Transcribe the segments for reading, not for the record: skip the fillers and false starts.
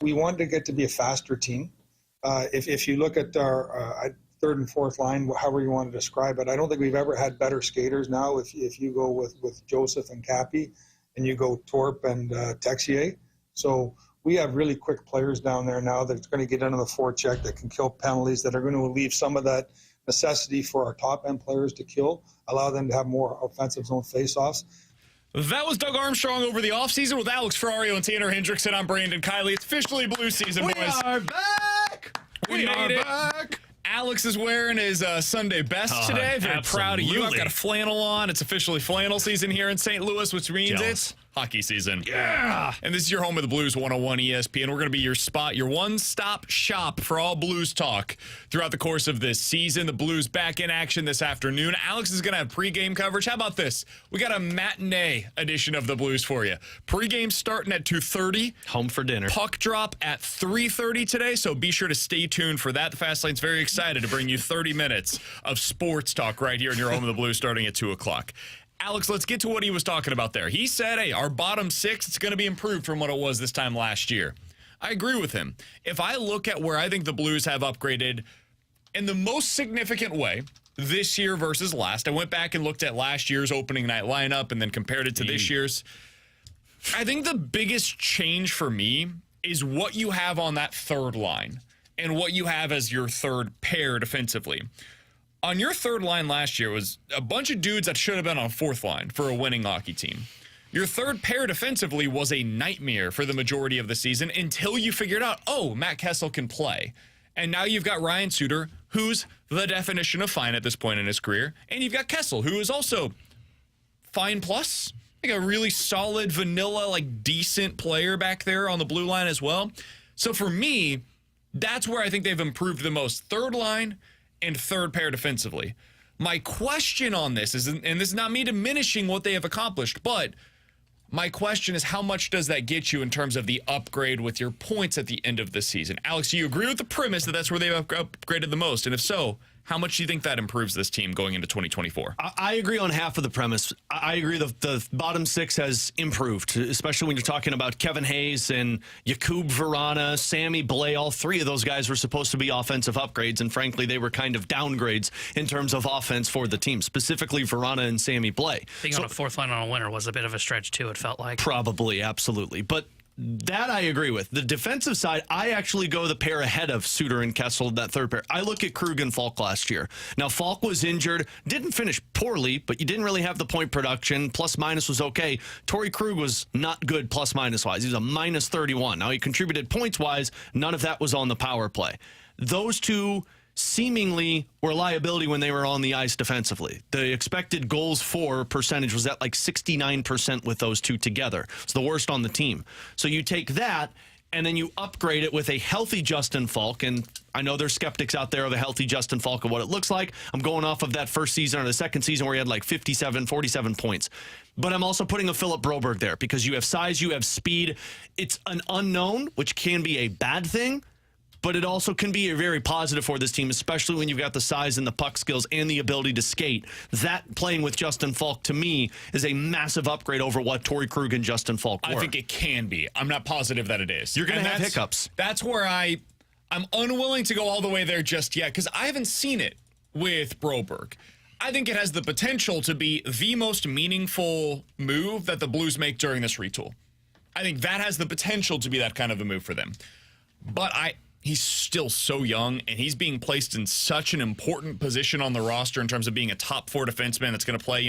we wanted to get to be a faster team. If you look at our third and fourth line, however you want to describe it, I don't think we've ever had better skaters now. If you go with Joseph and Cappy, and you go Torp and Texier. So we have really quick players down there now that's going to get into the forecheck, that can kill penalties, that are going to leave some of that necessity for our top-end players to kill, allow them to have more offensive zone face-offs. That was Doug Armstrong over the offseason with Alex Ferrario and Tanner Hendrickson. I'm Brandon Kiley. It's officially Blue season, boys. We are back! We are back! Alex is wearing his Sunday best today. Very proud of you. I've got a flannel on. It's officially flannel season here in St. Louis, which means it's hockey season. Yeah! And this is your home of the Blues 101 ESPN. We're going to be your spot, your one-stop shop for all Blues talk throughout the course of this season. The Blues back in action this afternoon. Alex is going to have pregame coverage. How about this? We got a matinee edition of the Blues for you. Pregame starting at 2:30. Home for dinner. Puck drop at 3:30 today, so be sure to stay tuned for that. The Fast Lane's very excited to bring you 30 minutes of sports talk right here in your home of the Blues starting at 2 o'clock. Alex, let's get to what he was talking about there. He said, hey, our bottom six, it's going to be improved from what it was this time last year. I agree with him. If I look at where I think the Blues have upgraded in the most significant way this year versus last, I went back and looked at last year's opening night lineup and then compared it to this year's. I think the biggest change for me is what you have on that third line and what you have as your third pair defensively. On your third line last year was a bunch of dudes that should have been on fourth line for a winning hockey team. Your third pair defensively was a nightmare for the majority of the season until you figured out, oh, Matt Kessel can play. And now you've got Ryan Suter, who's the definition of fine at this point in his career. And you've got Kessel, who is also fine plus, like a really solid, vanilla, like decent player back there on the blue line as well. So for me, that's where I think they've improved the most. Third line and third pair defensively. My question on this is, and this is not me diminishing what they have accomplished, but my question is, how much does that get you in terms of the upgrade with your points at the end of the season? Alex, do you agree with the premise that that's where they've upgraded the most? And if so, how much do you think that improves this team going into 2024? I agree on half of the premise. I agree the bottom six has improved, especially when you're talking about Kevin Hayes and Jakub Vrana, Sammy Blais. All three of those guys were supposed to be offensive upgrades, and frankly, they were kind of downgrades in terms of offense for the team, specifically Vrana and Sammy Blais. Being on a fourth line on a winner was a bit of a stretch, too, it felt like. Probably, absolutely. But that I agree with. The defensive side, I actually go the pair ahead of Suter and Kessel, that third pair. I look at Krug and Falk last year. Now, Falk was injured, didn't finish poorly, but you didn't really have the point production. Plus minus was okay. Torrey Krug was not good plus minus wise. He was a minus 31. Now, he contributed points wise. None of that was on the power play. Those two seemingly were a liability when they were on the ice defensively. The expected goals for percentage was at like 69% with those two together. It's the worst on the team. So you take that and then you upgrade it with a healthy Justin Falk. And I know there's skeptics out there of a healthy Justin Falk and what it looks like. I'm going off of that first season or the second season where he had like 47 points. But I'm also putting a Philip Broberg there because you have size, you have speed. It's an unknown, which can be a bad thing, but it also can be a very positive for this team, especially when you've got the size and the puck skills and the ability to skate. That playing with Justin Falk, to me, is a massive upgrade over what Torrey Krug and Justin Falk were. I think it can be. I'm not positive that it is. You're going to have hiccups. That's where I'm unwilling to go all the way there just yet because I haven't seen it with Broberg. I think it has the potential to be the most meaningful move that the Blues make during this retool. I think that has the potential to be that kind of a move for them. But he's still so young, and he's being placed in such an important position on the roster in terms of being a top four defenseman that's going to play,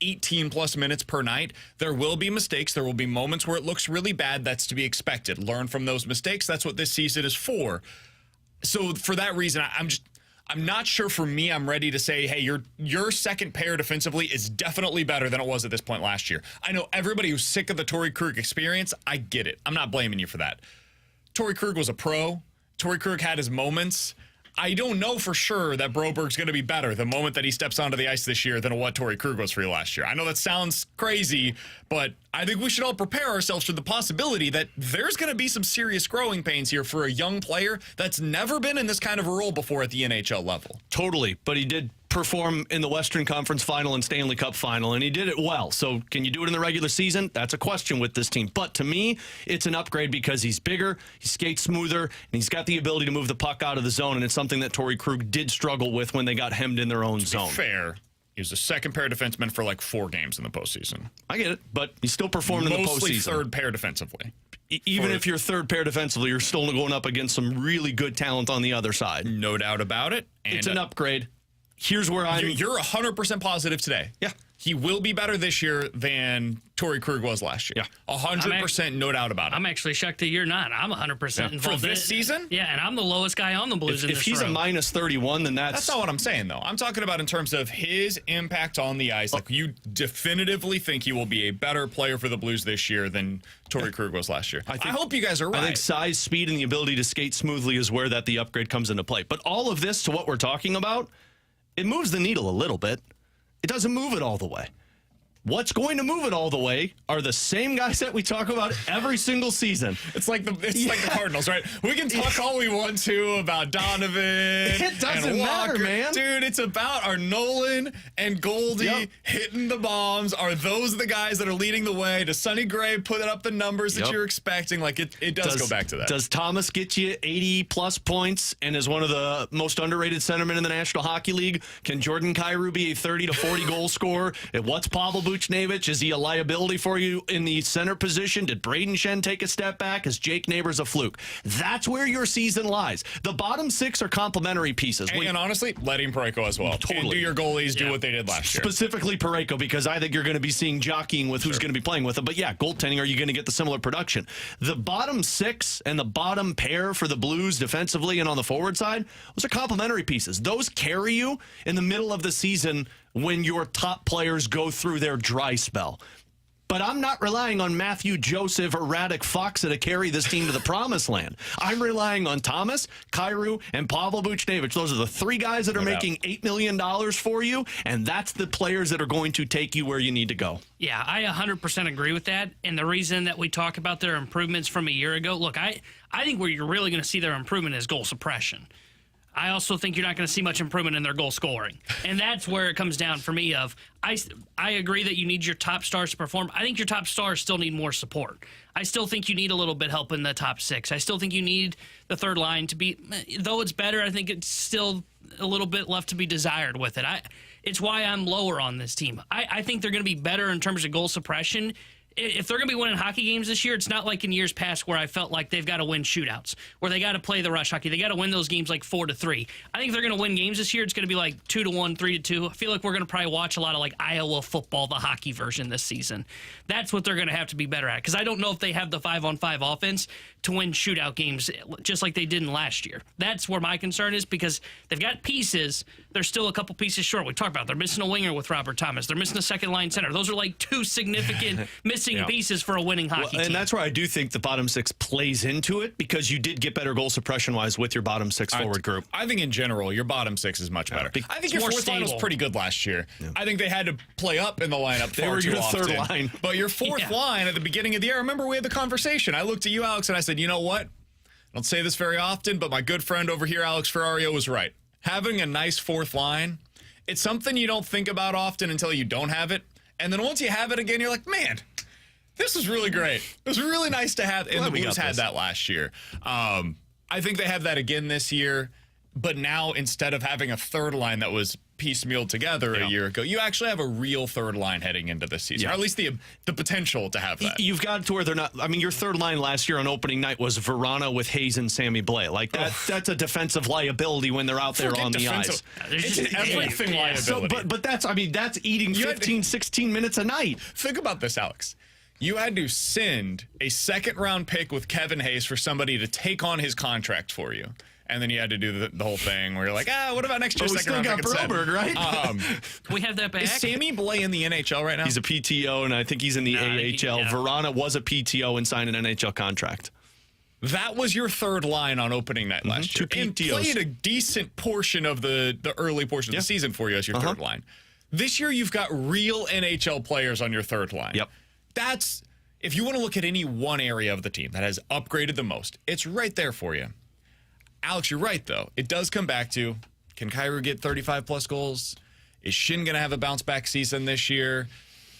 18-plus minutes per night. There will be mistakes. There will be moments where it looks really bad. That's to be expected. Learn from those mistakes. That's what this season is for. So for that reason, I'm not sure for me I'm ready to say, hey, your second pair defensively is definitely better than it was at this point last year. I know everybody who's sick of the Torrey Krug experience. I get it. I'm not blaming you for that. Torrey Krug was a pro. Torrey Krug had his moments. I don't know for sure that Broberg's going to be better the moment that he steps onto the ice this year than what Torrey Krug was for you last year. I know that sounds crazy, but I think we should all prepare ourselves for the possibility that there's going to be some serious growing pains here for a young player that's never been in this kind of a role before at the NHL level. Totally, but he did perform in the Western Conference Final and Stanley Cup Final, and he did it well. So can you do it in the regular season? That's a question with this team. But to me, it's an upgrade because he's bigger, he skates smoother, and he's got the ability to move the puck out of the zone, and it's something that Torrey Krug did struggle with when they got hemmed in their own zone. Fair. He was a second-pair defenseman for like 4 games in the postseason. I get it, but he still performed in the postseason. Mostly third-pair defensively. Even if you're third pair defensively, you're still going up against some really good talent on the other side. No doubt about it. And it's an upgrade. Here's where You're 100% positive today. Yeah. He will be better this year than Torrey Krug was last year. Yeah. 100%, no doubt about it. I'm actually shocked that you're not. I'm 100% involved. For this season? Yeah, and I'm the lowest guy on the Blues in this If he's row. a minus 31, then That's not what I'm saying, though. I'm talking about in terms of his impact on the ice. Like, you definitively think he will be a better player for the Blues this year than Torrey Krug was last year. I hope you guys are right. I think size, speed, and the ability to skate smoothly is where the upgrade comes into play. But all of this, to what we're talking about, it moves the needle a little bit. It doesn't move it all the way. What's going to move it all the way are the same guys that we talk about every single season. It's like the Cardinals, right? We can talk all we want to about Donovan. It doesn't and matter, Walker. man. Dude, it's about our Nolan and Goldie hitting the bombs. Are those the guys that are leading the way? Does Sonny Gray put up the numbers that you're expecting? Like, it does go back to that. Does Thomas get you 80-plus points and is one of the most underrated centermen in the National Hockey League? Can Jordan Kyrou be a 30 to 40 goal scorer? And what's Pavel Buchnevich? Is he a liability for you in the center position? Did Braden Shen take a step back? Is Jake Neighbors a fluke? That's where your season lies. The bottom 6 are complementary pieces. And honestly, letting Parayko as well. Totally. And do your goalies do what they did last year? Specifically Parayko, because I think you're going to be seeing jockeying with who's going to be playing with him. But yeah, goaltending, are you going to get the similar production? The bottom 6 and the bottom pair for the Blues defensively and on the forward side, those are complementary pieces. Those carry you in the middle of the season when your top players go through their dry spell. But I'm not relying on Matthew Joseph or Radek Faksa to carry this team to the promised land. I'm relying on Thomas, Kyrou, and Pavel Buchnevich. Those are the 3 guys that are making $8 million for you, and that's the players that are going to take you where you need to go. Yeah, I 100% agree with that. And the reason that we talk about their improvements from a year ago, look, I think where you're really going to see their improvement is goal suppression. I also think you're not going to see much improvement in their goal scoring. And that's where it comes down for me of, I agree that you need your top stars to perform. I think your top stars still need more support. I still think you need a little bit help in the top 6. I still think you need the third line to be, though it's better, I think it's still a little bit left to be desired with it. It's why I'm lower on this team. I think they're going to be better in terms of goal suppression. If they're going to be winning hockey games this year, it's not like in years past where I felt like they've got to win shootouts, where they got to play the rush hockey. They got to win those games like 4-3. I think if they're going to win games this year, it's going to be like 2-1, 3-2. I feel like we're going to probably watch a lot of like Iowa football, the hockey version this season. That's what they're going to have to be better at, because I don't know if they have the 5-on-5 offense to win shootout games just like they didn't last year. That's where my concern is, because they've got pieces. They're still a couple pieces short. We talked about they're missing a winger with Robert Thomas. They're missing a second-line center. Those are like 2 significant missing pieces for a winning hockey team. And that's where I do think the bottom 6 plays into it, because you did get better goal suppression-wise with your bottom 6 forward group. I think in general, your bottom 6 is much better. I think your fourth line was pretty good last year. Yeah. I think they had to play up in the lineup far too often. Third line. But your fourth line at the beginning of the year, I remember we had the conversation. I looked at you, Alex, and I said, you know what? I don't say this very often, but my good friend over here, Alex Ferrario, was right. Having a nice fourth line, it's something you don't think about often until you don't have it. And then once you have it again, you're like, man, this is really great. It was really nice to have, and the Blues had that last year. I think they have that again this year, but now instead of having a third line that was piecemealed together a year ago, you actually have a real third line heading into this season, or at least the potential to have that. You've got to where they're not. I mean, your third line last year on opening night was Verana with Hayes and Sammy Blais. Like that's a defensive liability when they're out there on the ice. It's an everything liability. But that's eating 15, 16 minutes a night. Think about this, Alex. You had to send a second-round pick with Kevin Hayes for somebody to take on his contract for you. And then you had to do the whole thing where you're like, what about next year's second round pick? We still got Broberg, right? Can we have that back? Is Sammy Blais in the NHL right now? He's a PTO, and I think he's in the AHL. Verana was a PTO and signed an NHL contract. That was your third line on opening night last year. And played a decent portion of the early portion of the season for you as your third line. This year, you've got real NHL players on your third line. Yep. That's, if you want to look at any one area of the team that has upgraded the most, it's right there for you. Alex, you're right, though. It does come back to, can Kyrou get 35-plus goals? Is Shin going to have a bounce back season this year?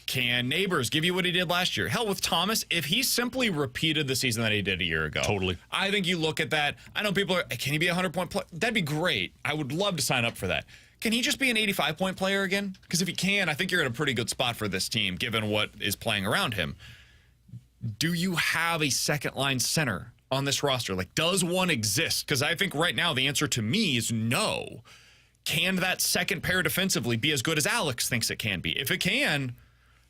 Can Neighbors give you what he did last year? Hell, with Thomas, if he simply repeated the season that he did a year ago. Totally. I think you look at that. I know people are, can he be a 100-point player? That'd be great. I would love to sign up for that. Can he just be an 85-point player again? Because if he can, I think you're in a pretty good spot for this team, given what is playing around him. Do you have a second-line center on this roster? Like, does one exist? Because I think right now the answer to me is no. Can that second pair defensively be as good as Alex thinks it can be? If it can,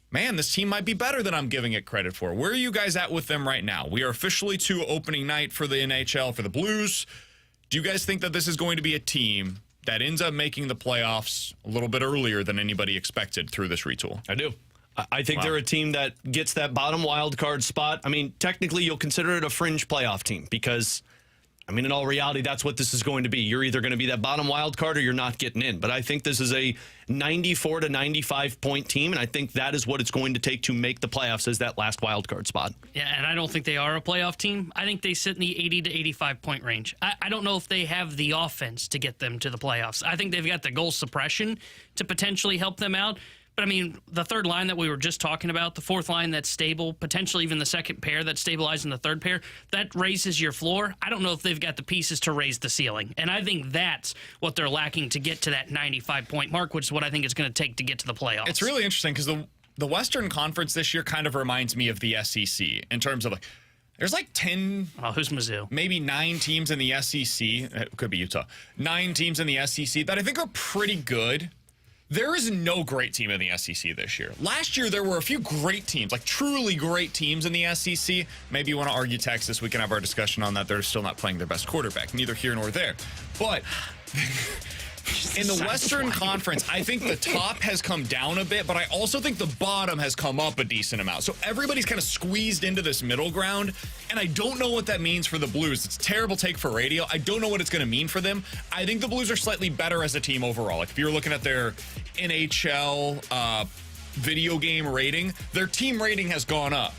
man, this team might be better than I'm giving it credit for. Where are you guys at with them right now? We are officially to opening night for the NHL for the Blues. Do you guys think that this is going to be a team that ends up making the playoffs a little bit earlier than anybody expected through this retool? I do. I think they're a team that gets that bottom wild card spot. I mean, technically, you'll consider it a fringe playoff team because, I mean, in all reality, that's what this is going to be. You're either going to be that bottom wild card or you're not getting in. But I think this is a 94 to 95 point team, and I think that is what it's going to take to make the playoffs as that last wild card spot. Yeah, and I don't think they are a playoff team. I think they sit in the 80 to 85 point range. I don't know if they have the offense to get them to the playoffs. I think they've got the goal suppression to potentially help them out. But, I mean, the third line that we were just talking about, the fourth line that's stable, potentially even the second pair that's stabilizing the third pair, that raises your floor. I don't know if they've got the pieces to raise the ceiling. And I think that's what they're lacking to get to that 95-point mark, which is what I think it's going to take to get to the playoffs. It's really interesting because the Western Conference this year kind of reminds me of the SEC in terms of, like, there's like 10, who's Mizzou? Maybe 9 teams in the SEC. It could be Utah. 9 teams in the SEC that I think are pretty good. There is no great team in the SEC this year. Last year, there were a few great teams, like truly great teams in the SEC. Maybe you want to argue Texas. We can have our discussion on that. They're still not playing their best quarterback, neither here nor there. But in the Western Conference, I think the top has come down a bit, but I also think the bottom has come up a decent amount. So everybody's kind of squeezed into this middle ground, and I don't know what that means for the Blues. It's a terrible take for radio. I don't know what it's going to mean for them. I think the Blues are slightly better as a team overall. Like, if you're looking at their NHL video game rating, their team rating has gone up.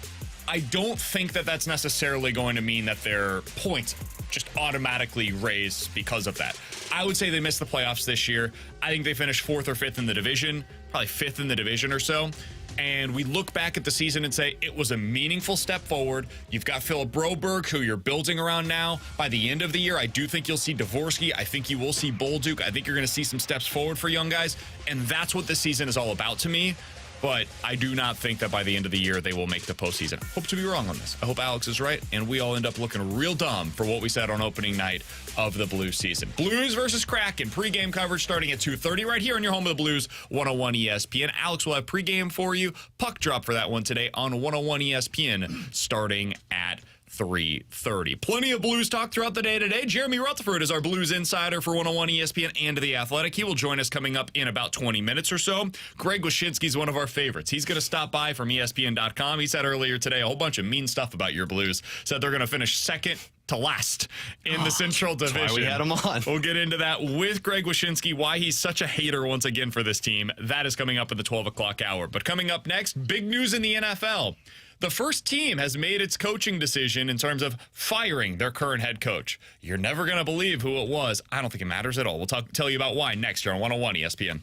I don't think that that's necessarily going to mean that their points just automatically raise because of that. I would say they missed the playoffs this year. I think they finished 4th or 5th in the division, probably 5th in the division or so. And we look back at the season and say it was a meaningful step forward. You've got Philip Broberg, who you're building around now. By the end of the year, I do think you'll see Dvorsky. I think you will see Bolduc. I think you're going to see some steps forward for young guys. And that's what this season is all about to me. But I do not think that by the end of the year they will make the postseason. Hope to be wrong on this. I hope Alex is right, and we all end up looking real dumb for what we said on opening night of the Blues season. Blues versus Kraken. Pregame coverage starting at 2:30 right here on your home of the Blues, 101 ESPN. Alex will have pregame for you. Puck drop for that one today on 101 ESPN starting at 3:30. Plenty of Blues talk throughout the day today. Jeremy Rutherford is our Blues insider for 101 ESPN and The Athletic. He will join us coming up in about 20 minutes or so. Greg Wyshynski is one of our favorites. He's going to stop by from ESPN.com. He said earlier today a whole bunch of mean stuff about your Blues. Said they're going to finish second to last in the Central Division. That's why we had him on. We'll get into that with Greg Wyshynski, why he's such a hater once again for this team. That is coming up at the 12 o'clock hour. But coming up next, big news in the NFL. The first team has made its coaching decision in terms of firing their current head coach. You're never going to believe who it was. I don't think it matters at all. We'll tell you about why next here on 101 ESPN.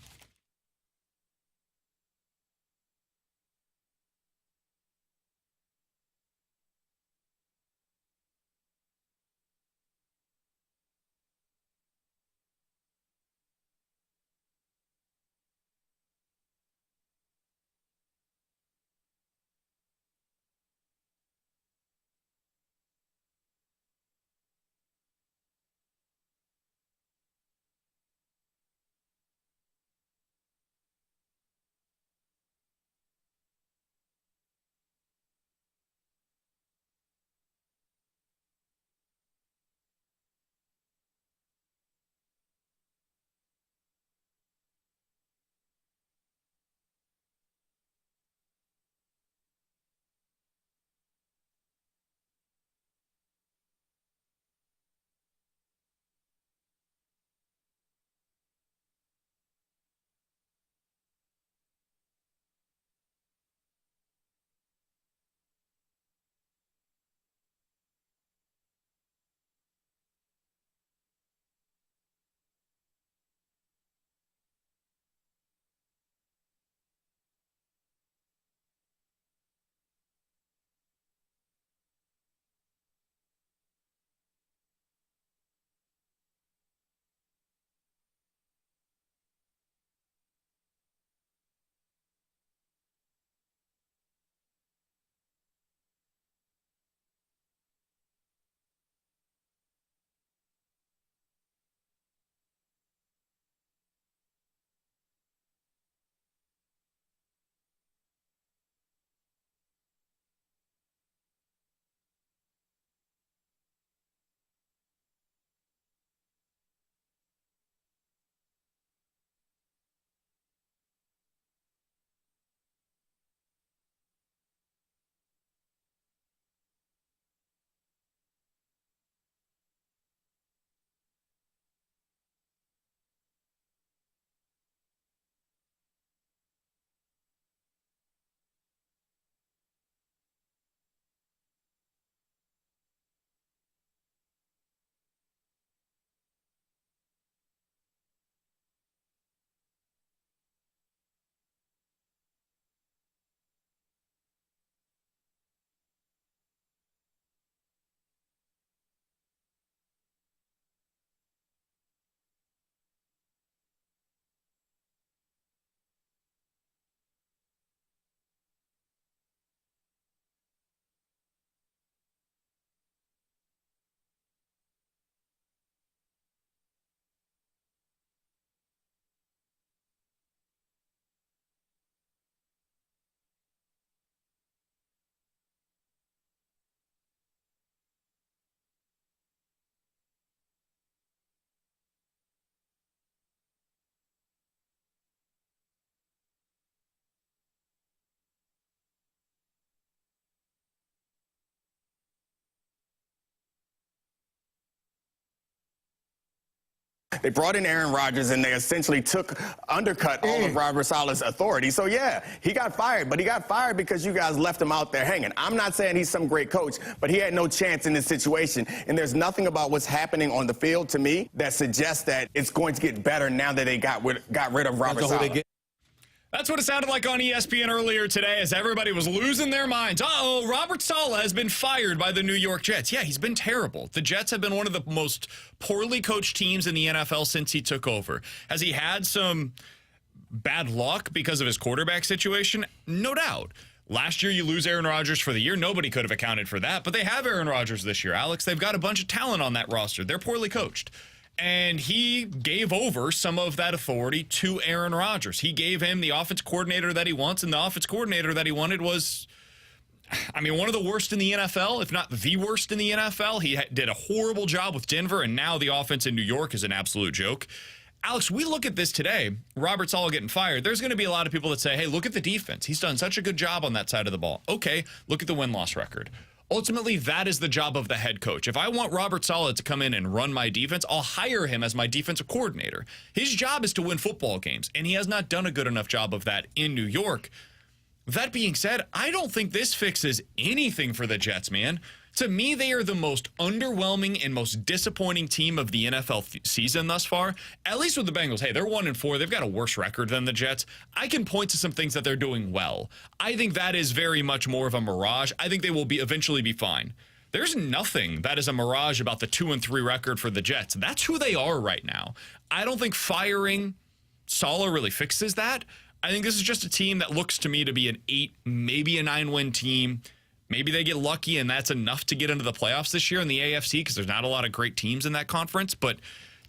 They brought in Aaron Rodgers, and they essentially undercut all of Robert Saleh's authority. So, yeah, he got fired, but he got fired because you guys left him out there hanging. I'm not saying he's some great coach, but he had no chance in this situation. And there's nothing about what's happening on the field to me that suggests that it's going to get better now that they got rid of Robert Saleh. That's what it sounded like on ESPN earlier today as everybody was losing their minds. Uh-oh, Robert Saleh has been fired by the New York Jets. Yeah, he's been terrible. The Jets have been one of the most poorly coached teams in the NFL since he took over. Has he had some bad luck because of his quarterback situation? No doubt. Last year, you lose Aaron Rodgers for the year. Nobody could have accounted for that, but they have Aaron Rodgers this year, Alex. They've got a bunch of talent on that roster. They're poorly coached. And he gave over some of that authority to Aaron Rodgers. He gave him the offense coordinator that he wants, and the offense coordinator that he wanted was, I mean, one of the worst in the NFL, if not the worst in the NFL. He did a horrible job with Denver, and now the offense in New York is an absolute joke. Alex, we look at this today, Robert Saleh getting fired. There's going to be a lot of people that say, hey, look at the defense. He's done such a good job on that side of the ball. Okay, look at the win-loss record. Ultimately, that is the job of the head coach. If I want Robert Saleh to come in and run my defense, I'll hire him as my defensive coordinator. His job is to win football games, and he has not done a good enough job of that in New York. That being said, I don't think this fixes anything for the Jets, man. To me, they are the most underwhelming and most disappointing team of the NFL season thus far. At least with the Bengals, hey, they're 1-4. They've got a worse record than the Jets. I can point to some things that they're doing well. I think that is very much more of a mirage. I think they will eventually be fine. There's nothing that is a mirage about the 2-3 record for the Jets. That's who they are right now. I don't think firing Saleh really fixes that. I think this is just a team that looks to me to be an 8, maybe a 9-win team. Maybe they get lucky and that's enough to get into the playoffs this year in the AFC because there's not a lot of great teams in that conference. But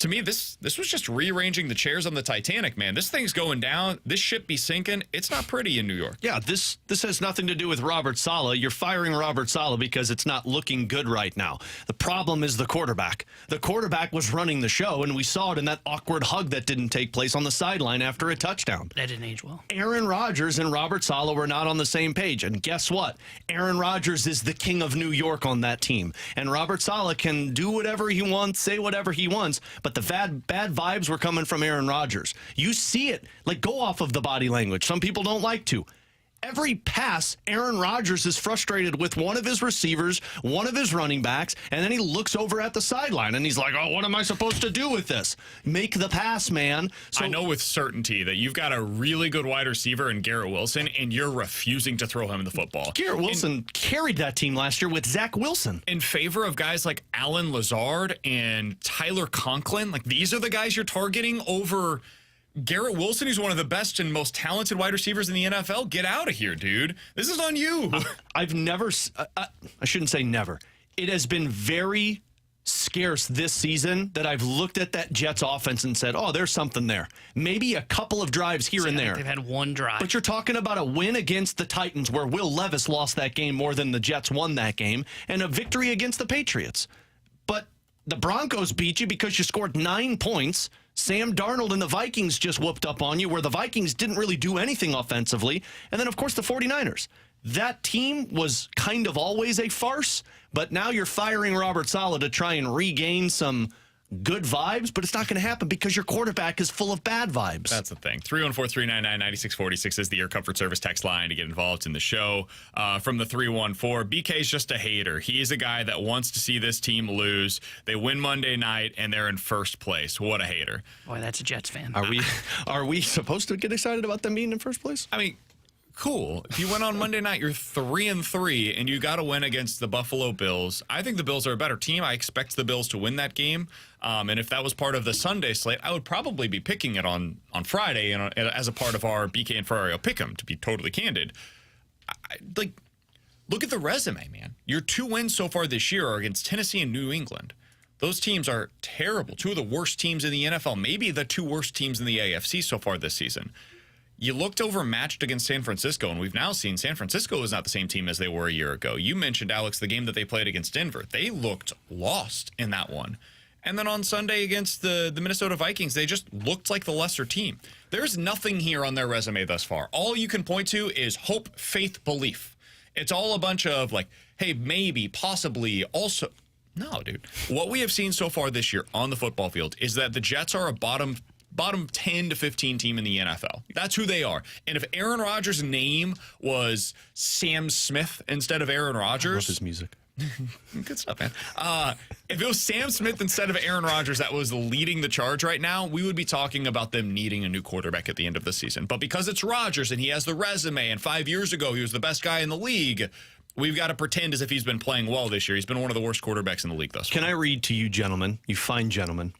to me, this was just rearranging the chairs on the Titanic, man. This thing's going down. This ship be sinking. It's not pretty in New York. Yeah, this has nothing to do with Robert Saleh. You're firing Robert Saleh because it's not looking good right now. The problem is the quarterback. The quarterback was running the show, and we saw it in that awkward hug that didn't take place on the sideline after a touchdown. That didn't age well. Aaron Rodgers and Robert Saleh were not on the same page. And guess what? Aaron Rodgers is the king of New York on that team. And Robert Saleh can do whatever he wants, say whatever he wants, but the bad vibes were coming from Aaron Rodgers. You see it. Like, go off of the body language. Some people don't like to. Every pass, Aaron Rodgers is frustrated with one of his receivers, one of his running backs, and then he looks over at the sideline, and he's like, oh, what am I supposed to do with this? Make the pass, man. So, I know with certainty that you've got a really good wide receiver in Garrett Wilson, and you're refusing to throw him the football. Garrett Wilson carried that team last year with Zach Wilson. In favor of guys like Alan Lazard and Tyler Conklin, like these are the guys you're targeting over Garrett Wilson, who's one of the best and most talented wide receivers in the NFL. Get out of here, dude. This is on you. I've never, I shouldn't say never. It has been very scarce this season that I've looked at that Jets offense and said, oh, there's something there. Maybe a couple of drives here and there. They've had one drive. But you're talking about a win against the Titans where Will Levis lost that game more than the Jets won that game, and a victory against the Patriots. But the Broncos beat you because you scored 9 points. Sam Darnold and the Vikings just whooped up on you, where the Vikings didn't really do anything offensively. And then, of course, the 49ers. That team was kind of always a farce, but now you're firing Robert Saleh to try and regain some good vibes, but it's not going to happen because your quarterback is full of bad vibes. That's the thing. 314-399-9646 is the Air Comfort Service text line to get involved in the show. From the 314, BK's just a hater. He's a guy that wants to see this team lose. They win Monday night, and they're in first place. What a hater. Boy, that's a Jets fan. Are we supposed to get excited about them being in first place? I mean, cool. If you win on Monday night, you're 3-3, and you got to win against the Buffalo Bills. I think the Bills are a better team. I expect the Bills to win that game. And if that was part of the Sunday slate, I would probably be picking it on Friday as a part of our BK and Ferrario Pick'em, to be totally candid. Look at the resume, man. Your 2 wins so far this year are against Tennessee and New England. Those teams are terrible. 2 of the worst teams in the NFL, maybe the 2 worst teams in the AFC so far this season. You looked overmatched against San Francisco, and we've now seen San Francisco is not the same team as they were a year ago. You mentioned, Alex, the game that they played against Denver. They looked lost in that one. And then on Sunday against the Minnesota Vikings, they just looked like the lesser team. There's nothing here on their resume thus far. All you can point to is hope, faith, belief. It's all a bunch of like, hey, maybe, possibly, also. No, dude. What we have seen so far this year on the football field is that the Jets are a bottom 10 to 15 team in the NFL. That's who they are. And if Aaron Rodgers' name was Sam Smith instead of Aaron Rodgers. I love his music. Good stuff, man. If it was Sam Smith instead of Aaron Rodgers that was leading the charge right now, we would be talking about them needing a new quarterback at the end of the season. But because it's Rodgers and he has the resume, and 5 years ago he was the best guy in the league, we've got to pretend as if he's been playing well this year. He's been one of the worst quarterbacks in the league thus far. Can I read to you, gentlemen, you fine gentlemen,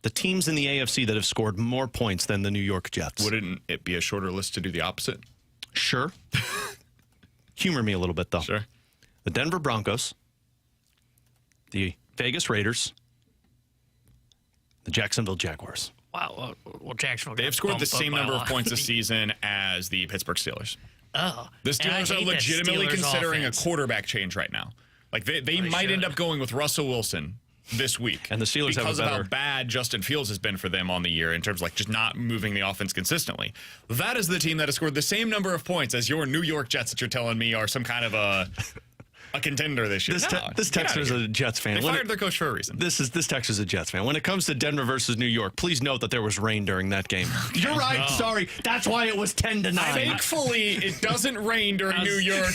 the teams in the AFC that have scored more points than the New York Jets? Wouldn't it be a shorter list to do the opposite? Sure. Humor me a little bit, though. Sure. The Denver Broncos, the Vegas Raiders, the Jacksonville Jaguars. Wow. Well, Jacksonville. They have scored the same number of points this season as the Pittsburgh Steelers. Oh. The Steelers are legitimately considering a quarterback change right now. Like they might end up going with Russell Wilson this week. And the Steelers because have a of better... how bad Justin Fields has been for them on the year in terms of like just not moving the offense consistently. That is the team that has scored the same number of points as your New York Jets that you're telling me are some kind of a contender this year. This Texas is a Jets fan. They fired their coach for a reason. This Texas is a Jets fan. When it comes to Denver versus New York, please note that there was rain during that game. You're right. Oh. Sorry. That's why it was 10-9. Thankfully, it doesn't rain during New York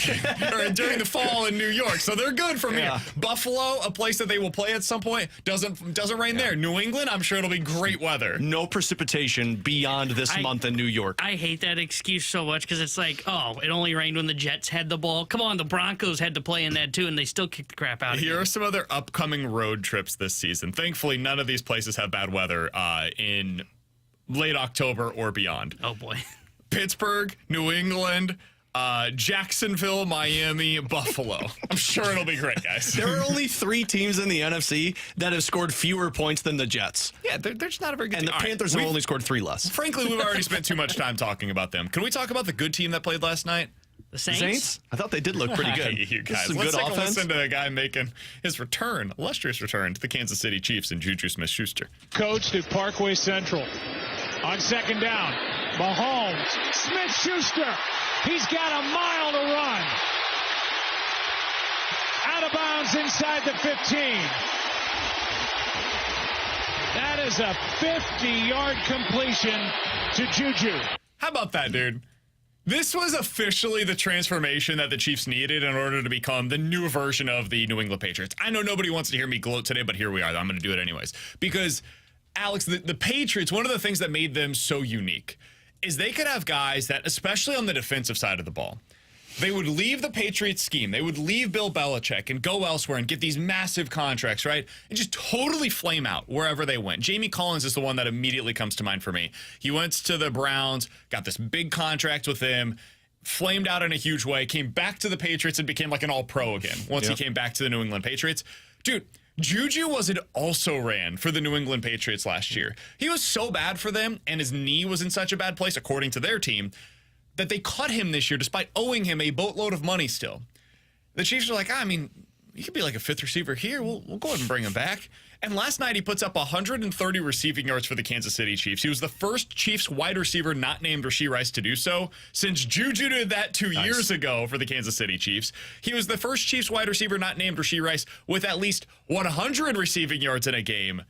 or during the fall in New York, so they're good from here. Buffalo, a place that they will play at some point, doesn't rain there. New England, I'm sure it'll be great weather. No precipitation beyond this month in New York. I hate that excuse so much because it's like, oh, it only rained when the Jets had the ball. Come on, the Broncos had to play in that too, and they still kicked the crap out of Here are some other upcoming road trips this season. Thankfully, none of these places have bad weather in late October or beyond. Oh, boy. Pittsburgh, New England, Jacksonville, Miami, Buffalo. I'm sure it'll be great, guys. There are only 3 teams in the NFC that have scored fewer points than the Jets. Yeah, they're just not a very good team. team. And the Panthers have only scored 3 less. Frankly, we've already spent too much time talking about them. Can we talk about the good team that played last night? The Saints? I thought they did look pretty good. You guys. Some Let's good take offense. a listen to a guy making his illustrious return to the Kansas City Chiefs and Juju Smith-Schuster. Coach to Parkway Central. On second down, Mahomes, Smith-Schuster. He's got a mile to run. Out of bounds inside the 15. That is a 50-yard completion to Juju. How about that, dude? This was officially the transformation that the Chiefs needed in order to become the new version of the New England Patriots. I know nobody wants to hear me gloat today, but here we are. I'm going to do it anyways. Because, Alex, the Patriots, one of the things that made them so unique is they could have guys that, especially on the defensive side of the ball, they would leave the Patriots scheme. They would leave Bill Belichick and go elsewhere and get these massive contracts, right? And just totally flame out wherever they went. Jamie Collins is the one that immediately comes to mind for me. He went to the Browns, got this big contract with them, flamed out in a huge way, came back to the Patriots and became like an all-pro again once he came back to the New England Patriots. Dude, Juju also ran for the New England Patriots last year. He was so bad for them, and his knee was in such a bad place, according to their team, that they cut him this year despite owing him a boatload of money still. The Chiefs are like, he could be like a 5th receiver here. We'll go ahead and bring him back. And last night he puts up 130 receiving yards for the Kansas City Chiefs. He was the first Chiefs wide receiver not named Rashee Rice to do so since Juju did that 2 years ago for the Kansas City Chiefs. He was the first Chiefs wide receiver not named Rashee Rice with at least 100 receiving yards in a game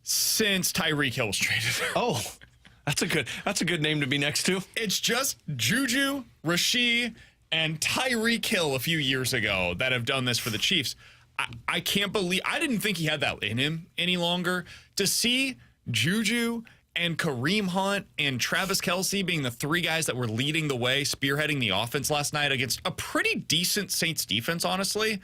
since Tyreek Hill was traded. Oh, that's a good name to be next to. It's just Juju, Rashee, and Tyreek Hill a few years ago that have done this for the Chiefs. I can't believe, I didn't think he had that in him any longer. To see Juju and Kareem Hunt and Travis Kelce being the 3 guys that were leading the way, spearheading the offense last night against a pretty decent Saints defense, honestly,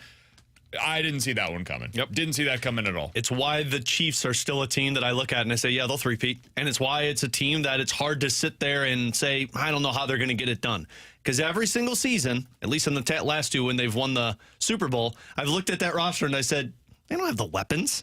I didn't see that one coming. Yep. Didn't see that coming at all. It's why the Chiefs are still a team that I look at and I say, yeah, they'll three-peat. And it's why it's a team that it's hard to sit there and say, I don't know how they're going to get it done. Because every single season, at least in the last 2 when they've won the Super Bowl, I've looked at that roster and I said, they don't have the weapons.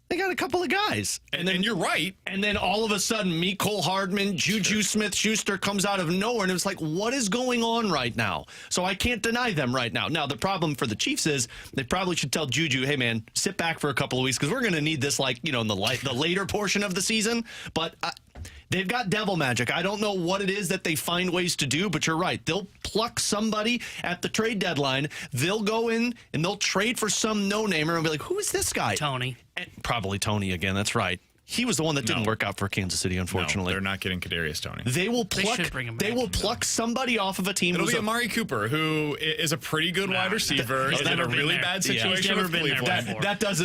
They got a couple of guys. And then you're right. And then all of a sudden, Mecole Hardman, Juju Smith-Schuster comes out of nowhere. And it was like, what is going on right now? So I can't deny them right now. Now, the problem for the Chiefs is they probably should tell Juju, hey, man, sit back for a couple of weeks because we're going to need this in the later portion of the season. But They've got devil magic. I don't know what it is that they find ways to do, but you're right. They'll pluck somebody at the trade deadline. They'll go in and they'll trade for some no-namer and be like, who is this guy? Tony. And probably Tony again. That's right. He was the one that didn't work out for Kansas City, unfortunately. No, they're not getting Kadarius Toney. They will pluck. should bring him They back. will pluck somebody off of a team. It'll who's be Amari Cooper, who is a pretty good wide receiver. He's in never a been really there. bad Yeah. situation He's never with been there Cleveland. before.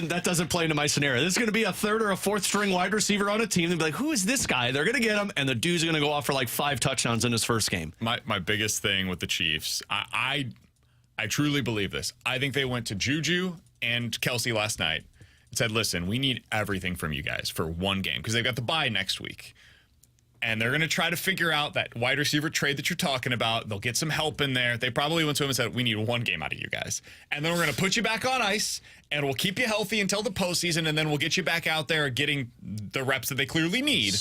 that doesn't play into my scenario. This is going to be a third or a fourth string wide receiver on a team. They'll be like, who is this guy? They're going to get him, and the dude's going to go off for like 5 touchdowns in his first game. My biggest thing with the Chiefs, I truly believe this. I think they went to Juju and Kelsey last night and said, listen, we need everything from you guys for one game because they've got the bye next week. And they're going to try to figure out that wide receiver trade that you're talking about. They'll get some help in there. They probably went to him and said, we need one game out of you guys. And then we're going to put you back on ice, and we'll keep you healthy until the postseason, and then we'll get you back out there getting the reps that they clearly need.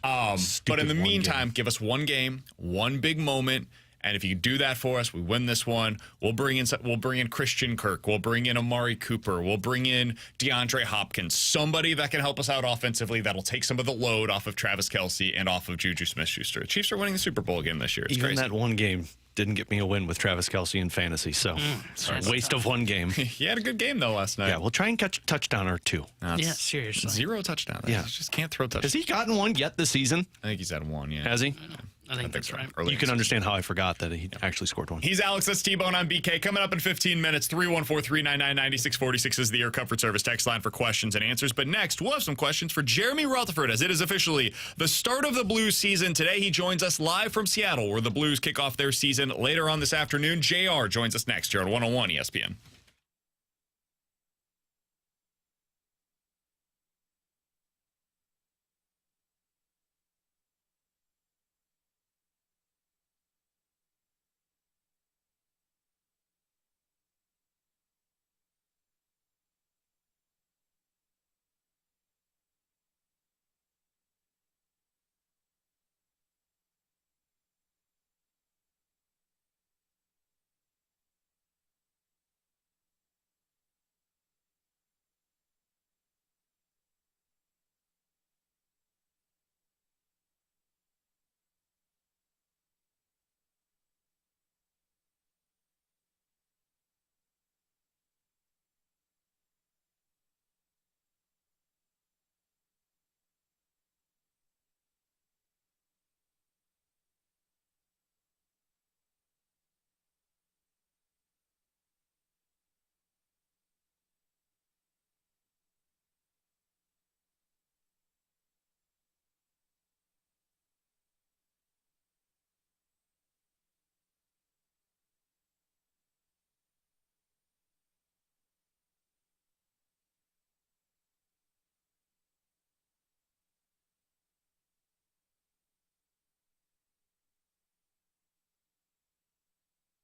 But in the meantime, give us one game, one big moment. And if you do that for us, we win this one. We'll bring in Christian Kirk. We'll bring in Amari Cooper. We'll bring in DeAndre Hopkins. Somebody that can help us out offensively that'll take some of the load off of Travis Kelce and off of Juju Smith-Schuster. The Chiefs are winning the Super Bowl again this year. It's Even crazy. that one game didn't get me a win with Travis Kelce in fantasy, so it's a waste of one game. He had a good game, though, last night. Yeah, we'll try and catch a touchdown or two. No, Yeah, seriously. 0 touchdowns. Yeah. He just can't throw touchdowns. Has he gotten one yet this season? I think he's had one, yeah. Has he? I think that's right. Early You in can the understand how I forgot that he actually scored one. He's Alex. That's T-Bone on BK. Coming up in 15 minutes, 314-399-9646 is the Air Comfort Service text line for questions and answers. But next, we'll have some questions for Jeremy Rutherford, as it is officially the start of the Blues season. Today, he joins us live from Seattle, where the Blues kick off their season later on this afternoon. JR joins us next here on 101 ESPN.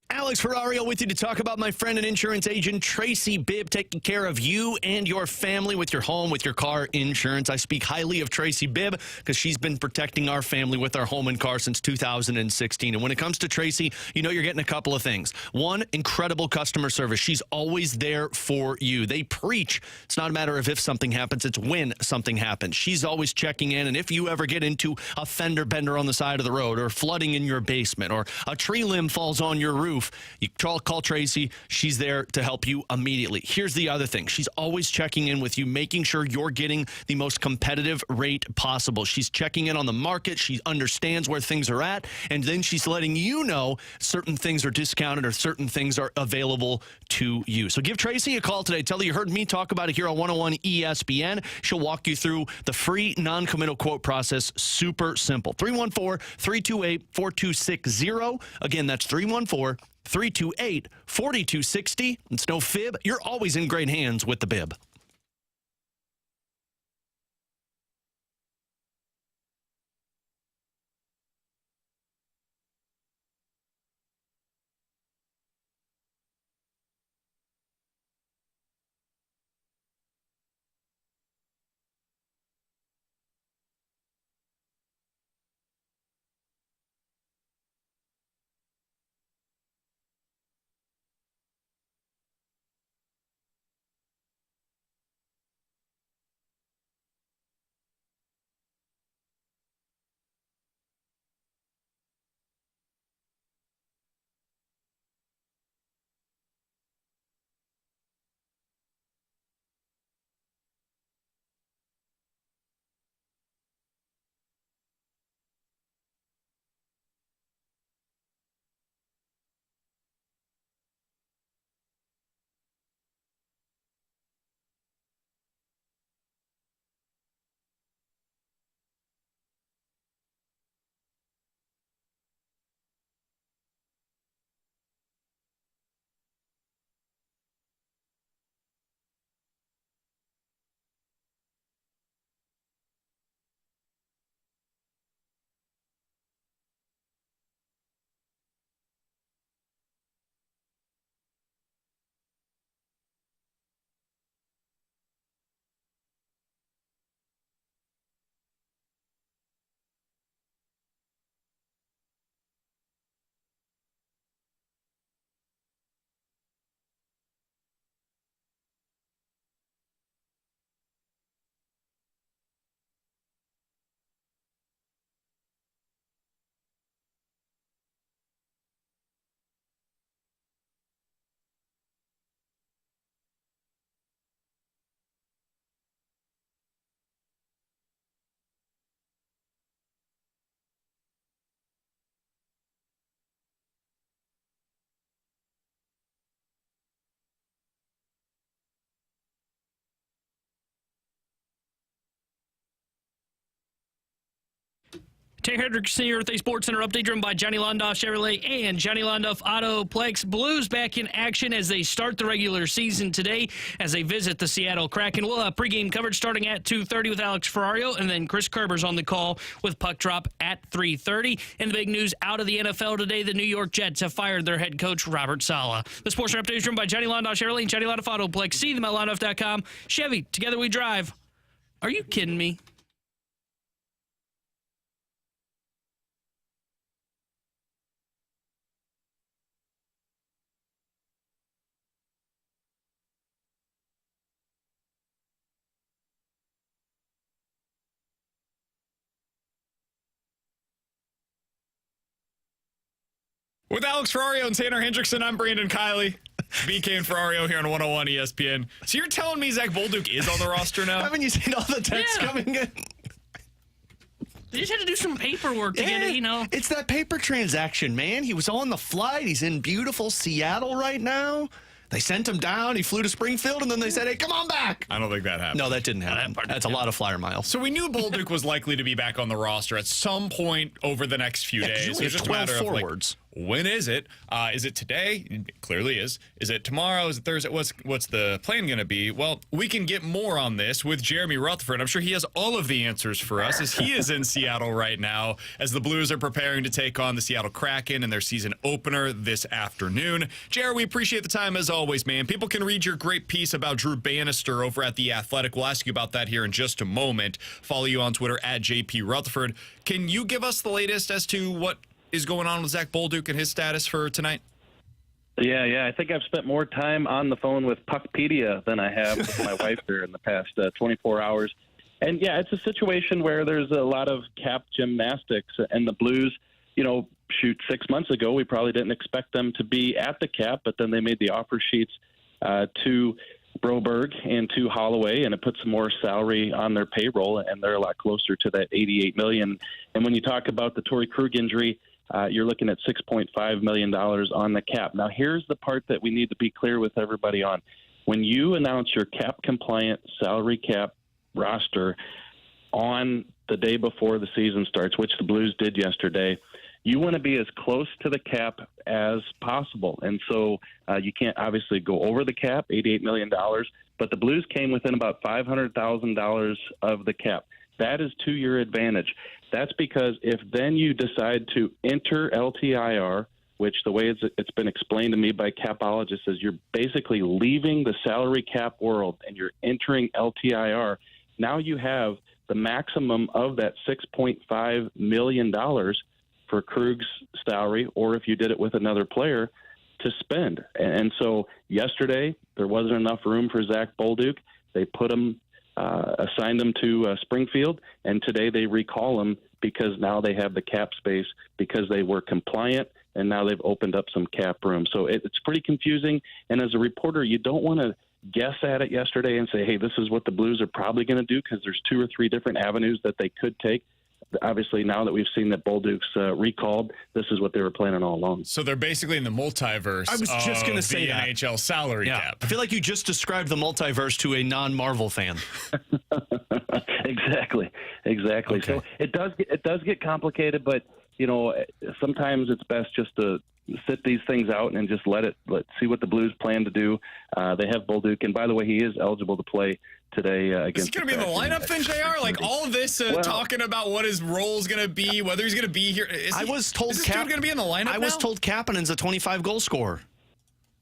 Alex Ferrario with you to talk about my friend and insurance agent Tracy Bibb, taking care of you and your family with your home, with your car insurance. I speak highly of Tracy Bibb because she's been protecting our family with our home and car since 2016. And when it comes to Tracy, you know you're getting a couple of things. One, incredible customer service. She's always there for you. They preach it's not a matter of if something happens, it's when something happens. She's always checking in, and if you ever get into a fender bender on the side of the road, or flooding in your basement, or a tree limb falls on your roof, you call Tracy. She's there to help you immediately. Here's the other thing. She's always checking in with you, making sure you're getting the most competitive rate possible. She's checking in on the market. She understands where things are at, and then she's letting you know certain things are discounted or certain things are available to you. So give Tracy a call today. Tell her you heard me talk about it here on 101 ESPN. She'll walk you through the free non-committal quote process. Super simple. 314-328-4260. Again, that's 314-328-4260. It's no fib. You're always in great hands with the Bib. Tanner Hendrickson here with a Sports Center update driven by Johnny Londoff Chevrolet and Johnny Londoff Autoplex. Blues back in action as they start the regular season today as they visit the Seattle Kraken. We'll have pregame coverage starting at 2:30 with Alex Ferrario, and then Chris Kerber's on the call with Puck Drop at 3:30. And the big news out of the NFL today, the New York Jets have fired their head coach, Robert Saleh. The Sports Center update is driven by Johnny Londoff Chevrolet and Johnny Londoff Autoplex. See them at londoff.com. Chevy, together we drive. Are you kidding me? With Alex Ferrario and Tanner Hendrickson, I'm Brandon Kiley. BK and Ferrario here on 101 ESPN. So you're telling me Zach Bolduc is on the roster now? Haven't you seen all the texts coming in? They just had to do some paperwork to get it, It's that paper transaction, man. He was on the flight. He's in beautiful Seattle right now. They sent him down. He flew to Springfield, and then they said, hey, come on back. I don't think that happened. No, that didn't happen. That's a lot of flyer miles. So we knew Bolduc was likely to be back on the roster at some point over the next few days. It was just 12 forwards. When is it? Is it today? It clearly is. Is it tomorrow? Is it Thursday? What's the plan going to be? Well, we can get more on this with Jeremy Rutherford. I'm sure he has all of the answers for us as he is in Seattle right now as the Blues are preparing to take on the Seattle Kraken in their season opener this afternoon. Jerry, we appreciate the time as always, man. People can read your great piece about Drew Bannister over at The Athletic. We'll ask you about that here in just a moment. Follow you on Twitter at JP Rutherford. Can you give us the latest as to what is going on with Zach Bolduc and his status for tonight? Yeah. I think I've spent more time on the phone with Puckpedia than I have with my wife here in the past 24 hours. And, yeah, it's a situation where there's a lot of cap gymnastics. And the Blues, 6 months ago, we probably didn't expect them to be at the cap, but then they made the offer sheets to Broberg and to Holloway, and it puts some more salary on their payroll, and they're a lot closer to that $88 million. And when you talk about the Torrey Krug injury, you're looking at $6.5 million on the cap. Now, here's the part that we need to be clear with everybody on. When you announce your cap-compliant salary cap roster on the day before the season starts, which the Blues did yesterday, you want to be as close to the cap as possible. And so you can't obviously go over the cap, $88 million, but the Blues came within about $500,000 of the cap. That is to your advantage. That's because if then you decide to enter LTIR, which the way it's been explained to me by capologists is you're basically leaving the salary cap world and you're entering LTIR, now you have the maximum of that $6.5 million for Krug's salary, or if you did it with another player, to spend. And so yesterday there wasn't enough room for Zach Bolduc. They put him assigned them to Springfield, and today they recall them because now they have the cap space because they were compliant, and now they've opened up some cap room. So it's pretty confusing, and as a reporter, you don't want to guess at it yesterday and say, hey, this is what the Blues are probably going to do because there's 2 or 3 different avenues that they could take. Obviously, now that we've seen that Bolduc's recalled, this is what they were planning all along. So they're basically in the multiverse. I was just going to say the NHL salary cap. I feel like you just described the multiverse to a non-Marvel fan. Exactly. Okay. So it does get complicated, but sometimes it's best just to sit these things out and just let's see what the Blues plan to do. They have Bolduc, and by the way, he is eligible to play today against. Is he going to be in the lineup then, JR? Like all of this talking about what his role is going to be, whether he's going to be here. Is this dude going to be in the lineup I was told Kapanen's a 25-goal scorer.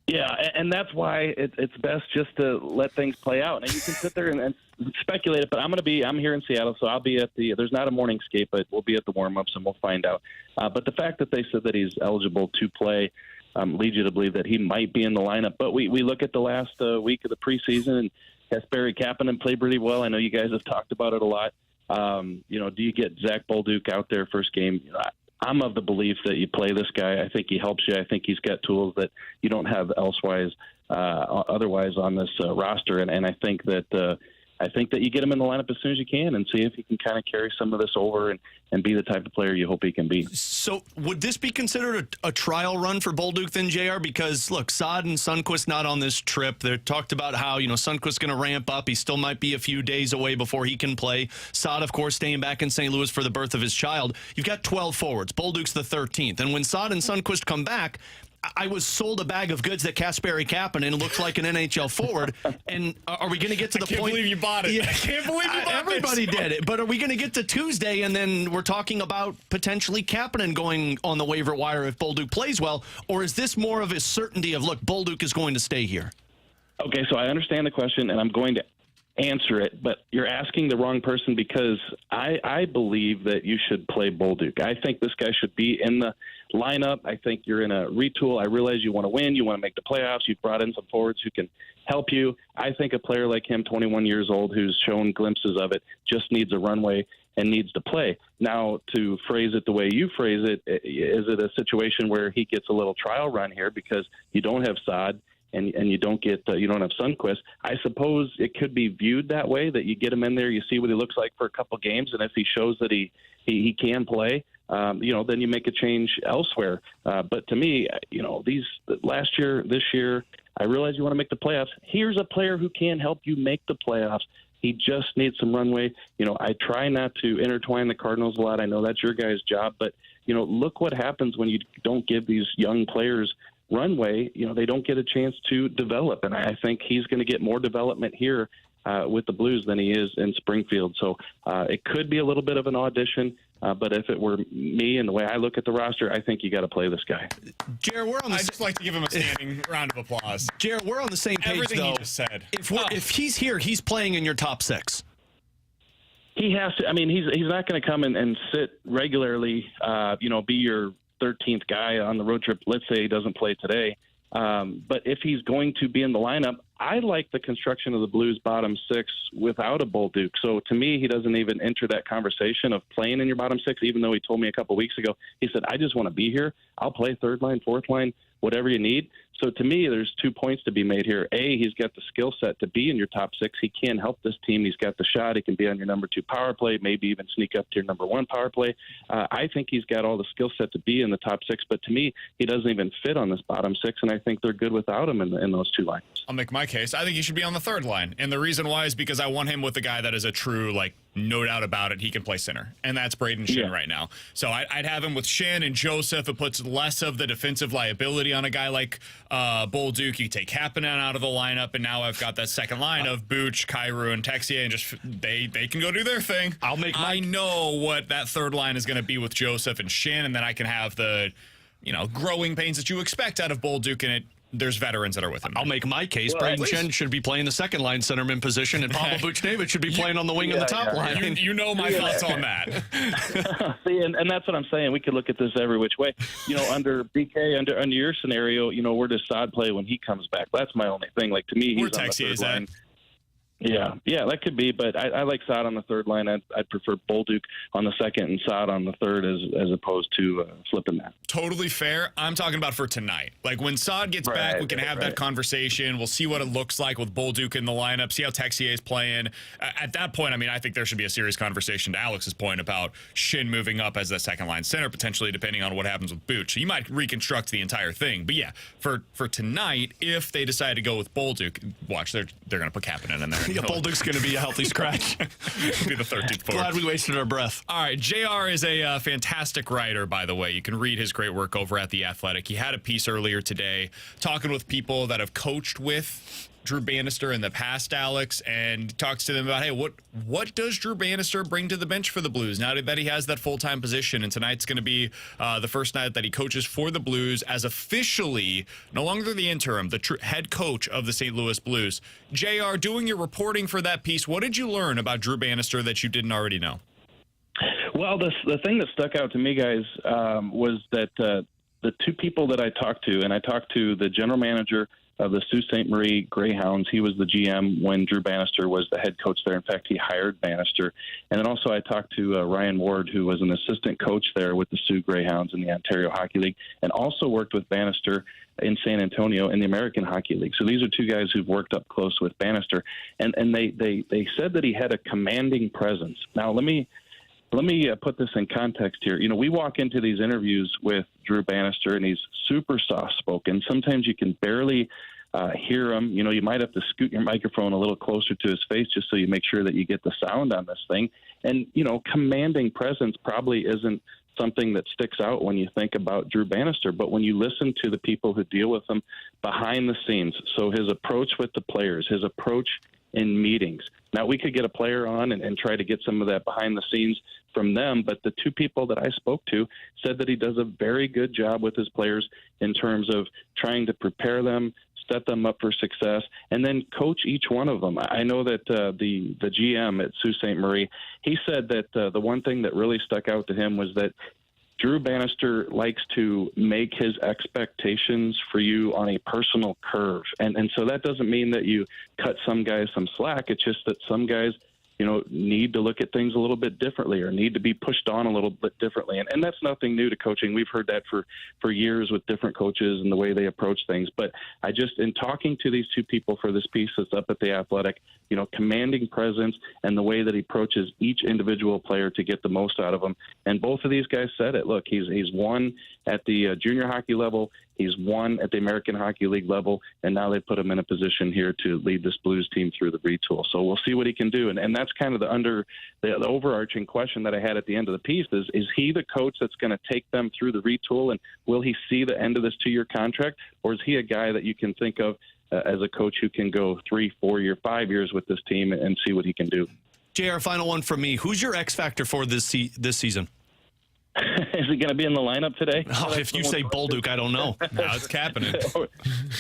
Yeah, and that's why it's best just to let things play out. And you can sit there and speculate it, but I'm here in Seattle, so I'll be at there's not a morning skate, but we'll be at the warm-ups and we'll find out. But the fact that they said that he's eligible to play leads you to believe that he might be in the lineup. But we look at the last week of the preseason, and Kasperi Kapanen played pretty well. I know you guys have talked about it a lot. Do you get Zach Bolduc out there first game? I'm of the belief that you play this guy. I think he helps you. I think he's got tools that you don't have otherwise on this roster. And I think that I think that you get him in the lineup as soon as you can and see if he can kind of carry some of this over and be the type of player you hope he can be. So would this be considered a trial run for Bolduc then, JR? Because, look, Saad and Sundqvist not on this trip. They talked about how, Sundqvist's going to ramp up. He still might be a few days away before he can play. Saad, of course, staying back in St. Louis for the birth of his child. You've got 12 forwards. Bolduc's the 13th. And when Saad and Sundqvist come back, I was sold a bag of goods that Kasperi Kapanen looks like an NHL forward. And are we going to get to the point? I can't believe you bought it. Yeah, I can't believe you bought it. Everybody did it. But are we going to get to Tuesday and then we're talking about potentially Kapanen going on the waiver wire if Bolduc plays well? Or is this more of a certainty of, look, Bolduc is going to stay here? Okay, so I understand the question, and I'm going to answer it, but you're asking the wrong person because I believe that you should play Bolduc. I think this guy should be in the lineup. I think you're in a retool. I realize you want to win. You want to make the playoffs. You've brought in some forwards who can help you. I think a player like him, 21 years old, who's shown glimpses of it, just needs a runway and needs to play. Now, to phrase it the way you phrase it, is it a situation where he gets a little trial run here because you don't have Saad and you don't get you don't have Sundqvist? I suppose it could be viewed that way, that you get him in there, you see what he looks like for a couple games, and if he shows that he can play, then you make a change elsewhere. But to me, these last year, this year, I realize you want to make the playoffs. Here's a player who can help you make the playoffs. He just needs some runway. I try not to intertwine the Cardinals a lot. I know that's your guys' job, but look what happens when you don't give these young players runway. They don't get a chance to develop, and I think he's going to get more development here with the Blues than he is in Springfield. So it could be a little bit of an audition, but if it were me and the way I look at the roster, I think you got to play this guy. Jared, I'd just like to give him a standing round of applause. Jared, we're on the same page, Everything though. he just said. If he's here, he's playing in your top six. He has to. I mean, he's not going to come and sit regularly, be your 13th guy on the road trip. Let's say he doesn't play today. But if he's going to be in the lineup, I like the construction of the Blues bottom six without a Bolduc. So to me, he doesn't even enter that conversation of playing in your bottom six, even though he told me a couple weeks ago, he said, I just want to be here. I'll play third line, fourth line, whatever you need. So to me, there's 2 points to be made here. A, he's got the skill set to be in your top six. He can help this team. He's got the shot. He can be on your number 2 power play, maybe even sneak up to your number 1 power play. I think he's got all the skill set to be in the top six, but to me, he doesn't even fit on this bottom six, and I think they're good without him in those 2 lines. I'll make my case. I think he should be on the third line, and the reason why is because I want him with the guy that is a true, no doubt about it, he can play center, and that's Braden Shin right now. So I'd have him with Shin and Joseph. It puts less of the defensive liability on a guy like Bolduc. You take Kapanen out of the lineup, and now I've got that second line of Buch, Kyrou, and Texier, and just they can go do their thing. I know what that third line is going to be with Joseph and Shin, and then I can have the growing pains that you expect out of Bolduc, and there's veterans that are with him. I'll make my case. Braden Shen should be playing the second line centerman position, and Pavel Buchnevich should be playing on the wing in the top line. You know my thoughts on that. See, and that's what I'm saying. We could look at this every which way. Under BK, under your scenario, where does Saad play when he comes back? That's my only thing. To me, he's on the third line. Yeah, that could be, but I like Saad on the third line. I'd prefer Bolduc on the second and Saad on the third as opposed to flipping that. Totally fair. I'm talking about for tonight. When Saad gets back, we can have that conversation. We'll see what it looks like with Bolduc in the lineup, see how Texier is playing. At that point, I think there should be a serious conversation to Alex's point about Shin moving up as the second line center, potentially depending on what happens with Buch. You might reconstruct the entire thing. But yeah, for tonight, if they decide to go with Bolduc, watch, they're going to put Kapanen in there. Yeah, Bolduc's going to be a healthy scratch. Be the 13th forward. Glad we wasted our breath. All right, JR is a fantastic writer, by the way. You can read his great work over at The Athletic. He had a piece earlier today talking with people that have coached with Drew Bannister in the past, Alex, and talks to them about, hey, what does Drew Bannister bring to the bench for the Blues now that he has that full-time position? And tonight's going to be the first night that he coaches for the Blues as officially no longer the interim, the head coach of the St. Louis Blues. JR, doing your reporting for that piece, what did you learn about Drew Bannister that you didn't already know? Well, the thing that stuck out to me, guys, was that the 2 people that I talked to, and I talked to the general manager of the Sault Ste. Marie Greyhounds. He was the GM when Drew Bannister was the head coach there. In fact, he hired Bannister. And then also I talked to Ryan Ward, who was an assistant coach there with the Sioux Greyhounds in the Ontario Hockey League, and also worked with Bannister in San Antonio in the American Hockey League. So these are two guys who've worked up close with Bannister. And they said that he had a commanding presence. Now, let me put this in context here. You know, we walk into these interviews with Drew Bannister, and he's super soft-spoken. Sometimes you can barely hear him. You know, you might have to scoot your microphone a little closer to his face just so you make sure that you get the sound on this thing. And, you know, commanding presence probably isn't something that sticks out when you think about Drew Bannister, but when you listen to the people who deal with him behind the scenes, so his approach with the players, his approach in meetings. Now, we could get a player on and try to get some of that behind the scenes from them, but the two people that I spoke to said that he does a very good job with his players in terms of trying to prepare them, set them up for success, and then coach each one of them. I know that the GM at Sault Ste. Marie, he said that the one thing that really stuck out to him was that Drew Bannister likes to make his expectations for you on a personal curve. And so that doesn't mean that you cut some guys some slack. It's just that some guys, you know, need to look at things a little bit differently or need to be pushed on a little bit differently. And that's nothing new to coaching. We've heard that for years with different coaches and the way they approach things. But I just, in talking to these two people for this piece that's up at The Athletic, you know, commanding presence and the way that he approaches each individual player to get the most out of them. And both of these guys said it. Look, he's won at the junior hockey level. He's won at the American Hockey League level, and now they put him in a position here to lead this Blues team through the retool. So we'll see what he can do. And that's kind of the overarching question that I had at the end of the piece is he the coach that's going to take them through the retool, and will he see the end of this 2-year contract, or is he a guy that you can think of as a coach who can go 3, 4 year, 5 years with this team and see what he can do? JR, final one from me. Who's your X factor for this season? Is he going to be in the lineup today? Oh, if you say Bolduc, I don't know. Now it's Kapanen.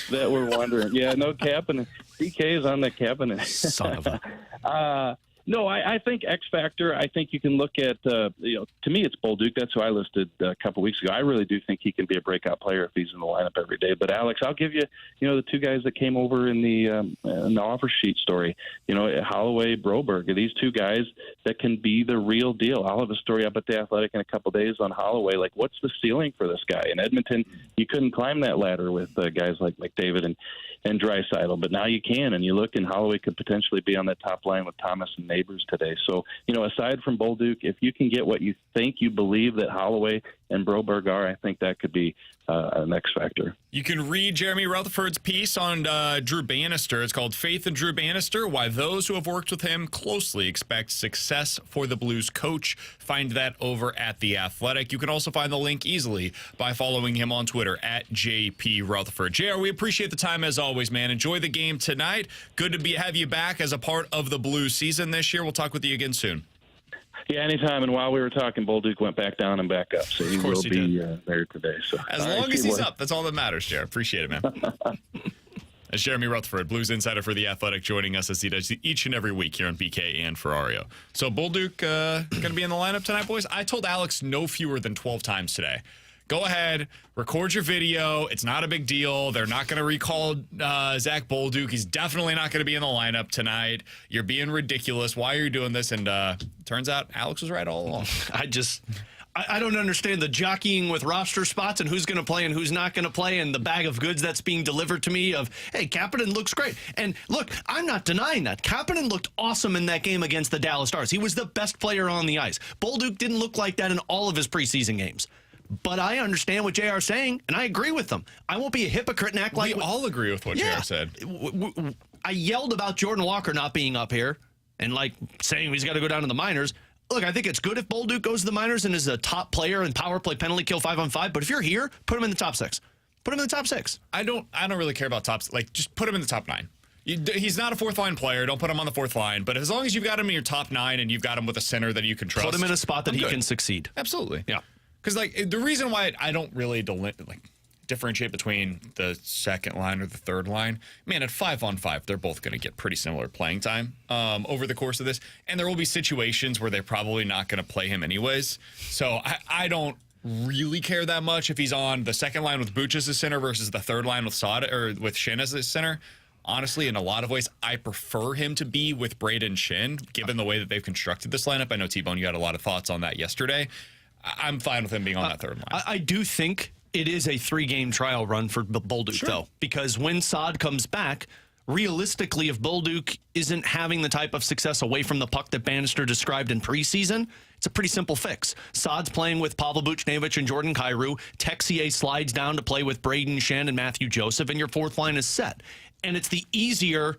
That we're wondering. Yeah, no Kapanen. DK is on the Kapanen. Son of a... No, I think X Factor, I think you can look at, to me it's Bolduc. That's who I listed a couple weeks ago. I really do think he can be a breakout player if he's in the lineup every day. But, Alex, I'll give you, the two guys that came over in the offer sheet story, Holloway, Broberg. These two guys that can be the real deal. I'll have a story up at The Athletic in a couple days on Holloway. Like, what's the ceiling for this guy? In Edmonton, you couldn't climb that ladder with guys like McDavid and Draisaitl, but now you can, and you look, and Holloway could potentially be on that top line with Thomas and Neighbors today. So, aside from Bolduc, if you can get what you think you believe that Holloway and Broberg are, I think that could be an X factor. You can read Jeremy Rutherford's piece on Drew Bannister. It's called Faith in Drew Bannister, Why Those Who Have Worked with Him Closely Expect Success for the Blues Coach. Find that over at The Athletic. You can also find the link easily by following him on Twitter at JP Rutherford. JR, we appreciate the time as always, man. Enjoy the game tonight. Good to have you back as a part of the Blues season this year. We'll talk with you again soon. Yeah, anytime. And while we were talking, Bolduc went back down and back up, so he will be there today. So as long as he's up, that's all that matters, Jared. Appreciate it, man. That's Jeremy Rutherford, Blues insider for The Athletic, joining us as he does each and every week here on BK and Ferrario. So Bolduc going to be in the lineup tonight, boys? I told Alex no fewer than 12 times today. Go ahead, record your video. It's not a big deal. They're not going to recall Zach Bolduc. He's definitely not going to be in the lineup tonight. You're being ridiculous. Why are you doing this? And turns out Alex was right all along. I don't understand the jockeying with roster spots and who's going to play and who's not going to play, and the bag of goods that's being delivered to me of, hey, Kapanen looks great. And look, I'm not denying that. Kapanen looked awesome in that game against the Dallas Stars. He was the best player on the ice. Bolduc didn't look like that in all of his preseason games. But I understand what JR is saying, and I agree with them. I won't be a hypocrite and act like... We all agree with what JR said. I yelled about Jordan Walker not being up here and, saying he's got to go down to the minors. Look, I think it's good if Bolduc goes to the minors and is a top player in power play, penalty kill, 5-on-5. But if you're here, put him in the top 6. Put him in the top 6. I don't really care about tops. Just put him in the top 9. He's not a fourth-line player. Don't put him on the fourth line. But as long as you've got him in your top 9 and you've got him with a center that you can trust... Put him in a spot that he can succeed. Absolutely. Yeah. Because, the reason why I don't really differentiate between the second line or the third line, man, at 5-on-5, they're both going to get pretty similar playing time over the course of this. And there will be situations where they're probably not going to play him anyways. So I don't really care that much if he's on the second line with Buch as the center versus the third line with with Shin as the center. Honestly, in a lot of ways, I prefer him to be with Braden Shin, given the way that they've constructed this lineup. I know, T-Bone, you had a lot of thoughts on that yesterday. I'm fine with him being on that third line. I do think it is a 3-game trial run for Bolduc, though, because when Saad comes back, realistically, if Bolduc isn't having the type of success away from the puck that Bannister described in preseason, it's a pretty simple fix. Saad's playing with Pavel Buchnevich and Jordan Kyrou. Texier slides down to play with Braden Shen and Matthew Joseph, and your fourth line is set. And it's the easier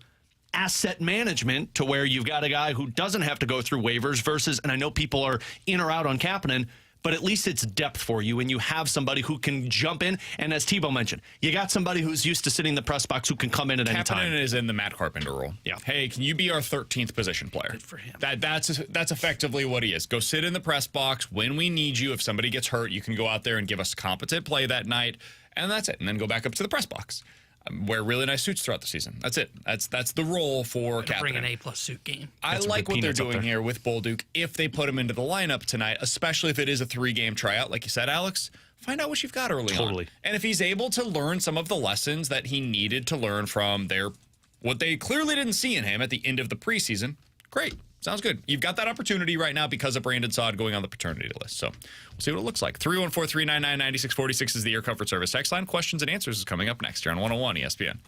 asset management to where you've got a guy who doesn't have to go through waivers versus, and I know people are in or out on Kapanen, but at least it's depth for you, and you have somebody who can jump in. And as Tebow mentioned, you got somebody who's used to sitting in the press box who can come in at any time. Kapanen is in the Matt Carpenter role. Yeah. Hey, can you be our 13th position player? Good for him. That's effectively what he is. Go sit in the press box when we need you. If somebody gets hurt, you can go out there and give us competent play that night, and that's it. And then go back up to the press box. Wear really nice suits throughout the season. That's it. That's the role for Kapanen. Bring an A+ suit game. I like what they're doing here with Bolduc if they put him into the lineup tonight, especially if it is a 3-game tryout. Like you said, Alex, find out what you've got early on. And if he's able to learn some of the lessons that he needed to learn from what they clearly didn't see in him at the end of the preseason, great. Sounds good. You've got that opportunity right now because of Brandon Saad going on the paternity list. So we'll see what it looks like. 314-399-9646 is the Air Comfort Service text line. Questions and answers is coming up next here on 101 ESPN.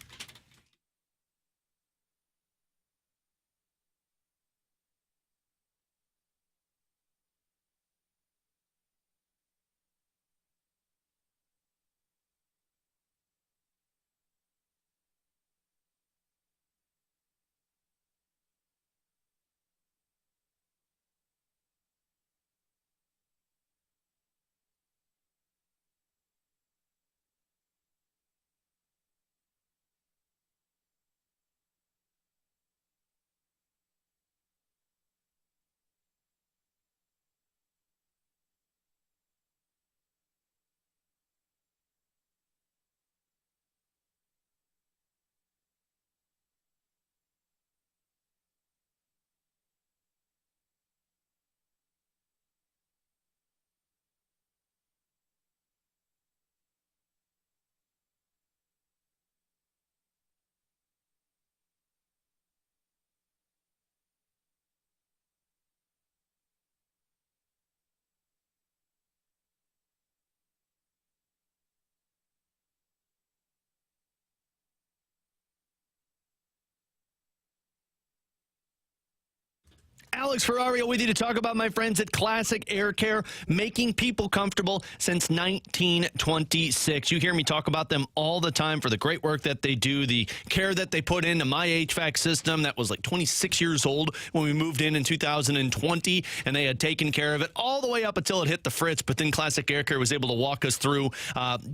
Alex Ferrario with you to talk about my friends at Classic Air Care, making people comfortable since 1926. You hear me talk about them all the time for the great work that they do, the care that they put into my HVAC system that was like 26 years old when we moved in 2020, and they had taken care of it all the way up until it hit the fritz. But then Classic Air Care was able to walk us through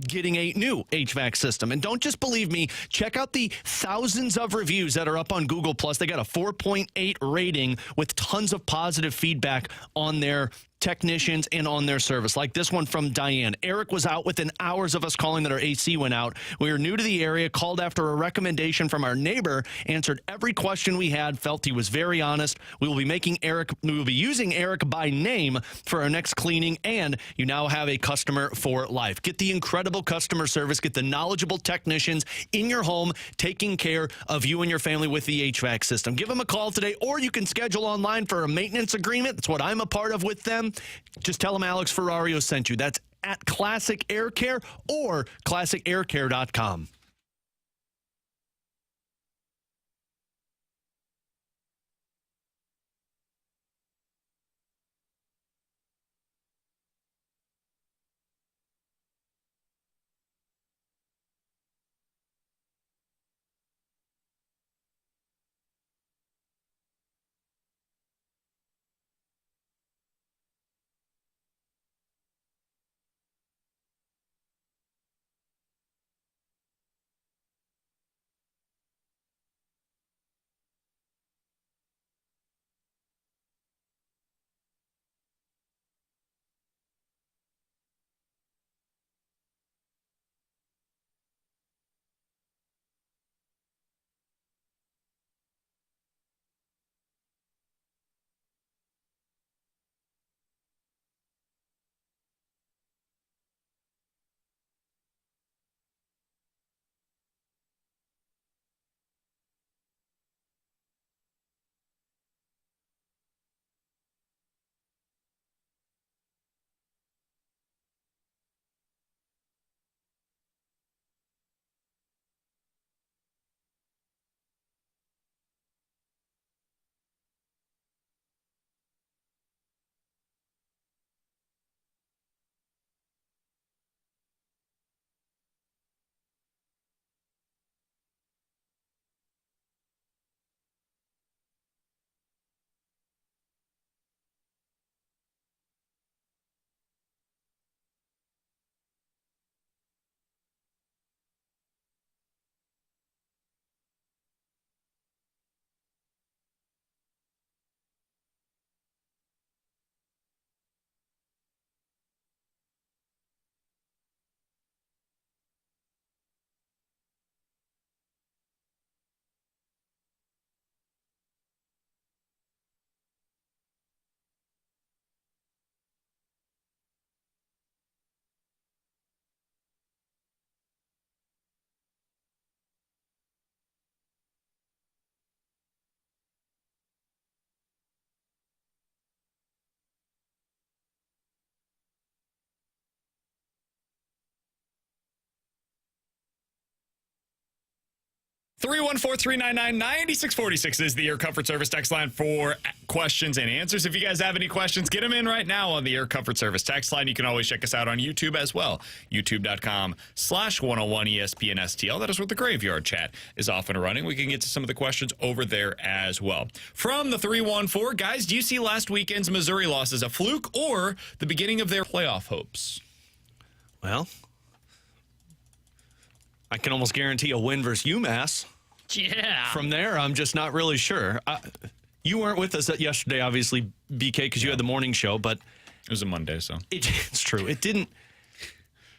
getting a new HVAC system. And don't just believe me, check out the thousands of reviews that are up on Google+. They got a 4.8 rating with tons of positive feedback on their technicians and on their service, like this one from Diane. Eric was out within hours of us calling that our AC went out. We were new to the area, called after a recommendation from our neighbor, answered every question we had, felt he was very honest. We will be using Eric by name for our next cleaning, and you now have a customer for life. Get the incredible customer service, get the knowledgeable technicians in your home taking care of you and your family with the HVAC system. Give them a call today, or you can schedule online for a maintenance agreement. That's what I'm a part of with them. Just tell them Alex Ferrario sent you. That's at Classic Air Care or classicaircare.com. 314-399-9646 is the Air Comfort Service text line for questions and answers. If you guys have any questions, get them in right now on the Air Comfort Service text line. You can always check us out on YouTube as well. YouTube.com/101ESPN STL. That is where the Graveyard Chat is off and running. We can get to some of the questions over there as well. From the 314, guys, do you see last weekend's Missouri loss as a fluke or the beginning of their playoff hopes? Well, I can almost guarantee a win versus UMass. Yeah. From there, I'm just not really sure. You weren't with us yesterday, obviously, BK, because you had the morning show, but it was a Monday, so it's true. It didn't.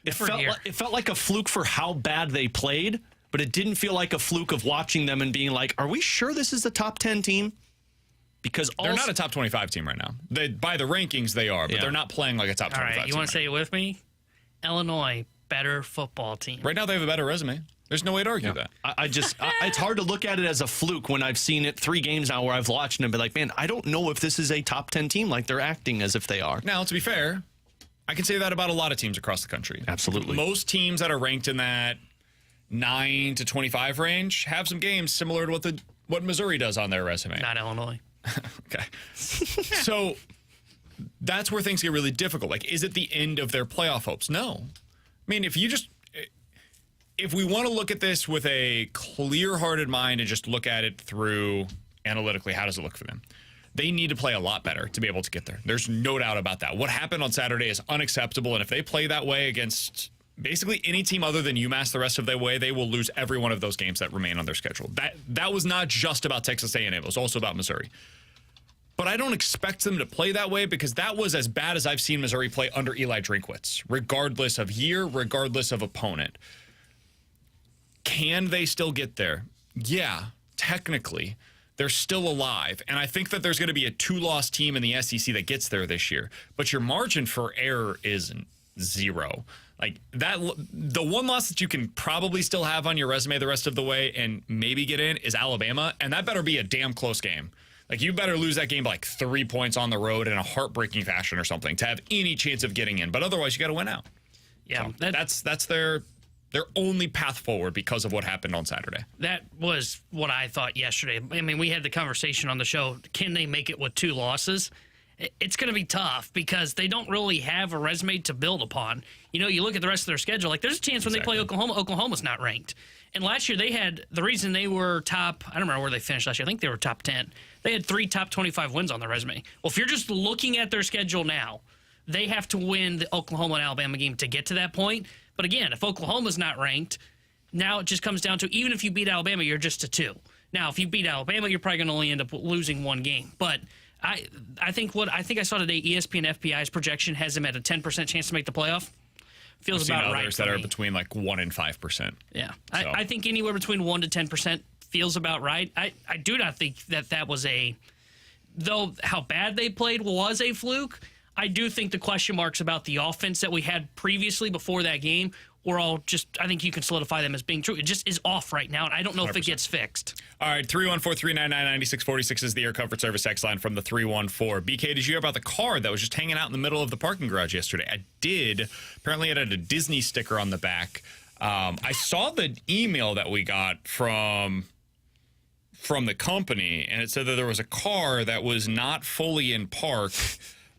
It felt like a fluke for how bad they played, but it didn't feel like a fluke of watching them and being like, "Are we sure this is a top 10 team?" Because they're not a top 25 team right now. By the rankings, they are, but they're not playing like a top 25 team. All right, you want to say it with me? Illinois, better football team. Right now, they have a better resume. There's no way to argue that. It's hard to look at it as a fluke when I've seen it 3 games now where I've watched it and be like, man, I don't know if this is a top 10 team like they're acting as if they are. Now, to be fair, I can say that about a lot of teams across the country. Absolutely. Most teams that are ranked in that 9 to 25 range have some games similar to what Missouri does on their resume. Not Illinois. Okay. So that's where things get really difficult. Like, is it the end of their playoff hopes? No. I mean, if we want to look at this with a clear-hearted mind and just look at it through analytically, how does it look for them? They need to play a lot better to be able to get there. There's no doubt about that. What happened on Saturday is unacceptable, and if they play that way against basically any team other than UMass the rest of their way, they will lose every one of those games that remain on their schedule. That was not just about Texas A&M. It was also about Missouri. But I don't expect them to play that way because that was as bad as I've seen Missouri play under Eli Drinkwitz, regardless of year, regardless of opponent. Can they still get there? Yeah, technically. They're still alive. And I think that there's going to be a 2-loss team in the SEC that gets there this year. But your margin for error is 0. Like that, the one loss that you can probably still have on your resume the rest of the way and maybe get in is Alabama. And that better be a damn close game. Like you better lose that game by like 3 points on the road in a heartbreaking fashion or something to have any chance of getting in. But otherwise, you got to win out. Yeah, so that's their only path forward because of what happened on Saturday. That was what I thought yesterday. I mean, we had the conversation on the show. Can they make it with 2 losses? It's going to be tough because they don't really have a resume to build upon. You know, you look at the rest of their schedule, like there's a chance when they play Oklahoma, Oklahoma's not ranked. And last year they had, the reason they were top, I don't remember where they finished last year. I think they were top 10. They had 3 top 25 wins on their resume. Well, if you're just looking at their schedule now, they have to win the Oklahoma and Alabama game to get to that point. But again, if Oklahoma's not ranked, now it just comes down to even if you beat Alabama, you're just a 2. Now, if you beat Alabama, you're probably going to only end up losing 1 game. But I think I saw today, ESPN FPI's projection has them at a 10% chance to make the playoff. Feels about right. Others that are between like 1 and 5%. Yeah, so. I think anywhere between 1 to 10% feels about right. I do not think that was though how bad they played was a fluke. I do think the question marks about the offense that we had previously before that game were all just, I think you can solidify them as being true. It just is off right now, and I don't know 100%. If it gets fixed. All right, 314-399-9646 is the Air Comfort Service X line from the 314. BK, did you hear about the car that was just hanging out in the middle of the parking garage yesterday? I did. Apparently it had a Disney sticker on the back. I saw the email that we got from the company, and it said that there was a car that was not fully in park.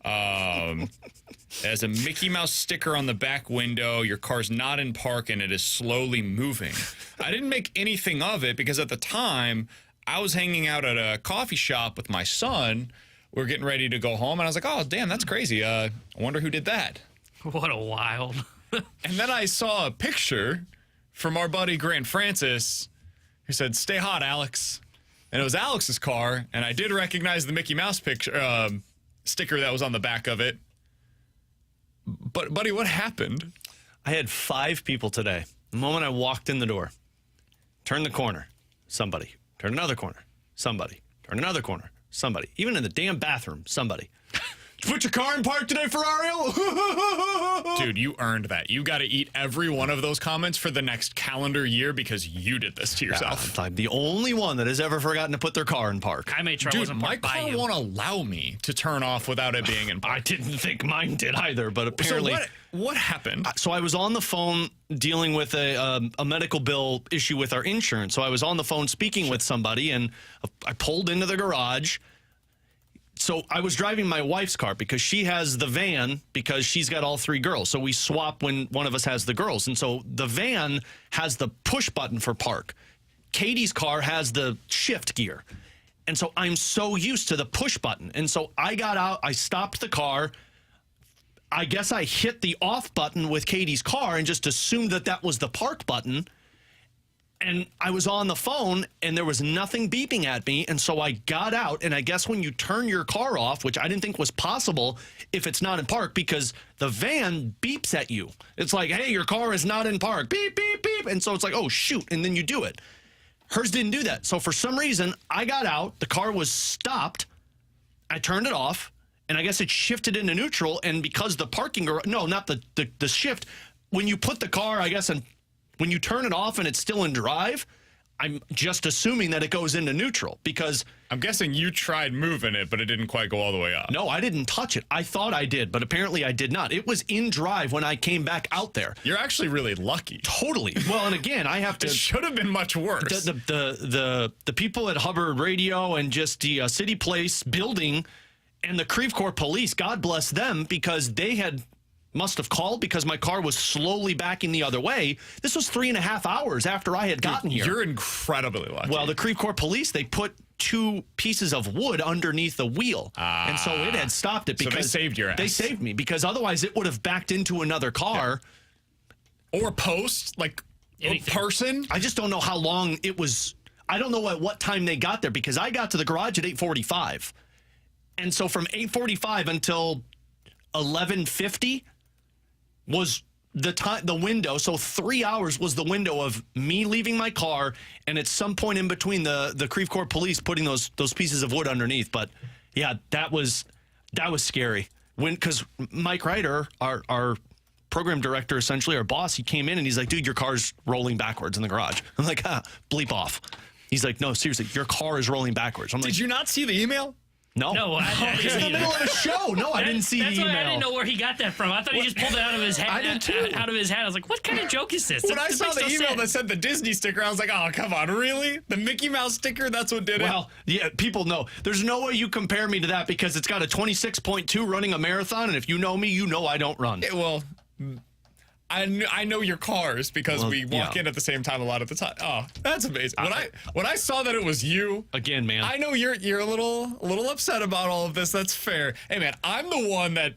Has a Mickey Mouse sticker on the back window. Your car's not in park and it is slowly moving. I didn't make anything of it because at the time I was hanging out at a coffee shop with my son. We were getting ready to go home and I was like, oh, damn, that's crazy. I wonder who did that. What a wild. And then I saw a picture from our buddy Grant Francis who said, stay hot, Alex. And it was Alex's car. And I did recognize the Mickey Mouse picture, sticker that was on the back of it. But, buddy, what happened? I had 5 people today. The moment I walked in the door, turn the corner, somebody. Turn another corner, somebody. Turn another corner, somebody. Even in the damn bathroom, somebody. Did you put your car in park today, Ferrario? Dude, you earned that. You got to eat every one of those comments for the next calendar year because you did this to yourself. I'm the only one that has ever forgotten to put their car in park. I made sure I Dude, wasn't my parked by car you. won't allow me to turn off without it being in park. I didn't think mine did either, but apparently. So what happened? So I was on the phone dealing with a medical bill issue with our insurance. So I was on the phone speaking with somebody, and I pulled into the garage. So I was driving my wife's car because she has the van because she's got all 3 girls. So we swap when one of us has the girls. And so the van has the push button for park. Katie's car has the shift gear. And so I'm so used to the push button. And so I got out, I stopped the car. I guess I hit the off button with Katie's car and just assumed that that was the park button. And I was on the phone, and there was nothing beeping at me, and so I got out, and I guess when you turn your car off, which I didn't think was possible if it's not in park, because the van beeps at you. It's like, hey, your car is not in park. Beep, beep, beep. And so it's like, oh, shoot, and then you do it. Hers didn't do that. So for some reason, I got out. The car was stopped. I turned it off, and I guess it shifted into neutral, and because the parking garage, no, not the shift, when you put the car, I guess, in when you turn it off and it's still in drive, I'm just assuming that it goes into neutral because I'm guessing you tried moving it, but it didn't quite go all the way up. no, I didn't touch it. I thought I did, but apparently I did not. It was in drive when I came back out there. You're actually really lucky. Totally. Well, and again, I have to. It should have been much worse. The people at Hubbard Radio and just the City Place building and the Creve Coeur police, God bless them, because they must have called because my car was slowly backing the other way. This was 3.5 hours after I had gotten here. You're incredibly lucky. Well, the Creve Coeur police, they put 2 pieces of wood underneath the wheel. And so it had stopped it because so they saved your ass. They saved me because otherwise it would have backed into another car. Yeah. Or post, like Anything. a person. I just don't know how long it was. I don't know at what time they got there because I got to the garage at 8:45. And so from 8:45 until 11:50 was the window. So 3 hours was the window of me leaving my car, and at some point in between the Creve Coeur police putting those pieces of wood underneath. But yeah, that was scary. Because Mike Ryder, our program director, essentially our boss, he came in and he's like, dude, your car's rolling backwards in the garage. I'm like, bleep off. He's like, no, seriously, your car is rolling backwards. I'm like, Did you not see the email? No, No, I didn't it's in the either. middle of a show. No, I didn't see the That's email. why I didn't know where he got that from. I thought he just pulled it out of his head. I did too. Out of his head. I was like, what kind of joke is this? When I This saw makes the no email sense. that said the Disney sticker, I was like, oh, come on, really? The Mickey Mouse sticker, that's what did it? Well, yeah, people know. There's no way you compare me to that because it's got a 26.2 running a marathon, and if you know me, you know I don't run. Well, I know your cars because we walk in at the same time a lot of the time. Oh, that's amazing. When I saw that it was you, Again, man. I know you're a little upset about all of this. That's fair. Hey, man, I'm the one that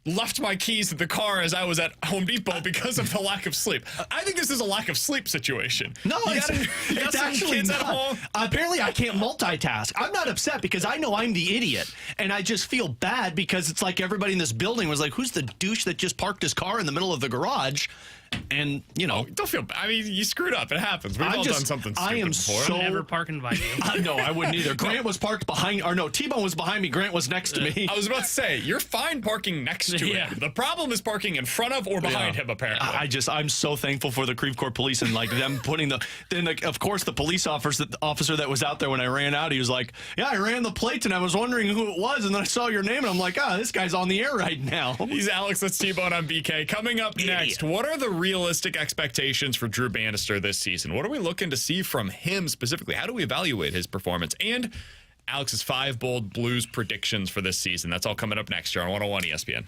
left my keys in the car as I was at Home Depot because of the lack of sleep. I think this is a lack of sleep situation. No, you got it's some actually kids not. at home. Apparently, I can't multitask. I'm not upset because I know I'm the idiot, and I just feel bad because it's like everybody in this building was like, "Who's the douche that just parked his car in the middle of the garage?" And you know, Don't feel bad. I mean, you screwed up. It happens. We've all done something stupid I am before. so Never park and invite you. no, I wouldn't either. Grant was parked behind, or no, T-Bone was behind me. Grant was next to me. I was about to say, you're fine parking next to Yeah. him. The problem is parking in front of or behind him, apparently. I'm so thankful for the Creve Coeur police and like them putting of course the police officer that was out there when I ran out, he was like, yeah, I ran the plates and I was wondering who it was, and then I saw your name and I'm like, this guy's on the air right now. He's Alex, that's T-Bone, I'm BK. Coming up next, what are the realistic expectations for Drew Bannister this season? What are we looking to see from him specifically? How do we evaluate his performance? And Alex's 5 bold Blues predictions for this season. That's all coming up next year on 101 ESPN.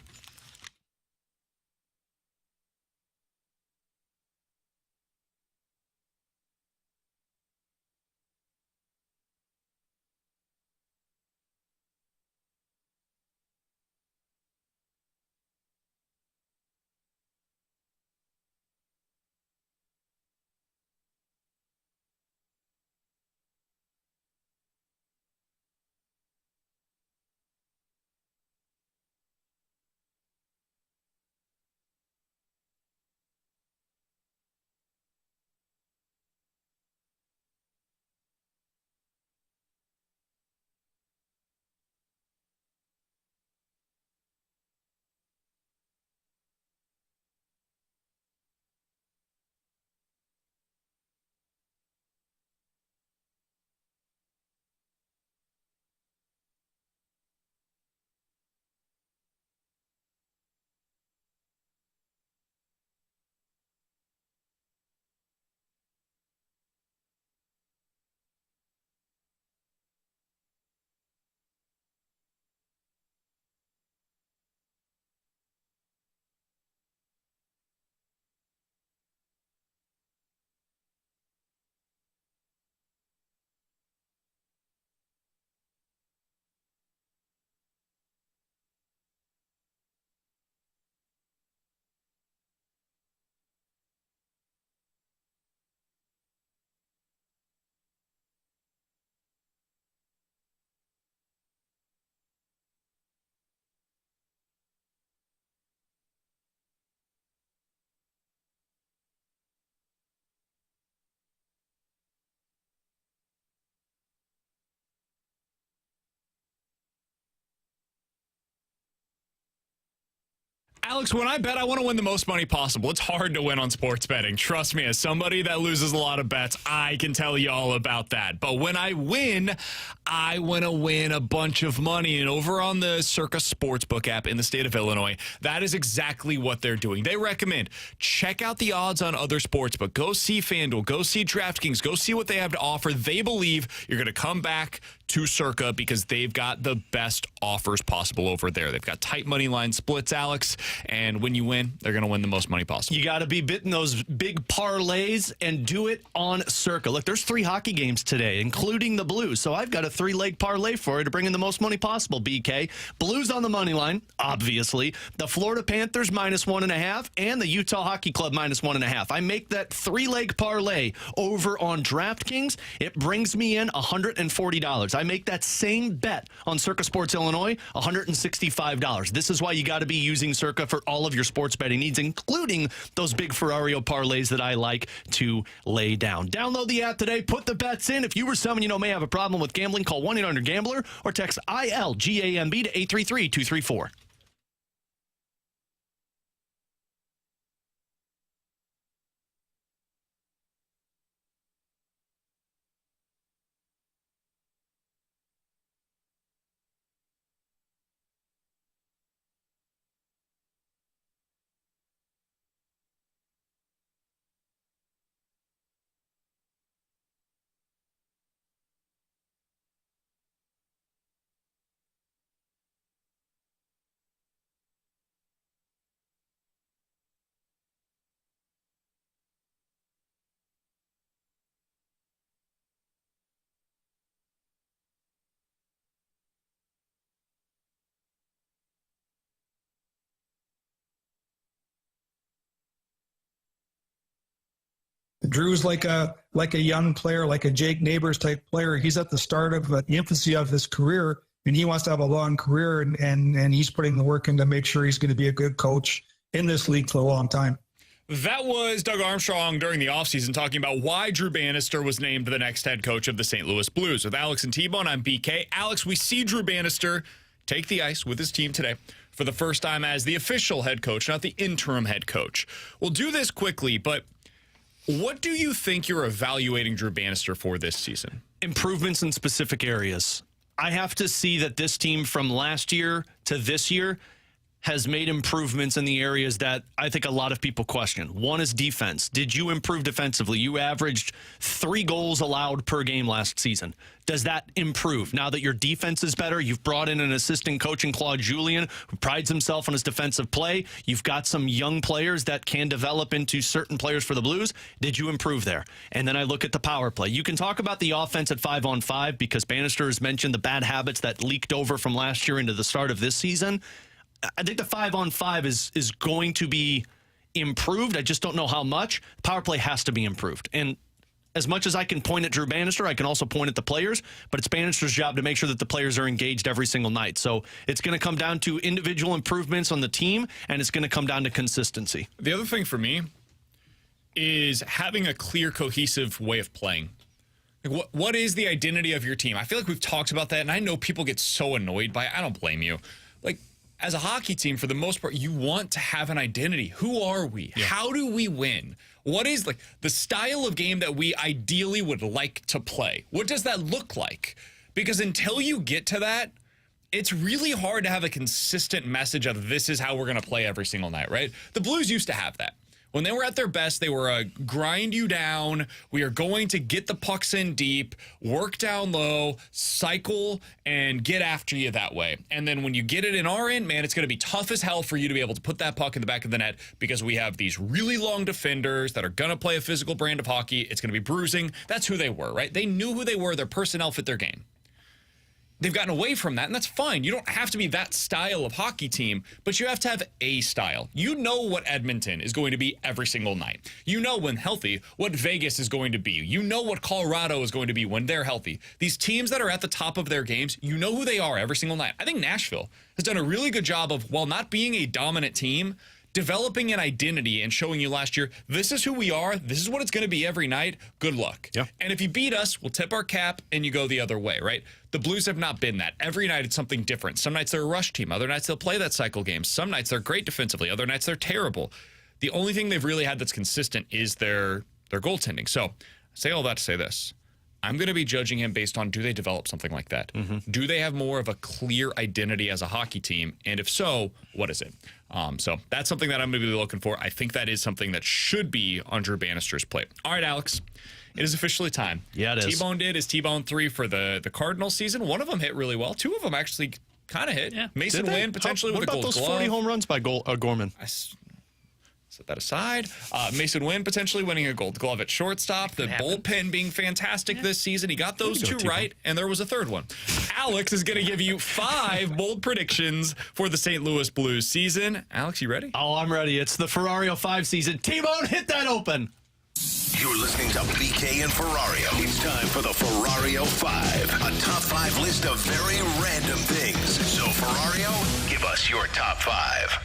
Alex, when I bet, I want to win the most money possible. It's hard to win on sports betting. Trust me, as somebody that loses a lot of bets, I can tell you all about that. But when I win, I want to win a bunch of money. And over on the Circa Sportsbook app in the state of Illinois, that is exactly what they're doing. They recommend check out the odds on other sportsbook. Go see FanDuel. Go see DraftKings. Go see what they have to offer. They believe you're going to come back to Circa because they've got the best offers possible over there. They've got tight money line splits, Alex, and when you win, they're going to win the most money possible. You got to be betting those big parlays and do it on Circa. Look, there's 3 hockey games today, including the Blues, so I've got a 3-leg parlay for you to bring in the most money possible, BK. Blues on the money line, obviously. The Florida Panthers -1.5 and the Utah Hockey Club -1.5. I make that 3-leg parlay over on DraftKings. It brings me in $140. I make that same bet on Circa Sports Illinois, $165. This is why you got to be using Circa for all of your sports betting needs, including those big Ferrario parlays that I like to lay down. Download the app today. Put the bets in. If you or someone you know may have a problem with gambling, call 1-800-GAMBLER or text ILGAMB to 833-234. Drew's like a young player, like a Jake Neighbors type player. He's at the start of the infancy of his career, and he wants to have a long career, and he's putting the work in to make sure he's going to be a good coach in this league for a long time. That was Doug Armstrong during the offseason talking about why Drew Bannister was named the next head coach of the St. Louis Blues. With Alex and T-Bone, I'm BK. Alex, we see Drew Bannister take the ice with his team today for the first time as the official head coach, not the interim head coach. We'll do this quickly, but what do you think you're evaluating Drew Bannister for this season? Improvements in specific areas. I have to see that this team from last year to this year has made improvements in the areas that I think a lot of people question. One is defense. Did you improve defensively? You averaged 3 goals allowed per game last season. Does that improve? Now that your defense is better, you've brought in an assistant coach in Claude Julien who prides himself on his defensive play. You've got some young players that can develop into certain players for the Blues. Did you improve there? And then I look at the power play. You can talk about the offense at 5-on-5 because Bannister has mentioned the bad habits that leaked over from last year into the start of this season. I think the 5-on-5 is going to be improved. I just don't know how much. Power play has to be improved. And as much as I can point at Drew Bannister, I can also point at the players, but it's Bannister's job to make sure that the players are engaged every single night. So it's going to come down to individual improvements on the team, and it's going to come down to consistency. The other thing for me is having a clear, cohesive way of playing. Like what is the identity of your team? I feel like we've talked about that, and I know people get so annoyed by it. I don't blame you. Like, as a hockey team, for the most part, you want to have an identity. Who are we? Yeah. How do we win? What is like the style of game that we ideally would like to play? What does that look like? Because until you get to that, it's really hard to have a consistent message of this is how we're going to play every single night, right? The Blues used to have that. When they were at their best, they were a grind you down. We are going to get the pucks in deep, work down low, cycle, and get after you that way. And then when you get it in our end, man, it's going to be tough as hell for you to be able to put that puck in the back of the net because we have these really long defenders that are going to play a physical brand of hockey. It's going to be bruising. That's who they were, right? They knew who they were. Their personnel fit their game. They've gotten away from that, and that's fine. You don't have to be that style of hockey team, but you have to have a style. You know what Edmonton is going to be every single night. You know when healthy what Vegas is going to be. You know what Colorado is going to be when they're healthy. These teams that are at the top of their games, you know who they are every single night. I think Nashville has done a really good job of, while not being a dominant team, developing an identity and showing you last year, this is who we are, this is what it's going to be every night, good luck. Yeah. And if you beat us, we'll tip our cap and you go the other way, right? The Blues have not been that. Every night it's something different. Some nights they're a rush team. Other nights they'll play that cycle game. Some nights they're great defensively. Other nights they're terrible. The only thing they've really had that's consistent is their goaltending. So I say all that to say this. I'm going to be judging him based on, do they develop something like that? Do they have more of a clear identity as a hockey team? And if so, what is it? So that's something that I'm going to be looking for. I think that is something that should be on Drew Bannister's plate. All right, Alex, it is officially time. Yeah, it is. T-Bone did his T-Bone 3 for the Cardinals season. One of them hit really well. Two of them actually kind of hit. Yeah. Mason Wynn potentially with a gold glove. What about those 40 home runs by Gorman? Set that aside. Mason Wynn potentially winning a gold glove at shortstop. The bullpen being fantastic this season. He got those two right, and there was a third one. Alex is going to give you 5 bold predictions for the St. Louis Blues season. Alex, you ready? Oh, I'm ready. It's the Ferrario 5 season. T-Bone, hit that open. You're listening to BK and Ferrario. It's time for the Ferrario 5, a top 5 list of very random things. So, Ferrario, give us your top 5.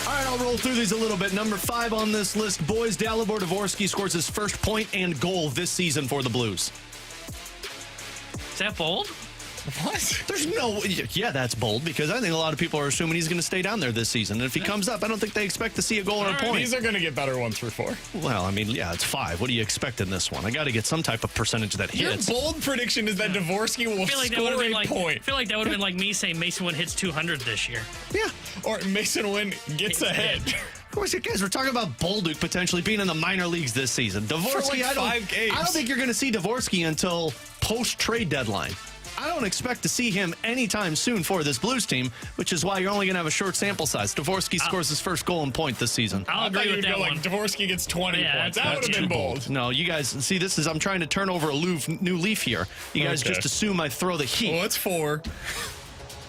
All right, I'll roll through these a little bit. Number 5 on this list, boys, Dalibor Dvorsky scores his first point and goal this season for the Blues. Is that bold? What? There's no... Yeah, that's bold, because I think a lot of people are assuming he's going to stay down there this season. And if he comes up, I don't think they expect to see a goal or a point. These are going to get better 1 through 4. Well, I mean, yeah, it's 5. What do you expect in this one? I got to get some type of percentage that hits. Your bold prediction is that Dvorsky will score a point. I feel like that would have been like me saying Mason Wynn hits 200 this year. Yeah. Or Mason Wynn gets ahead. Of course, guys, we're talking about Bolduc potentially being in the minor leagues this season. Dvorsky, For like 5 games. I don't think you're going to see Dvorsky until post-trade deadline. I don't expect to see him anytime soon for this Blues team, which is why you're only going to have a short sample size. Dvorsky scores his first goal and point this season. I'll agree with that one. Dvorsky gets 20 points. That would have been bold. No, you guys, see, this is, I'm trying to turn over a new leaf here. You guys just assume I throw the heat. Well, it's 4.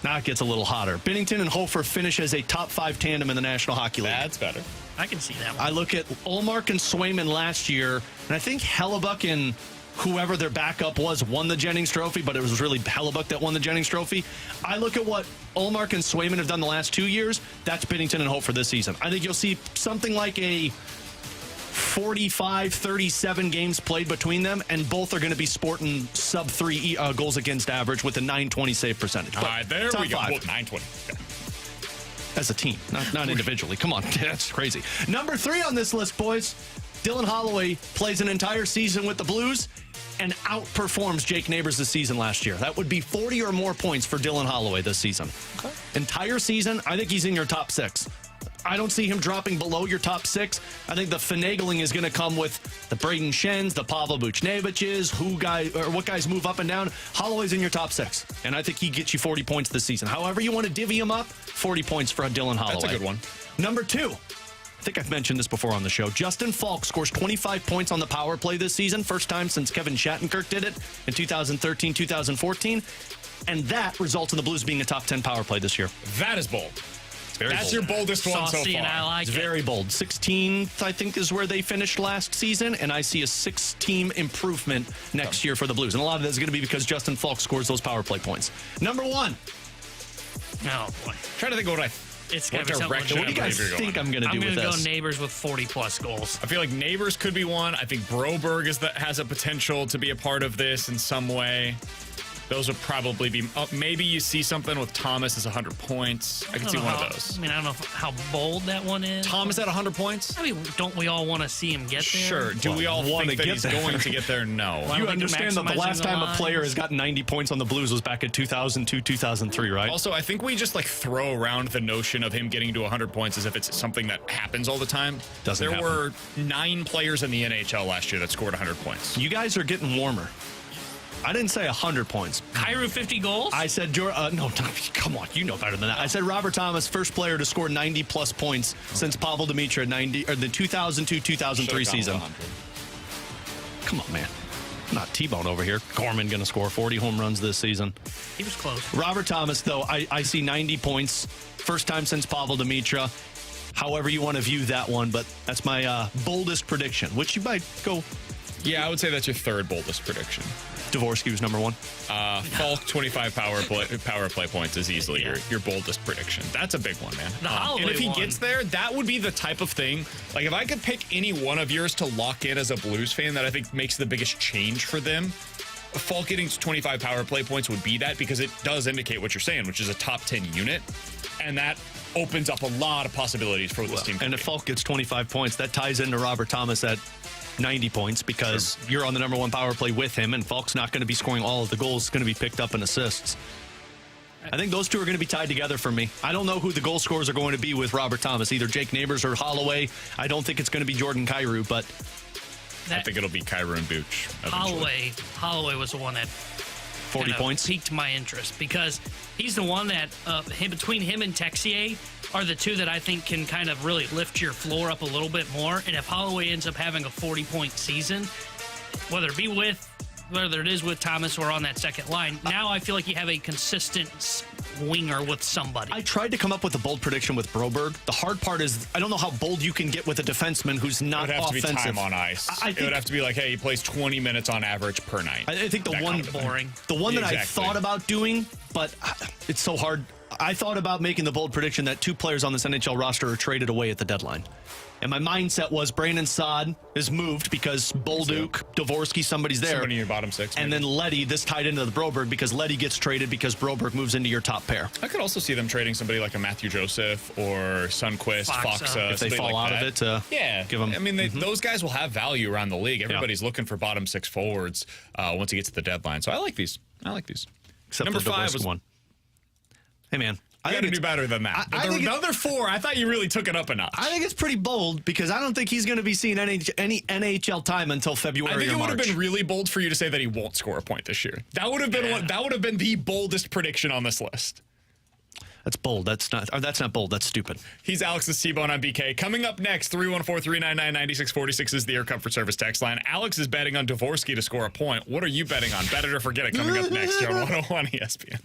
Now it gets a little hotter. Binnington and Hofer finish as a top 5 tandem in the National Hockey League. That's better. I can see that one. I look at Ullmark and Swayman last year, and I think Hellebuck and whoever their backup was won the Jennings Trophy, but it was really Hellebuck that won the Jennings Trophy. I look at what Ullmark and Swayman have done the last 2 years. That's Binnington and Hofer this season. I think you'll see something like a 45, 37 games played between them, and both are going to be sporting sub-3 goals against average with a .920 save percentage. All right, there we go. Top 5. Well, 920. Okay. As a team, not individually. Come on, that's crazy. Number 3 on this list, boys. Dylan Holloway plays an entire season with the Blues and outperforms Jake Neighbors this season last year. That would be 40 or more points for Dylan Holloway this season. Okay. Entire season, I think he's in your top 6. I don't see him dropping below your top 6. I think the finagling is going to come with the Braden Shens, the Pavel Buchneviches, what guys move up and down. Holloway's in your top 6, and I think he gets you 40 points this season. However you want to divvy him up, 40 points for Dylan Holloway. That's a good one. Number 2. I think I've mentioned this before on the show. Justin Falk scores 25 points on the power play this season. First time since Kevin Shattenkirk did it in 2013, 2014. And that results in the Blues being a top 10 power play this year. That is bold. Very That's bold. your boldest one so Saucy, far. and I like It's it. very bold. 16th, I think, is where they finished last season, and I see a 6-team improvement next year for the Blues. And a lot of that is going to be because Justin Falk scores those power play points. Number 1. Oh, boy. Trying to think what It's got to be something. direction What do you guys think I'm going to do I'm with going to this? go Neighbors with 40-plus goals. I feel like Neighbors could be one. I think Broberg has a potential to be a part of this in some way. Those would probably be... maybe you see something with Thomas as 100 points. I can see one of those. I mean, I don't know how bold that one is. Thomas at 100 points? I mean, don't we all want to see him get there? Sure. Do we all want think to that get he's there? going to get there? No. Well, You think understand that the maximizing last time a player lines. has got 90 points on the Blues was back in 2002, 2003, right? Also, I think we just throw around the notion of him getting to 100 points as if it's something that happens all the time. Doesn't happen. were 9 players in the NHL last year that scored 100 points. You guys are getting warmer. I didn't say 100 points. Cairo 50 goals? I said, no, come on, you know better than that. I said Robert Thomas, first player to score 90-plus points since Pavel Demitra the 2002-2003 season. Come on, man. Not T-Bone over here. Gorman going to score 40 home runs this season. He was close. Robert Thomas, though, I see 90 points. First time since Pavel Demitra. however you want to view that one, but that's my boldest prediction, which you might go. Yeah, I would say that's your third boldest prediction. Dvorsky was number one. Falk 25 power play points is easily your boldest prediction. That's a big one, man. And if he gets there, that would be the type of thing. Like if I could pick any one of yours to lock in as a Blues fan that I think makes the biggest change for them, Falk getting 25 power play points would be that, because it does indicate what you're saying, which is a top 10 unit, and that opens up a lot of possibilities for this team. And if Falk gets 25 points, that ties into Robert Thomas at 90 points, because you're on the number one power play with him, and Falk's not going to be scoring all of the goals. It's going to be picked up in assists. I think those two are going to be tied together for me. I don't know who the goal scorers are going to be with Robert Thomas, either Jake Neighbors or Holloway. I don't think it's going to be Jordan Kyrou, but I think it'll be Kyrou and Booch. Holloway was the one that 40 points piqued my interest, because he's the one that between him and Texier are the two that I think can kind of really lift your floor up a little bit more. And if Holloway ends up having a 40-point season, whether it is with Thomas or on that second line, now I feel like you have a consistent winger with somebody. I tried to come up with a bold prediction with Broberg. The hard part is I don't know how bold you can get with a defenseman who's not offensive. It would have to be time on ice. It would have to be like, hey, he plays 20 minutes on average per night. I think the one that I thought about doing, but it's so hard. I thought about making the bold prediction that two players on this NHL roster are traded away at the deadline. And my mindset was Brandon Saad is moved because Bolduc, Dvorsky, somebody's there. Somebody in your bottom six. And then Leddy, this tied into the Broberg because Leddy gets traded because Broberg moves into your top pair. I could also see them trading somebody like a Matthew Joseph or Sundqvist, Faksa. If they fall out of it, give them. I mean, those guys will have value around the league. Everybody's looking for bottom six forwards once he gets to the deadline. So I like these. Except number for 5 was one. Hey, man. I got to do better than that. But the other 4, I thought you really took it up a notch. I think it's pretty bold because I don't think he's going to be seeing any NHL time until February or March. I think it would have been really bold for you to say that he won't score a point this year. That would have been that would have been the boldest prediction on this list. That's bold. That's not bold. That's stupid. He's Alex's T-Bone on BK. Coming up next, 314-399-9646 is the Air Comfort Service text line. Alex is betting on Dvorsky to score a point. What are you betting on? Bet it or forget it. Coming up next here on 101 ESPN.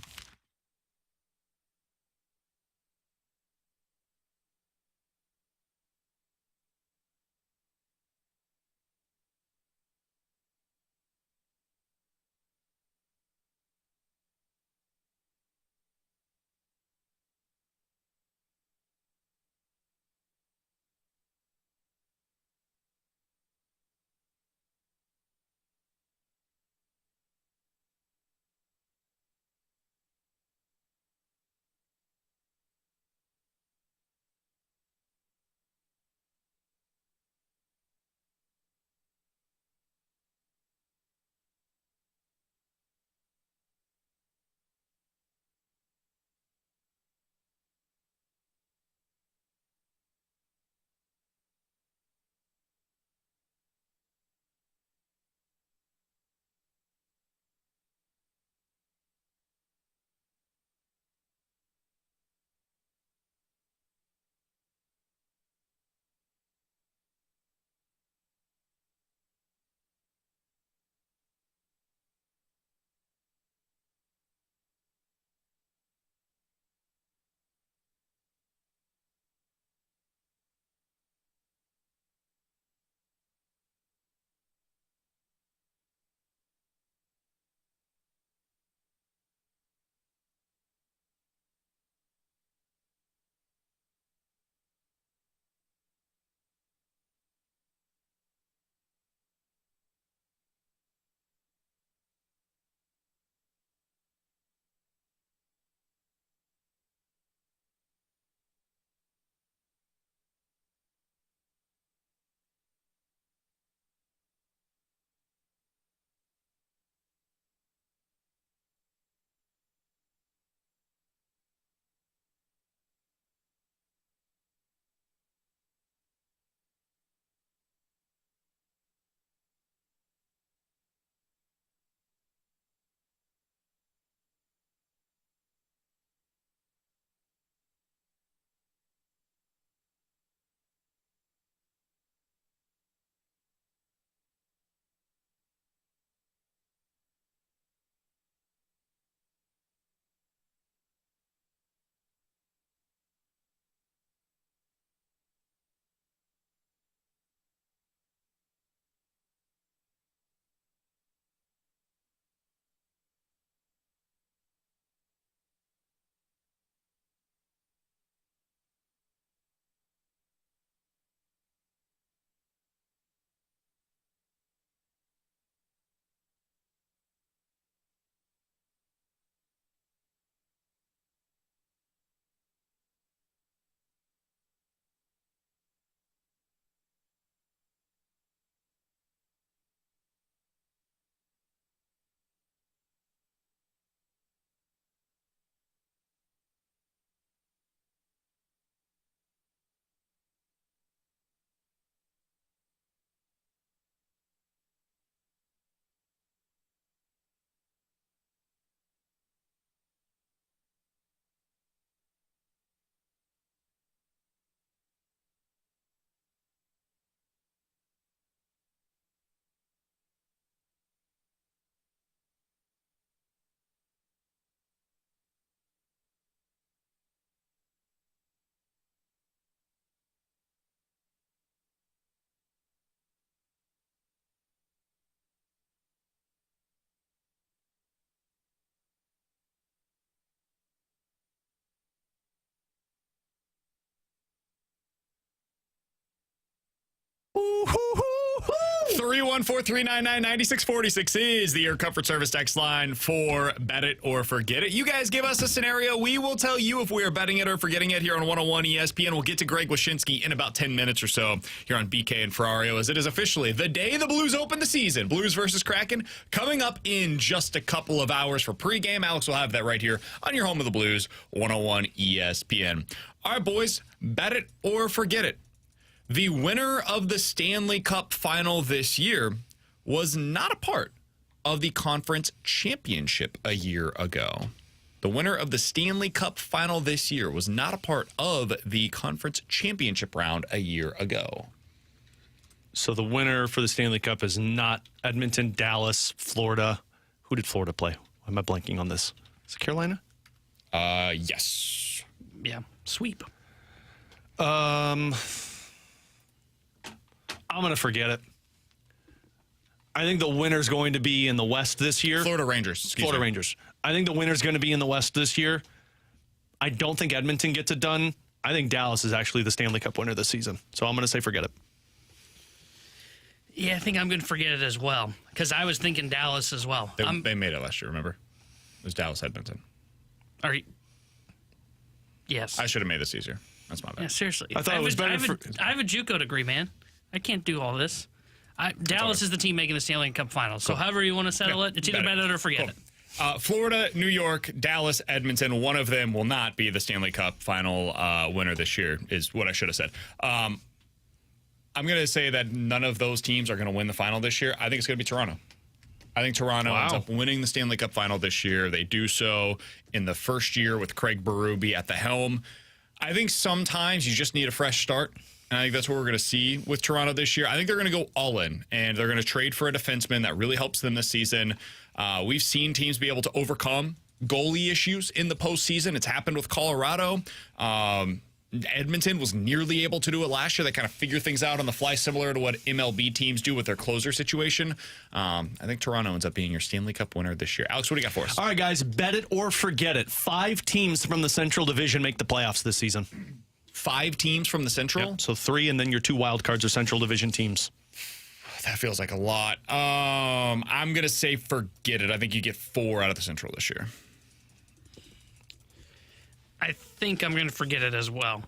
314-399-9646 is the Air Comfort Service text line for Bet It or Forget It. You guys give us a scenario. We will tell you if we are betting it or forgetting it here on 101 ESPN. We'll get to Greg Wyshynski in about 10 minutes or so here on BK and Ferrario, as it is officially the day the Blues open the season. Blues versus Kraken coming up in just a couple of hours for pregame. Alex will have that right here on your home of the Blues, 101 ESPN. All right, boys, bet it or forget it. The winner of the Stanley Cup final this year was not a part of the conference championship a year ago. The winner of the Stanley Cup final this year was not a part of the conference championship round a year ago. So the winner for the Stanley Cup is not Edmonton, Dallas, Florida. Who did Florida play? Why am I blanking on this? Is it Carolina? Yes. Yeah, sweep. I'm going to forget it. I think the winner's going to be in the West this year. Florida Rangers. Rangers. I think the winner's going to be in the West this year. I don't think Edmonton gets it done. I think Dallas is actually the Stanley Cup winner this season. So I'm going to say forget it. Yeah, I think I'm going to forget it as well, because I was thinking Dallas as well. They made it last year, remember? It was Dallas Edmonton. Yes. I should have made this easier. That's my bad. Yeah, seriously. I thought it was better I have a JUCO degree, man. I can't do all this. Dallas is the team making the Stanley Cup Finals. So however you want to settle it, it's either bet it or forget it. Florida, New York, Dallas, Edmonton, one of them will not be the Stanley Cup final winner this year, is what I should have said. I'm going to say that none of those teams are going to win the final this year. I think it's going to be Toronto. I think Toronto ends up winning the Stanley Cup final this year. They do so in the first year with Craig Berube at the helm. I think sometimes you just need a fresh start. And I think that's what we're going to see with Toronto this year. I think they're going to go all in, and they're going to trade for a defenseman that really helps them this season. We've seen teams be able to overcome goalie issues in the postseason. It's happened with Colorado. Edmonton was nearly able to do it last year. They kind of figure things out on the fly, similar to what MLB teams do with their closer situation. I think Toronto ends up being your Stanley Cup winner this year. Alex, what do you got for us? All right, guys, bet it or forget it. 5 teams from the Central Division make the playoffs this season. 5 teams from the Central? Yep. So 3, and then your 2 wild cards are Central Division teams. That feels like a lot. I'm going to say forget it. I think you get 4 out of the Central this year. I think I'm going to forget it as well.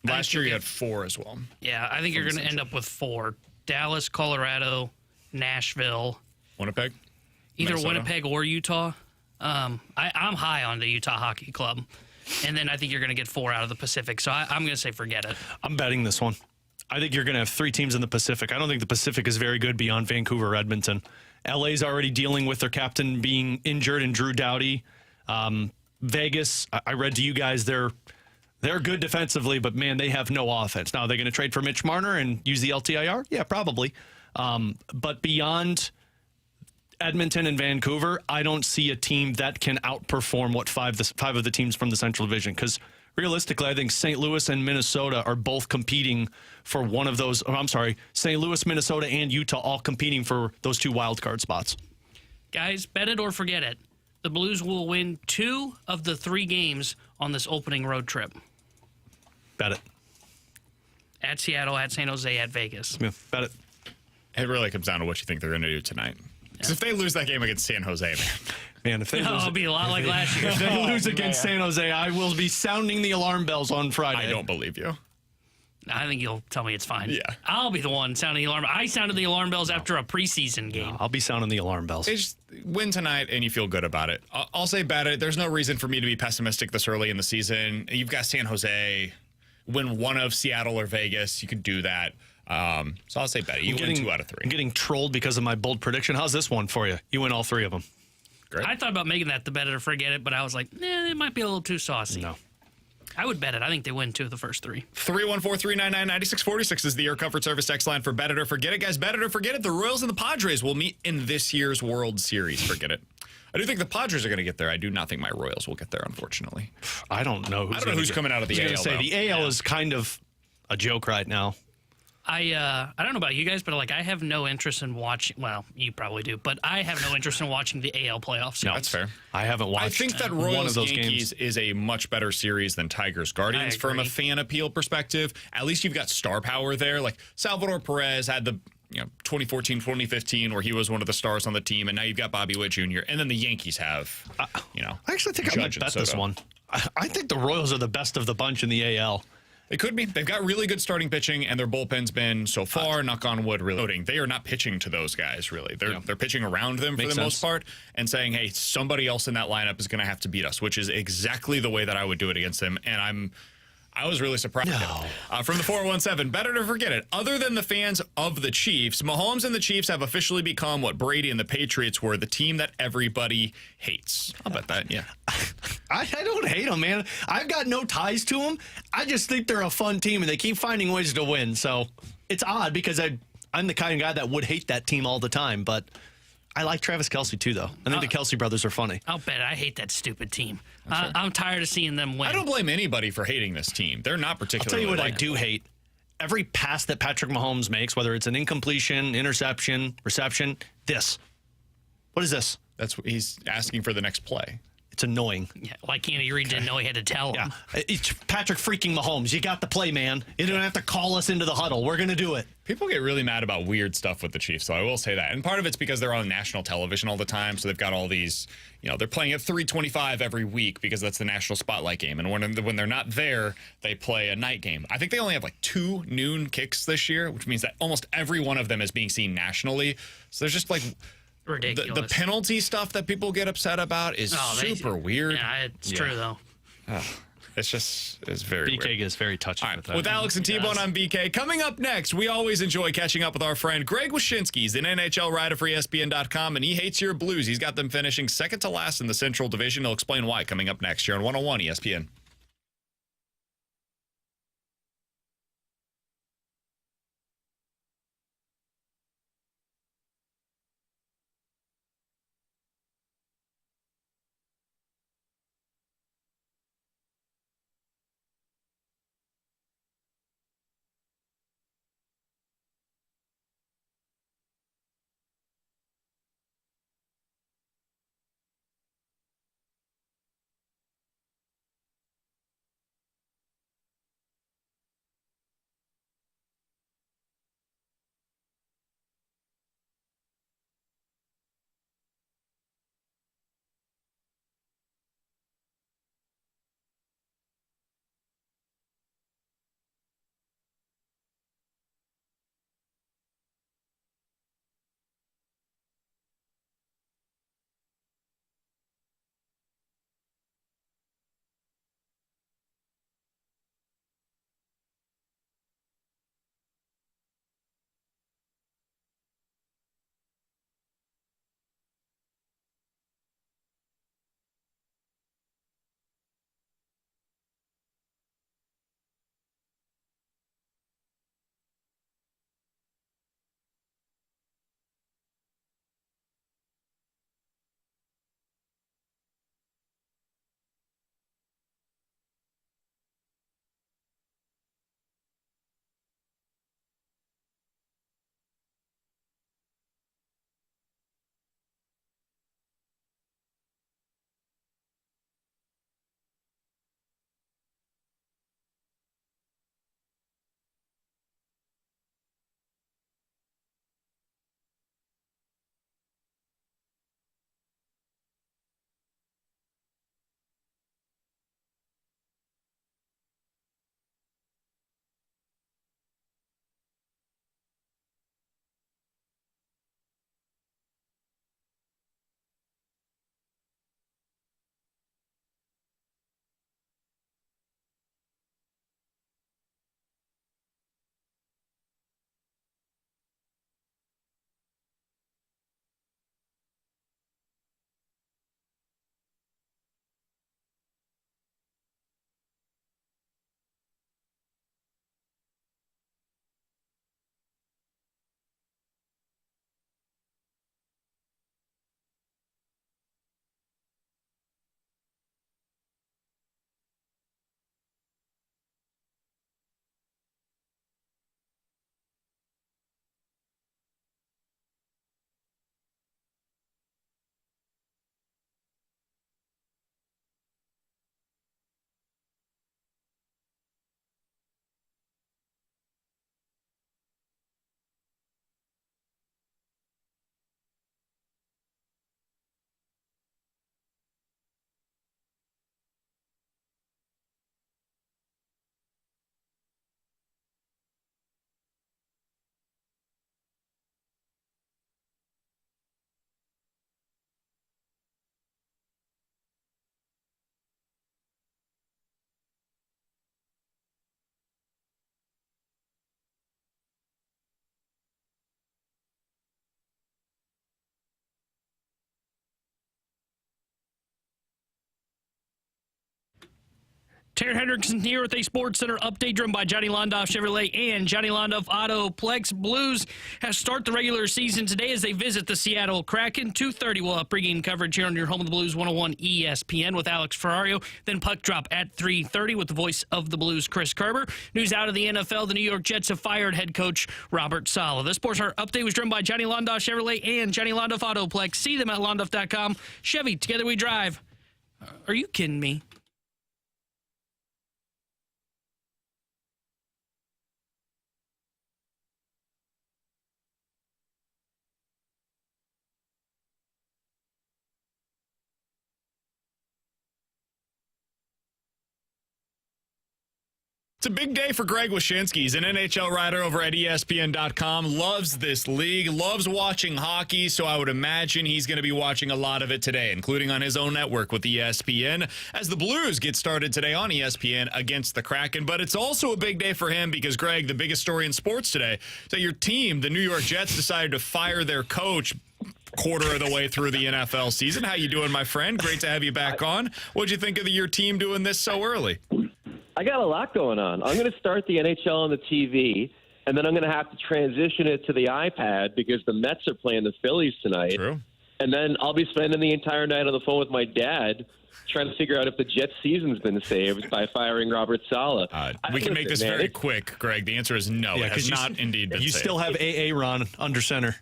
Last year you had 4 as well. Yeah, I think you're going to end up with 4. Dallas, Colorado, Nashville. Winnipeg? Either Minnesota? Winnipeg or Utah. I'm high on the Utah Hockey Club. And then I think you're going to get 4 out of the Pacific. So I'm going to say forget it. I'm betting this one. I think you're going to have 3 teams in the Pacific. I don't think the Pacific is very good beyond Vancouver or Edmonton. LA's already dealing with their captain being injured and Drew Doughty. Vegas, I read to you guys, they're good defensively, but, man, they have no offense. Now, are they going to trade for Mitch Marner and use the LTIR? Yeah, probably. But beyond Edmonton and Vancouver, I don't see a team that can outperform what 5 of the teams from the Central Division, because realistically, I think St. Louis and Minnesota are both competing for one of those. St. Louis, Minnesota, and Utah all competing for those 2 wild card spots. Guys, bet it or forget it. The Blues will win 2 of the 3 games on this opening road trip. Bet it. At Seattle, at San Jose, at Vegas. Yeah, bet it. It really comes down to what you think they're going to do tonight. Because if they lose that game against San Jose, man, if they lose, it'll be a lot like last year. If they lose against San Jose, I will be sounding the alarm bells on Friday. I don't believe you. I think you'll tell me it's fine. Yeah. I'll be the one sounding the alarm. I sounded the alarm bells after a preseason game. No, I'll be sounding the alarm bells. Just win tonight and you feel good about it. I'll say bet it. There's no reason for me to be pessimistic this early in the season. You've got San Jose, win one of Seattle or Vegas. You could do that. So I'll say bet it. You win 2 out of 3. I'm getting trolled because of my bold prediction. How's this one for you? You win all 3 of them. Great. I thought about making that the bet it or forget it, but I was like, it might be a little too saucy. No. I would bet it. I think they win 2 of the first 3. 314-399-9646 is the Air Comfort Service text line for bet it or forget it. Guys, bet it or forget it. The Royals and the Padres will meet in this year's World Series. Forget it. I do think the Padres are going to get there. I do not think my Royals will get there, unfortunately. I don't know who's coming out of the AL. The AL is kind of a joke right now. I don't know about you guys, but like I have no interest in watching. Well, you probably do, but I have no interest in watching the AL playoffs. No, that's fair. I haven't watched. I think that one of Royals those Yankees is a much better series than Tigers Guardians I from a agree. fan appeal perspective. At least you've got star power there. Like Salvador Perez had the 2014, 2015 where he was one of the stars on the team, and now you've got Bobby Witt Jr. And then the Yankees have, I actually think I might Judge and bet this Soto. one. I think the Royals are the best of the bunch in the AL. They could be. They've got really good starting pitching, and their bullpen's been so far, knock on wood, really loading. They are not pitching to those guys, really. They're pitching around them for Makes the most sense. part and saying, hey, somebody else in that lineup is going to have to beat us, which is exactly the way that I would do it against them. And I was really surprised. From the 417, better to forget it. Other than the fans of the Chiefs, Mahomes and the Chiefs have officially become what Brady and the Patriots were, the team that everybody hates. I'll bet that, yeah. I don't hate them, man. I've got no ties to them. I just think they're a fun team, and they keep finding ways to win. So it's odd because I'm the kind of guy that would hate that team all the time, but I like Travis Kelce too, though. I think the Kelce brothers are funny. I'll bet I hate that stupid team. I'm tired of seeing them win. I don't blame anybody for hating this team. They're not I'll particularly tell you what I likable. do hate. Every pass that Patrick Mahomes makes, whether it's an incompletion, interception, reception, this. What is this? That's what he's asking for the next play. It's annoying. Yeah, why can't he read? Didn't know he had to tell him. Yeah, it's Patrick freaking Mahomes. You got the play, man. You don't have to call us into the huddle. We're going to do it. People get really mad about weird stuff with the Chiefs, so I will say that. And part of it's because they're on national television all the time, so they've got all these, they're playing at 3:25 every week because that's the national spotlight game. And when they're not there, they play a night game. I think they only have like 2 noon kicks this year, which means that almost every one of them is being seen nationally. So there's just like Ridiculous. the penalty stuff that people get upset about is super weird. Yeah, it's true though. It's very BK weird. gets very touchy with that. With Alex and T-Bone on BK. Coming up next, we always enjoy catching up with our friend Greg Wyshynski. He's an NHL writer for ESPN.com, and he hates your Blues. He's got them finishing second to last in the Central Division. He'll explain why coming up next here on 101 ESPN. Taryn Hendrickson here with a Sports Center update driven by Johnny Londoff Chevrolet and Johnny Londoff Autoplex. Blues have start the regular season today as they visit the Seattle Kraken. 2:30 we'll have pregame coverage here on your home of the Blues 101 ESPN with Alex Ferrario. Then puck drop at 3:30 with the voice of the Blues, Chris Kerber. News out of the NFL, the New York Jets have fired head coach Robert Saleh. This Sports Center update was driven by Johnny Londoff Chevrolet and Johnny Londoff Autoplex. See them at londoff.com. Chevy, together we drive. Are you kidding me? It's a big day for Greg Wyshynski. He's an NHL writer over at ESPN.com. Loves this league, loves watching hockey, so I would imagine he's going to be watching a lot of it today, including on his own network with ESPN, as the Blues get started today on ESPN against the Kraken. But it's also a big day for him because, Greg, the biggest story in sports today is that your team, the New York Jets, decided to fire their coach quarter of the way through the NFL season. How you doing, my friend? Great to have you back on. What'd you think of your team doing this so early? I got a lot going on. I'm going to start the NHL on the TV, and then I'm going to have to transition it to the iPad because the Mets are playing the Phillies tonight. True. And then I'll be spending the entire night on the phone with my dad trying to figure out if the Jets season's been saved by firing Robert Saleh. We can make this very quick, Greg. The answer is no. It has not indeed been saved. You still have Ron under center.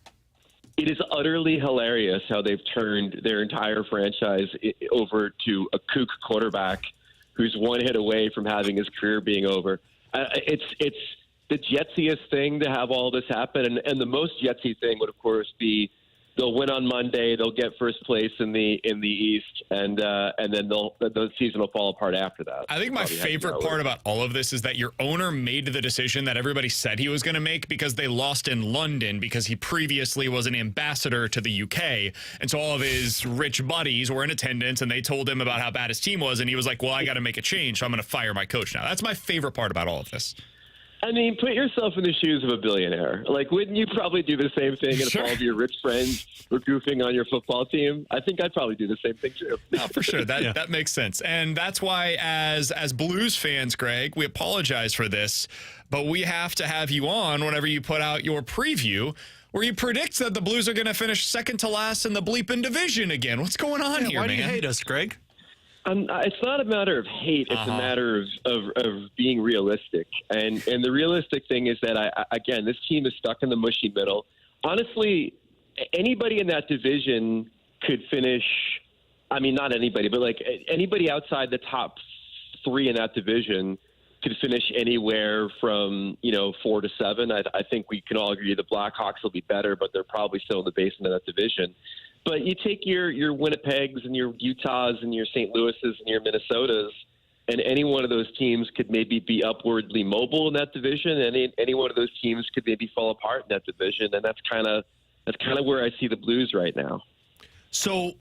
It is utterly hilarious how they've turned their entire franchise over to a kook quarterback who's one hit away from having his career being over. It's the jetsiest thing to have all this happen, and the most jetsy thing would, of course, be they'll win on Monday, they'll get first place in the East, and then the season will fall apart after that. I think my favorite part about all of this is that your owner made the decision that everybody said he was going to make because they lost in London because he previously was an ambassador to the UK. And so all of his rich buddies were in attendance and they told him about how bad his team was. And he was like, well, I got to make a change, so I'm going to fire my coach now. That's my favorite part about all of this. I mean, put yourself in the shoes of a billionaire. Like, wouldn't you probably do the same thing if all of your rich friends were goofing on your football team? I think I'd probably do the same thing, too. No, for sure. That makes sense. And that's why, as Blues fans, Greg, we apologize for this, but we have to have you on whenever you put out your preview where you predict that the Blues are going to finish second to last in the bleeping division again. What's going on here, why man? Do you hate us, Greg? It's not a matter of hate. It's a matter of being realistic. And the realistic thing is that, again, this team is stuck in the mushy middle. Honestly, anybody in that division could finish – I mean, not anybody, but, like, anybody outside the top three in that division could finish anywhere from, 4 to 7. I think we can all agree the Blackhawks will be better, but they're probably still in the basement of that division. But you take your Winnipegs and your Utahs and your St. Louis's and your Minnesotas, and any one of those teams could maybe be upwardly mobile in that division, and any one of those teams could maybe fall apart in that division, and that's kind of where I see the Blues right now. So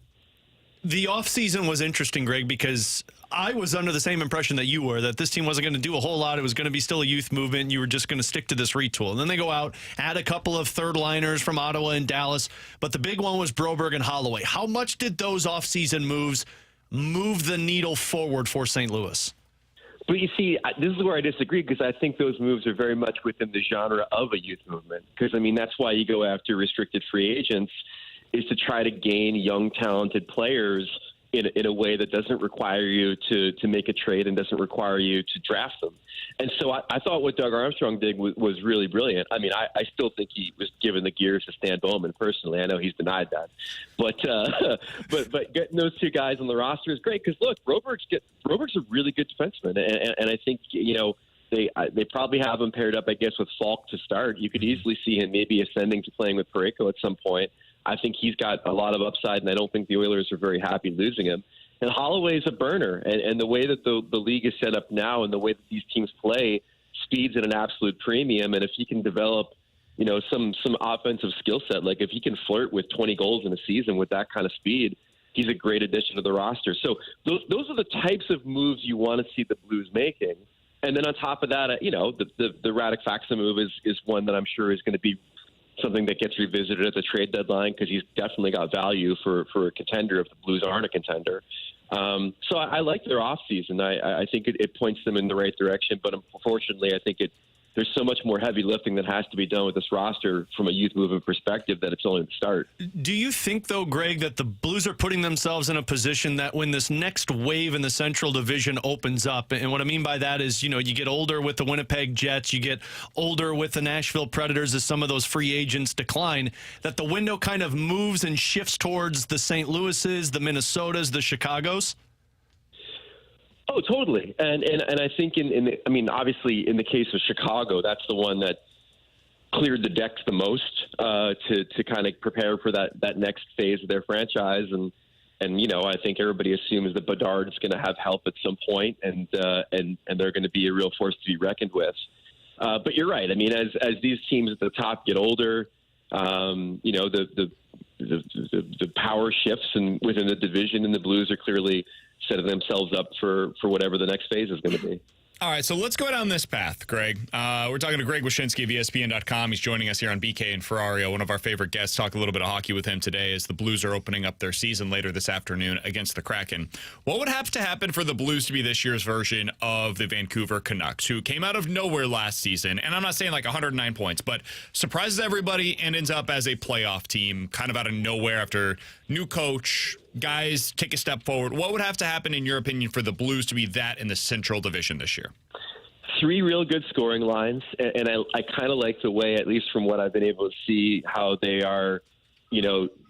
the offseason was interesting, Greg, because I was under the same impression that you were, that this team wasn't going to do a whole lot. It was going to be still a youth movement. You were just going to stick to this retool. And then they go out, add a couple of third-liners from Ottawa and Dallas. But the big one was Broberg and Holloway. How much did those offseason moves move the needle forward for St. Louis? But you see, this is where I disagree because I think those moves are very much within the genre of a youth movement. Because, I mean, that's why you go after restricted free agents, is to try to gain young, talented players in a way that doesn't require you to make a trade and doesn't require you to draft them. And so I thought what Doug Armstrong did was really brilliant. I mean, I still think he was given the gears to Stan Bowman personally. I know he's denied that. But getting those two guys on the roster is great because, look, Broberg's a really good defenseman. And I think, they probably have him paired up, I guess, with Falk to start. You could easily see him maybe ascending to playing with Parayko at some point. I think he's got a lot of upside, and I don't think the Oilers are very happy losing him. And Holloway's a burner, and the way that the league is set up now and the way that these teams play, speed's at an absolute premium. And if he can develop, some offensive skill set, like if he can flirt with 20 goals in a season with that kind of speed, he's a great addition to the roster. So those are the types of moves you want to see the Blues making. And then on top of that, the Radek Faksa move is one that I'm sure is going to be something that gets revisited at the trade deadline because he's definitely got value for a contender if the Blues aren't a contender. So I like their offseason. I think it points them in the right direction, but unfortunately, I think there's so much more heavy lifting that has to be done with this roster from a youth movement perspective that it's only the start. Do you think, though, Greg, that the Blues are putting themselves in a position that when this next wave in the Central Division opens up, and what I mean by that is, you get older with the Winnipeg Jets, you get older with the Nashville Predators as some of those free agents decline, that the window kind of moves and shifts towards the St. Louis's, the Minnesotas, the Chicagos? Oh, totally. And I think obviously in the case of Chicago, that's the one that cleared the decks the most to kind of prepare for that next phase of their franchise. And I think everybody assumes that Bedard's going to have help at some point, and they're going to be a real force to be reckoned with. But you're right. I mean, as these teams at the top get older, the power shifts and within the division, and the Blues are clearly setting themselves up for whatever the next phase is going to be. All right, so let's go down this path, Greg. We're talking to Greg Wyshynski of ESPN.com. He's joining us here on BK and Ferrario, one of our favorite guests. Talk a little bit of hockey with him today as the Blues are opening up their season later this afternoon against the Kraken. What would have to happen for the Blues to be this year's version of the Vancouver Canucks, who came out of nowhere last season, and I'm not saying like 109 points, but surprises everybody and ends up as a playoff team kind of out of nowhere after new coach, guys take a step forward? What would have to happen, in your opinion, for the Blues to be that in the Central Division this year? 3 real good scoring lines, and I kind of like the way, at least from what I've been able to see, how they are,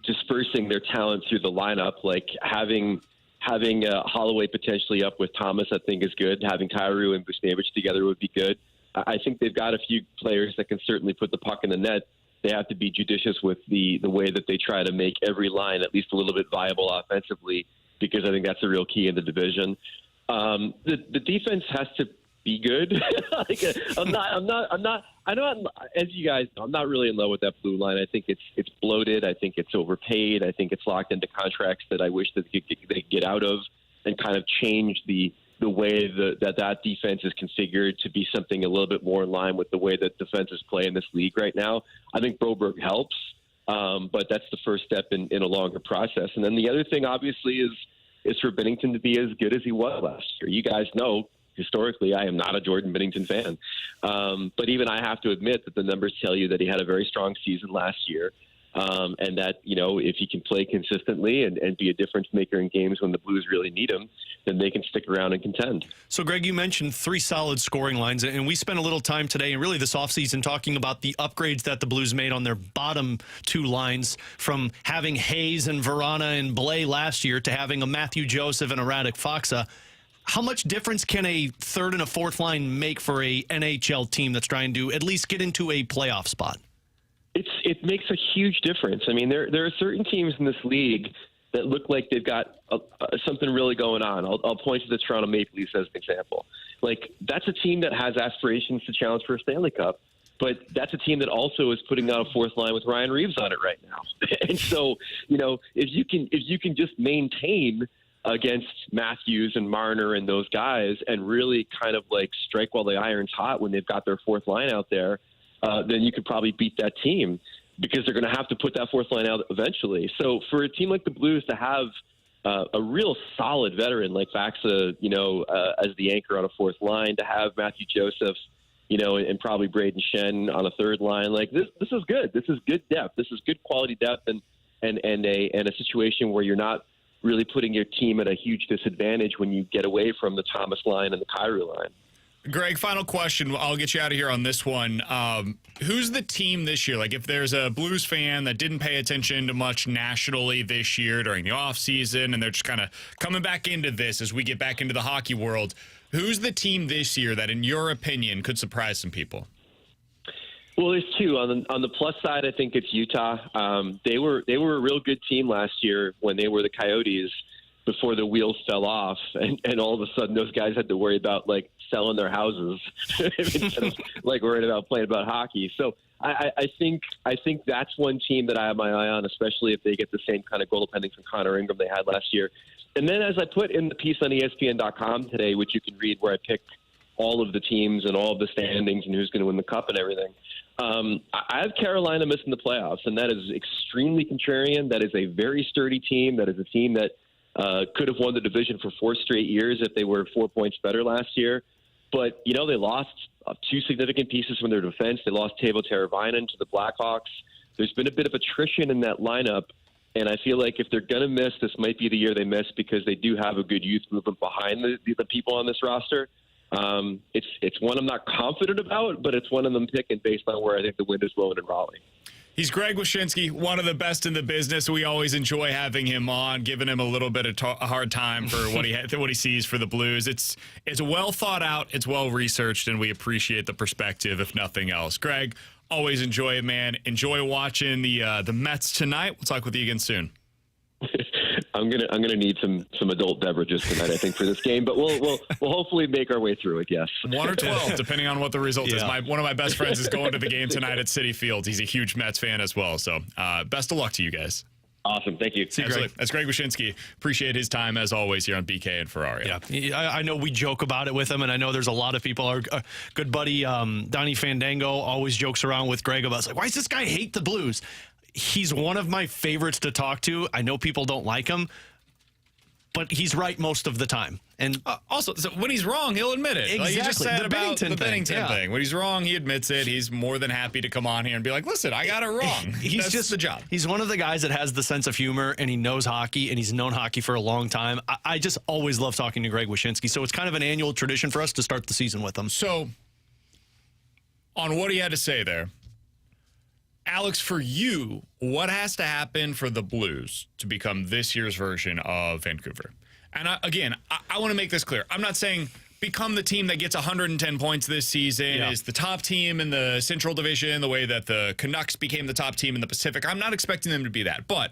dispersing their talent through the lineup. Like having Holloway potentially up with Thomas, I think is good. Having Kyrou and Buchnevich together would be good. I think they've got a few players that can certainly put the puck in the net. They have to be judicious with the way that they try to make every line at least a little bit viable offensively, because I think that's a real key in the division. The defense has to be good. I'm not, as you guys know, I'm not really in love with that blue line. I think it's bloated. I think it's overpaid. I think it's locked into contracts that I wish that they could get out of and kind of change the way that defense is configured to be something a little bit more in line with the way that defenses play in this league right now. I think Broberg helps, but that's the first step in a longer process. And then the other thing, obviously, is for Binnington to be as good as he was last year. You guys know, historically, I am not a Jordan Binnington fan. But even I have to admit that the numbers tell you that he had a very strong season last year. And that, if he can play consistently and be a difference maker in games when the Blues really need him, then they can stick around and contend. So, Greg, you mentioned 3 solid scoring lines, and we spent a little time today and really this offseason talking about the upgrades that the Blues made on their bottom 2 lines, from having Hayes and Verana and Blais last year to having a Matthew Joseph and a Radek Faksa. How much difference can a third and a fourth line make for a NHL team that's trying to at least get into a playoff spot? It makes a huge difference. I mean, there are certain teams in this league that look like they've got something really going on. I'll point to the Toronto Maple Leafs as an example. Like, that's a team that has aspirations to challenge for a Stanley Cup, but that's a team that also is putting out a fourth line with Ryan Reeves on it right now. And so, if you can just maintain against Matthews and Marner and those guys and really kind of like strike while the iron's hot when they've got their fourth line out there, then you could probably beat that team, because they're going to have to put that fourth line out eventually. So for a team like the Blues to have a real solid veteran like Faksa, as the anchor on a fourth line, to have Matthew Joseph, and probably Braden Shen on a third line, like this is good. This is good depth. This is good quality depth, and a situation where you're not really putting your team at a huge disadvantage when you get away from the Thomas line and the Kyrou line. Greg, final question. I'll get you out of here on this one. Who's the team this year? Like, if there's a Blues fan that didn't pay attention to much nationally this year during the offseason, and they're just kind of coming back into this as we get back into the hockey world, who's the team this year that, in your opinion, could surprise some people? Well, there's 2. On the plus side, I think it's Utah. They were a real good team last year when they were the Coyotes before the wheels fell off, and all of a sudden those guys had to worry about like selling their houses instead of like worried about playing about hockey. So I think that's one team that I have my eye on, especially if they get the same kind of goaltending from Connor Ingram they had last year. And then, as I put in the piece on ESPN.com today, which you can read, where I picked all of the teams and all of the standings and who's going to win the cup and everything, I have Carolina missing the playoffs, and that is extremely contrarian. That is a very sturdy team. That is a team that Could have won the division for 4 straight years if they were 4 points better last year. But, they lost 2 significant pieces from their defense. They lost Teuvo Teravainen to the Blackhawks. There's been a bit of attrition in that lineup. And I feel like if they're going to miss, this might be the year they miss because they do have a good youth movement behind the people on this roster. It's one I'm not confident about, but it's one of them picking based on where I think the wind is blowing in Raleigh. He's Greg Wyshynski, one of the best in the business. We always enjoy having him on, giving him a little bit of a hard time for what he sees for the Blues. It's well thought out, it's well researched, and we appreciate the perspective, if nothing else. Greg, always enjoy it, man. Enjoy watching the Mets tonight. We'll talk with you again soon. I'm gonna need some adult beverages tonight, I think, for this game, but we'll hopefully make our way through it. Yes, 1 or 12, depending on what the result is. One of my best friends is going to the game tonight at Citi Field. He's a huge Mets fan as well. So, best of luck to you guys. Awesome, thank you. See you, Greg. That's Greg Wyshynski. Appreciate his time as always here on BK and Ferrario. Yeah, I know we joke about it with him, and I know there's a lot of people. Our good buddy Donnie Fandango always jokes around with Greg about, like, why does this guy hate the Blues? He's one of my favorites to talk to. I know people don't like him, but he's right most of the time. And also, so when he's wrong, he'll admit it. Exactly. Like you just said the about the Bennington Bennington thing. When he's wrong, he admits it. He's more than happy to come on here and be like, listen, I got it wrong. He's That's just the job. He's one of the guys that has the sense of humor, and he knows hockey, and he's known hockey for a long time. I just always love talking to Greg Wyshynski, so it's kind of an annual tradition for us to start the season with him. So, on what he had to say there, Alex, for you, what has to happen for the Blues to become this year's version of Vancouver? And I want to make this clear. I'm not saying become the team that gets 110 points this season, is the top team in the Central Division, the way that the Canucks became the top team in the Pacific. I'm not expecting them to be that. But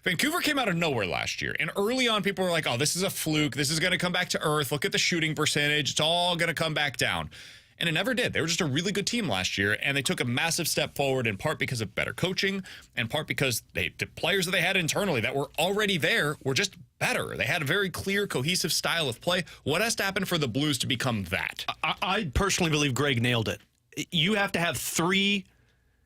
Vancouver came out of nowhere last year. And early on, people were like, oh, this is a fluke. This is going to come back to earth. Look at the shooting percentage. It's all going to come back down. And it never did. They were just a really good team last year, and they took a massive step forward in part because of better coaching, and part because the players that they had internally that were already there were just better. They had a very clear, cohesive style of play. What has to happen for the Blues to become that? I personally believe Greg nailed it. You have to have 3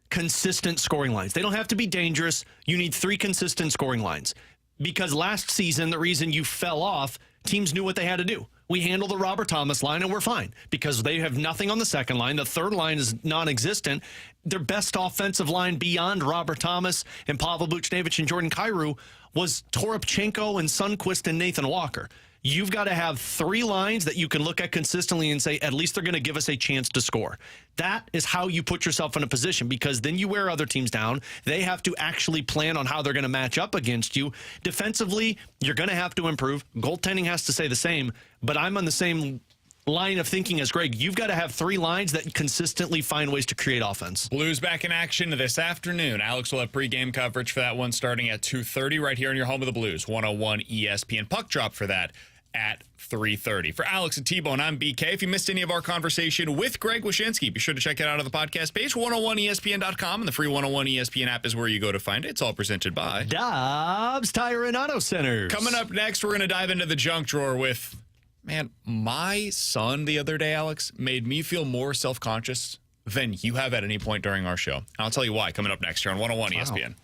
consistent scoring lines. They don't have to be dangerous. You need 3 consistent scoring lines. Because last season, the reason you fell off, teams knew what they had to do. We handle the Robert Thomas line, and we're fine because they have nothing on the second line. The third line is non-existent. Their best offensive line beyond Robert Thomas and Pavel Buchnevich and Jordan Kyrou was Toropchenko and Sundqvist and Nathan Walker. You've got to have 3 lines that you can look at consistently and say, at least they're going to give us a chance to score. That is how you put yourself in a position, because then you wear other teams down. They have to actually plan on how they're going to match up against you. Defensively, you're going to have to improve. Goaltending has to stay the same, but I'm on the same line of thinking as Greg. You've got to have 3 lines that consistently find ways to create offense. Blues back in action this afternoon. Alex will have pregame coverage for that one starting at 2:30 right here in your home of the Blues. 101 ESPN. Puck drop for that at 3:30. For Alex and T-Bone, I'm BK. If you missed any of our conversation with Greg Wyshynski, be sure to check it out on the podcast page, 101ESPN.com, and the free 101 ESPN app is where you go to find it. It's all presented by Dobbs Tire and Auto Centers. Coming up next, we're going to dive into the junk drawer with, man, my son the other day, Alex, made me feel more self-conscious than you have at any point during our show. And I'll tell you why coming up next here on 101 ESPN.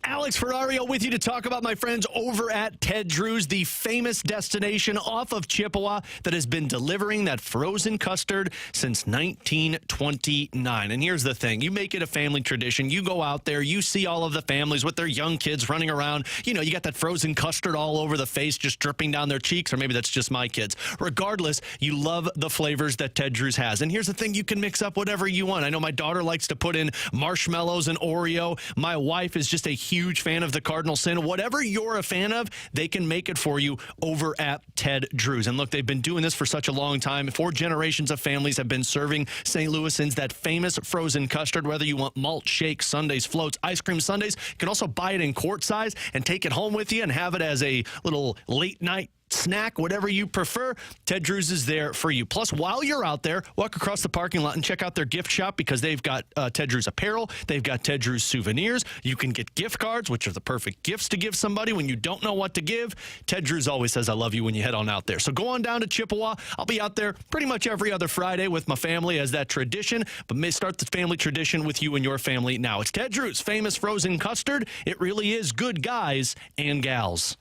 Alex Ferrario with you to talk about my friends over at Ted Drew's, the famous destination off of Chippewa that has been delivering that frozen custard since 1929. And here's the thing. You make it a family tradition. You go out there, you see all of the families with their young kids running around. You know, you got that frozen custard all over the face, just dripping down their cheeks, or maybe that's just my kids. Regardless, you love the flavors that Ted Drew's has. And here's the thing. You can mix up whatever you want. I know my daughter likes to put in marshmallows and Oreo. My wife is just a huge fan of the Cardinal sin. Whatever you're a fan of, they can make it for you over at Ted Drew's. And look, they've been doing this for such a long time. 4 generations of families have been serving St. Louisans that famous frozen custard, whether you want malt shakes, sundaes, floats, ice cream sundaes. You can also buy it in quart size and take it home with you and have it as a little late night snack, whatever you prefer, Ted Drewes is there for you. Plus, while you're out there, walk across the parking lot and check out their gift shop because they've got Ted Drewes apparel. They've got Ted Drewes souvenirs. You can get gift cards, which are the perfect gifts to give somebody when you don't know what to give. Ted Drewes always says, I love you when you head on out there. So go on down to Chippewa. I'll be out there pretty much every other Friday with my family as that tradition, but may start the family tradition with you and your family now. It's Ted Drewes, famous frozen custard. It really is good guys and gals.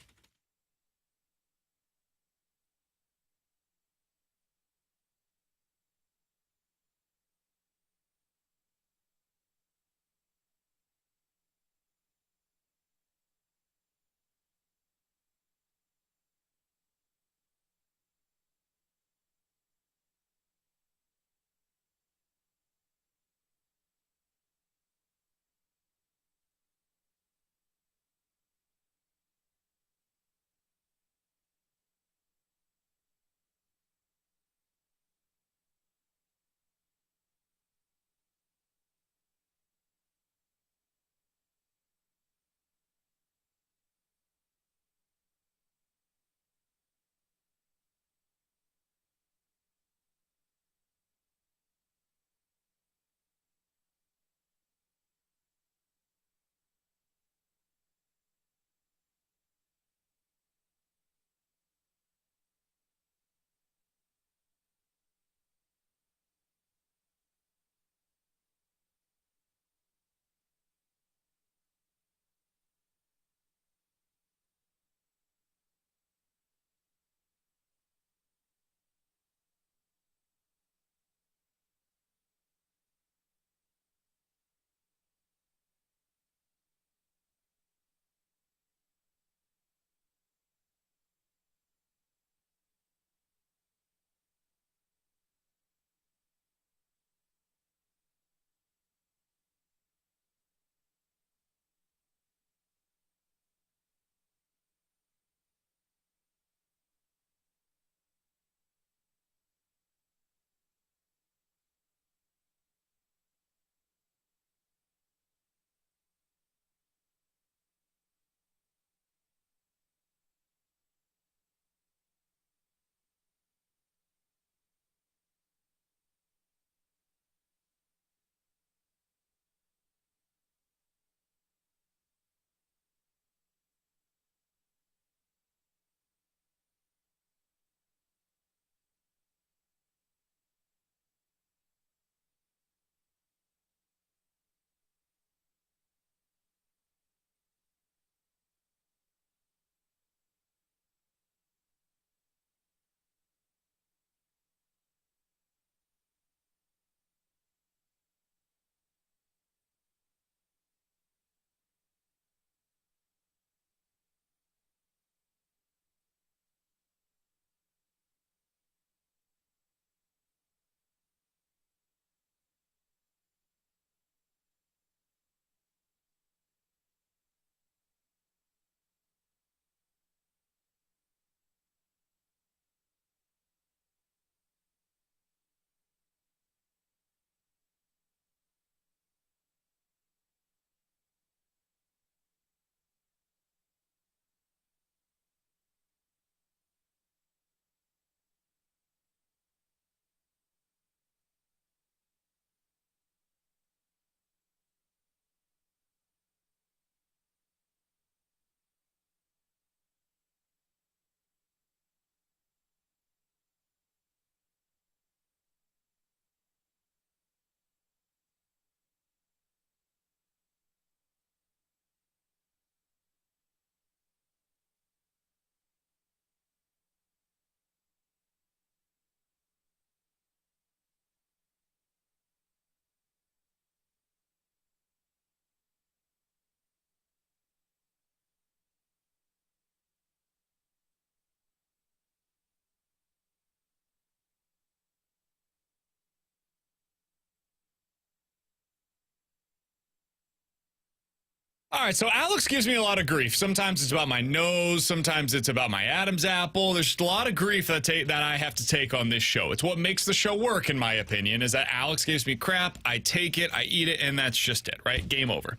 All right, so Alex gives me a lot of grief. Sometimes it's about my nose. Sometimes it's about my Adam's apple. There's just a lot of grief that I have to take on this show. It's what makes the show work, in my opinion, is that Alex gives me crap. I take it, I eat it, and that's just it, right? Game over.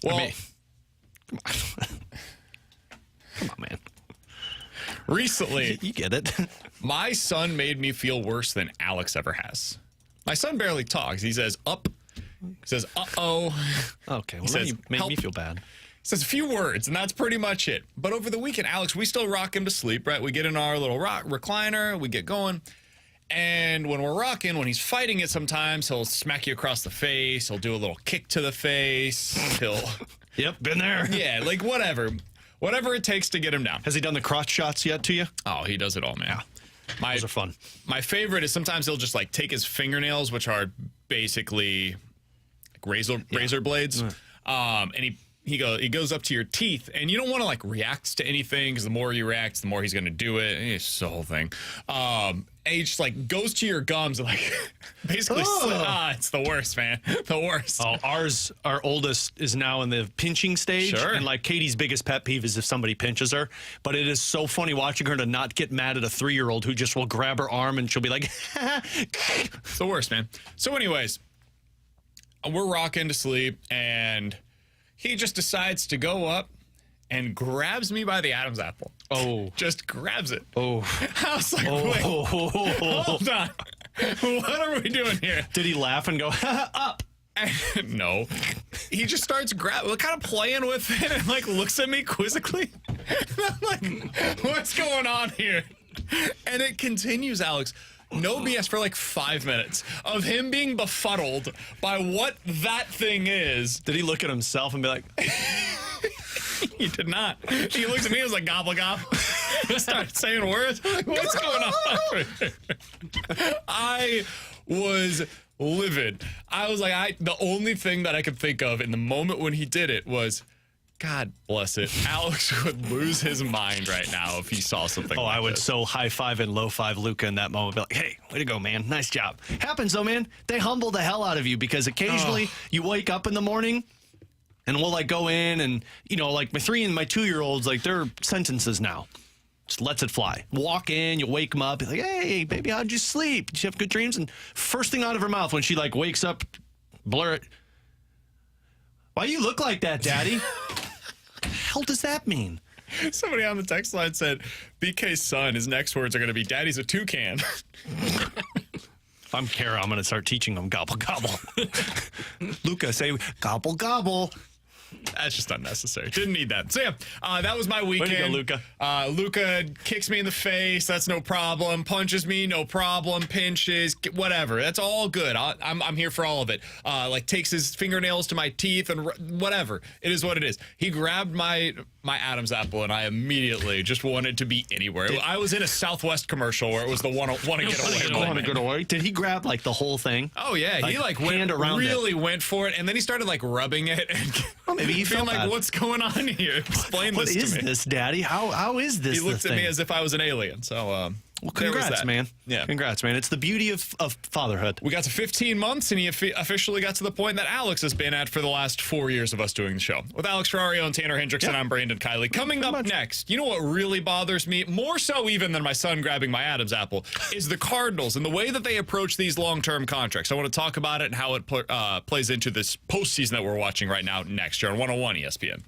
Well, Come on, man. recently, You get it. my son made me feel worse than Alex ever has. My son barely talks. He says, up. He says, uh-oh. Okay, well, He then says, you make me "Help." feel bad. Says a few words, and that's pretty much it. But over the weekend, Alex, we still rock him to sleep, right? We get in our little recliner, we get going. And when we're rocking, when he's fighting it sometimes, he'll smack you across the face. He'll do a little kick to the face. He'll... Yep, been there. Yeah, like whatever. Whatever it takes to get him down. Has he done the crotch shots yet to you? Oh, he does it all, man. Those are fun. My favorite is sometimes he'll just like take his fingernails, which are basically like razor blades, and he goes up to your teeth, and you don't want to like react to anything because the more you react, the more he's going to do it. It's the whole thing. And he just like goes to your gums and like basically it's the worst, man. The worst. Oh, our oldest is now in the pinching stage. Sure. And like Katie's biggest pet peeve is if somebody pinches her. But it is so funny watching her to not get mad at a 3-year-old who just will grab her arm and she'll be like, It's the worst, man. So anyways, we're rocking to sleep, and he just decides to go up and grabs me by the Adam's apple. Oh. Just grabs it. Oh. I was like, wait, hold on. What are we doing here? Did he laugh and go, up? No. He just starts kind of playing with it and like looks at me quizzically. And I'm like, what's going on here? And it continues, Alex. No BS for like 5 minutes of him being befuddled by what that thing is. Did he look at himself and be like, He did not. He looks at me and was like, gobble, gobble. Started saying words. Like, what's going on? I was livid. I was like, the only thing that I could think of in the moment when he did it was, God bless it. Alex would lose his mind right now if he saw something like I would this. so high five and low five Luca in that moment. Be like, hey, way to go, man. Nice job. Happens though, man. They humble the hell out of you because occasionally you wake up in the morning and we'll like go in and, you know, like my 3 and my 2-year-olds, like they're sentences now. Just lets it fly. Walk in, you wake them up, be like, hey, baby, how'd you sleep? Did you have good dreams? And first thing out of her mouth when she like wakes up, blur it. Why you look like that, Daddy? What the hell does that mean? Somebody on the text line said, BK's son, his next words are going to be, Daddy's a toucan. If I'm Kara, I'm going to start teaching them gobble, gobble. Luca, say gobble, gobble. That's just unnecessary. Didn't need that. So, yeah, that was my weekend. Way to go, Luca. Luca kicks me in the face. That's no problem. Punches me, no problem. Pinches, whatever. That's all good. I'm here for all of it. Like, takes his fingernails to my teeth and whatever. It is what it is. He grabbed my Adam's apple, and I immediately just wanted to be anywhere. I was in a Southwest commercial where it was the want to get away. Did he grab, like, the whole thing? Oh, yeah. He, like, went for it, and then he started, like, rubbing it and maybe he feeling felt like, bad. what's going on here? Explain What this to is me. this, Daddy? How is this? He looked the at me thing? as if I was an alien. So, Well, there was congrats, that. man. Yeah. Congrats, man. It's the beauty of fatherhood. We got to 15 months, and he officially got to the point that Alex has been at for the last 4 years of us doing the show. With Alex Ferrario and Tanner Hendrickson, I'm Brandon Kiley. Coming up next, you know what really bothers me, more so even than my son grabbing my Adam's apple, is the Cardinals and the way that they approach these long-term contracts. I want to talk about it and how it plays into this postseason that we're watching right now next year on 101 ESPN.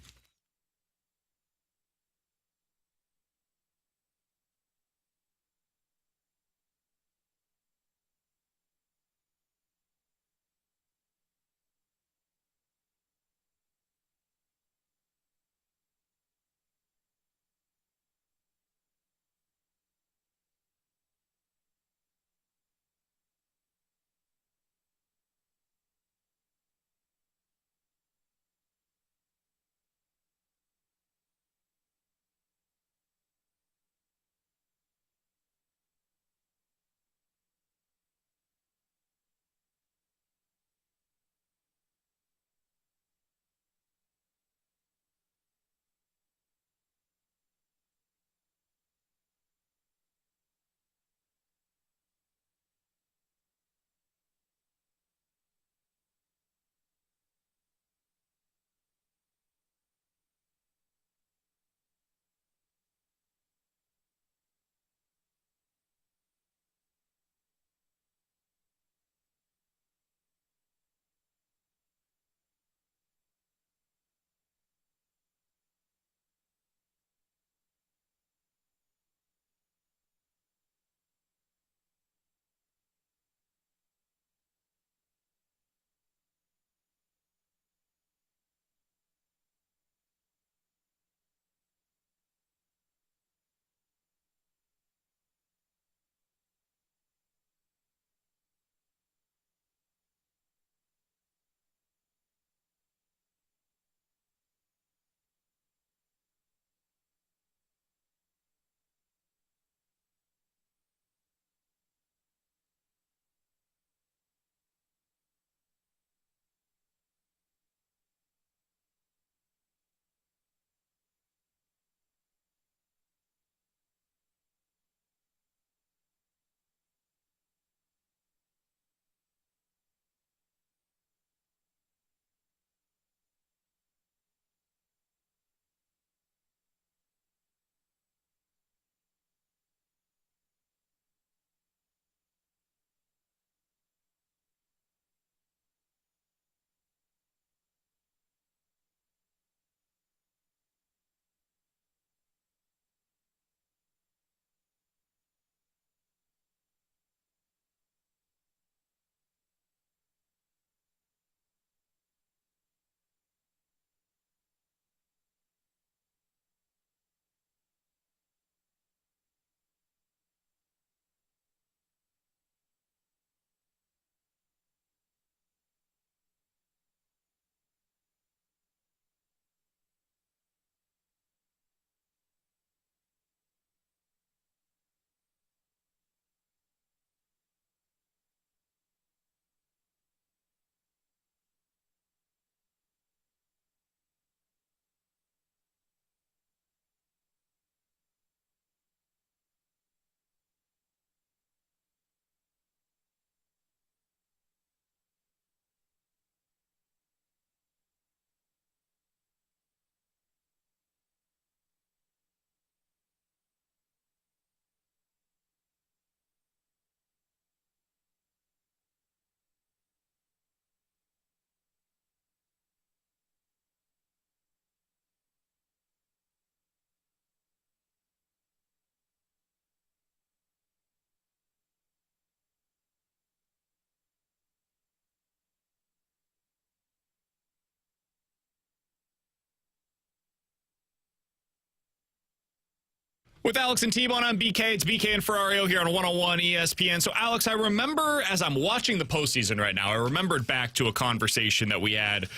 With Alex and T-Bone, I'm BK. It's BK and Ferrario here on 101 ESPN. So, Alex, I remember as I'm watching the postseason right now, I remembered back to a conversation that we had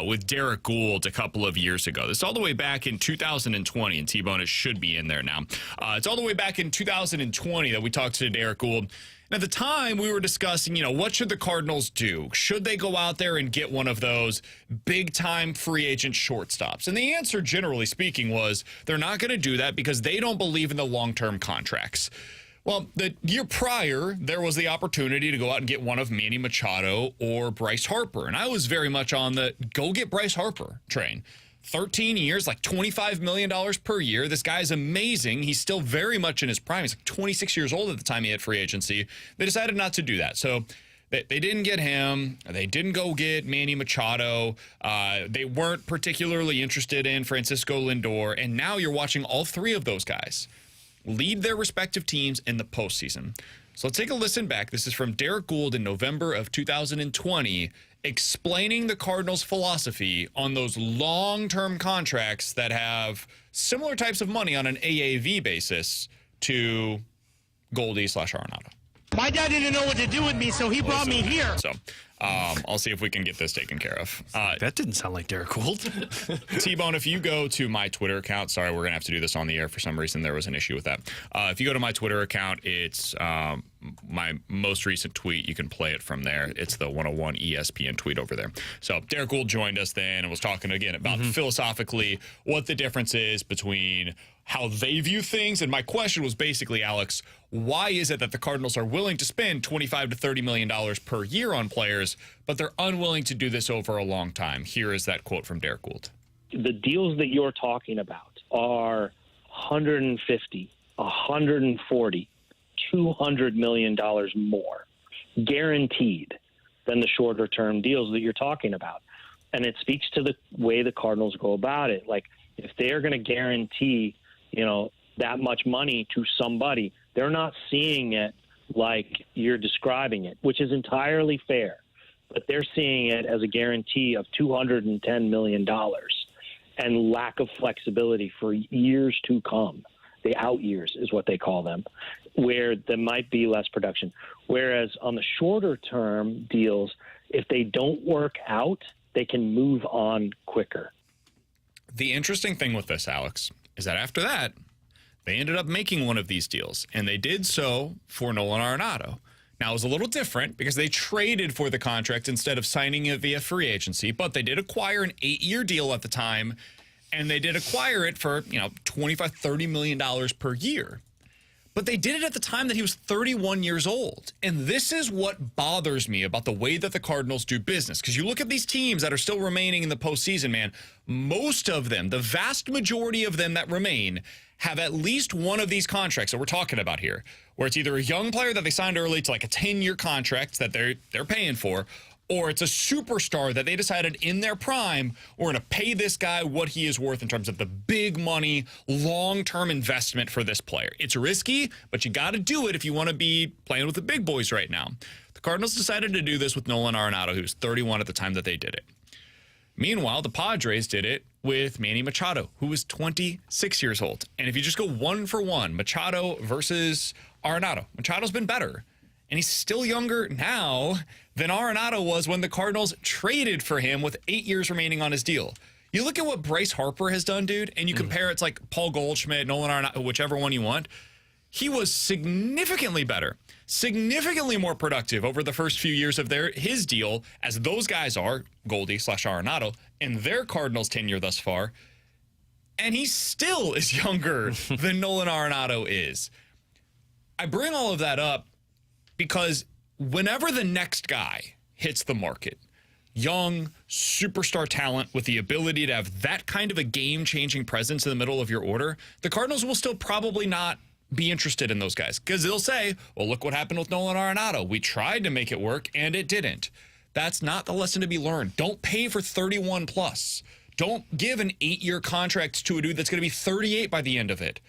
with Derek Gould a couple of years ago. This is all the way back in 2020, and T-Bone, it should be in there now. It's all the way back in 2020 that we talked to Derek Gould. And at the time, we were discussing, what should the Cardinals do? Should they go out there and get one of those big-time free agent shortstops? And the answer, generally speaking, was they're not going to do that because they don't believe in the long-term contracts. Well, the year prior, there was the opportunity to go out and get one of Manny Machado or Bryce Harper. And I was very much on the go get Bryce Harper train. 13 years, like $25 million per year. This guy's amazing. He's still very much in his prime. He's like 26 years old at the time he hit free agency. They decided not to do that. So they didn't get him. They didn't go get Manny Machado. They weren't particularly interested in Francisco Lindor. And now you're watching all three of those guys lead their respective teams in the postseason. So let's take a listen back. This is from Derek Gould in November of 2020, explaining the Cardinals' philosophy on those long-term contracts that have similar types of money on an AAV basis to Goldie/Arenado. My dad didn't know what to do with me, so he brought me here. So I'll see if we can get this taken care of. That didn't sound like Derek Gould. T-Bone, if you go to my Twitter account, sorry, we're going to have to do this on the air. For some reason, there was an issue with that. If you go to my Twitter account, it's my most recent tweet. You can play it from there. It's the 101 ESPN tweet over there. So Derek Gould joined us then and was talking again about philosophically what the difference is between how they view things. And my question was basically, Alex, why is it that the Cardinals are willing to spend $25 to $30 million per year on players, but they're unwilling to do this over a long time? Here is that quote from Derek Gould. The deals that you're talking about are 150, 140, $200 million more guaranteed than the shorter term deals that you're talking about. And it speaks to the way the Cardinals go about it. Like, if they're going to guarantee, that much money to somebody, they're not seeing it like you're describing it, which is entirely fair. But they're seeing it as a guarantee of $210 million and lack of flexibility for years to come. The out years is what they call them, where there might be less production. Whereas on the shorter term deals, if they don't work out, they can move on quicker. The interesting thing with this, Alex, is that after that, they ended up making one of these deals, and they did so for Nolan Arenado. Now, it was a little different because they traded for the contract instead of signing it via free agency, but they did acquire an 8-year deal at the time, and they did acquire it for, $25, $30 million per year. But they did it at the time that he was 31 years old. And this is what bothers me about the way that the Cardinals do business. Because you look at these teams that are still remaining in the postseason, man, most of them, the vast majority of them that remain, have at least one of these contracts that we're talking about here, where it's either a young player that they signed early to like a 10-year contract that they're paying for, or it's a superstar that they decided in their prime, we're going to pay this guy what he is worth in terms of the big money, long-term investment for this player. It's risky, but you got to do it if you want to be playing with the big boys right now. The Cardinals decided to do this with Nolan Arenado, who was 31 at the time that they did it. Meanwhile, the Padres did it with Manny Machado, who was 26 years old. And if you just go one for one, Machado versus Arenado, Machado's been better. And he's still younger now than Arenado was when the Cardinals traded for him with 8 years remaining on his deal. You look at what Bryce Harper has done, dude, and you compare it's like Paul Goldschmidt, Nolan Arenado, whichever one you want. He was significantly better, significantly more productive over the first few years of his deal, as those guys are, Goldie/Arenado, in their Cardinals tenure thus far. And he still is younger than Nolan Arenado is. I bring all of that up because whenever the next guy hits the market, young, superstar talent with the ability to have that kind of a game-changing presence in the middle of your order, the Cardinals will still probably not be interested in those guys because they'll say, well, look what happened with Nolan Arenado. We tried to make it work, and it didn't. That's not the lesson to be learned. Don't pay for 31 plus. Don't give an 8-year contract to a dude that's going to be 38 by the end of it.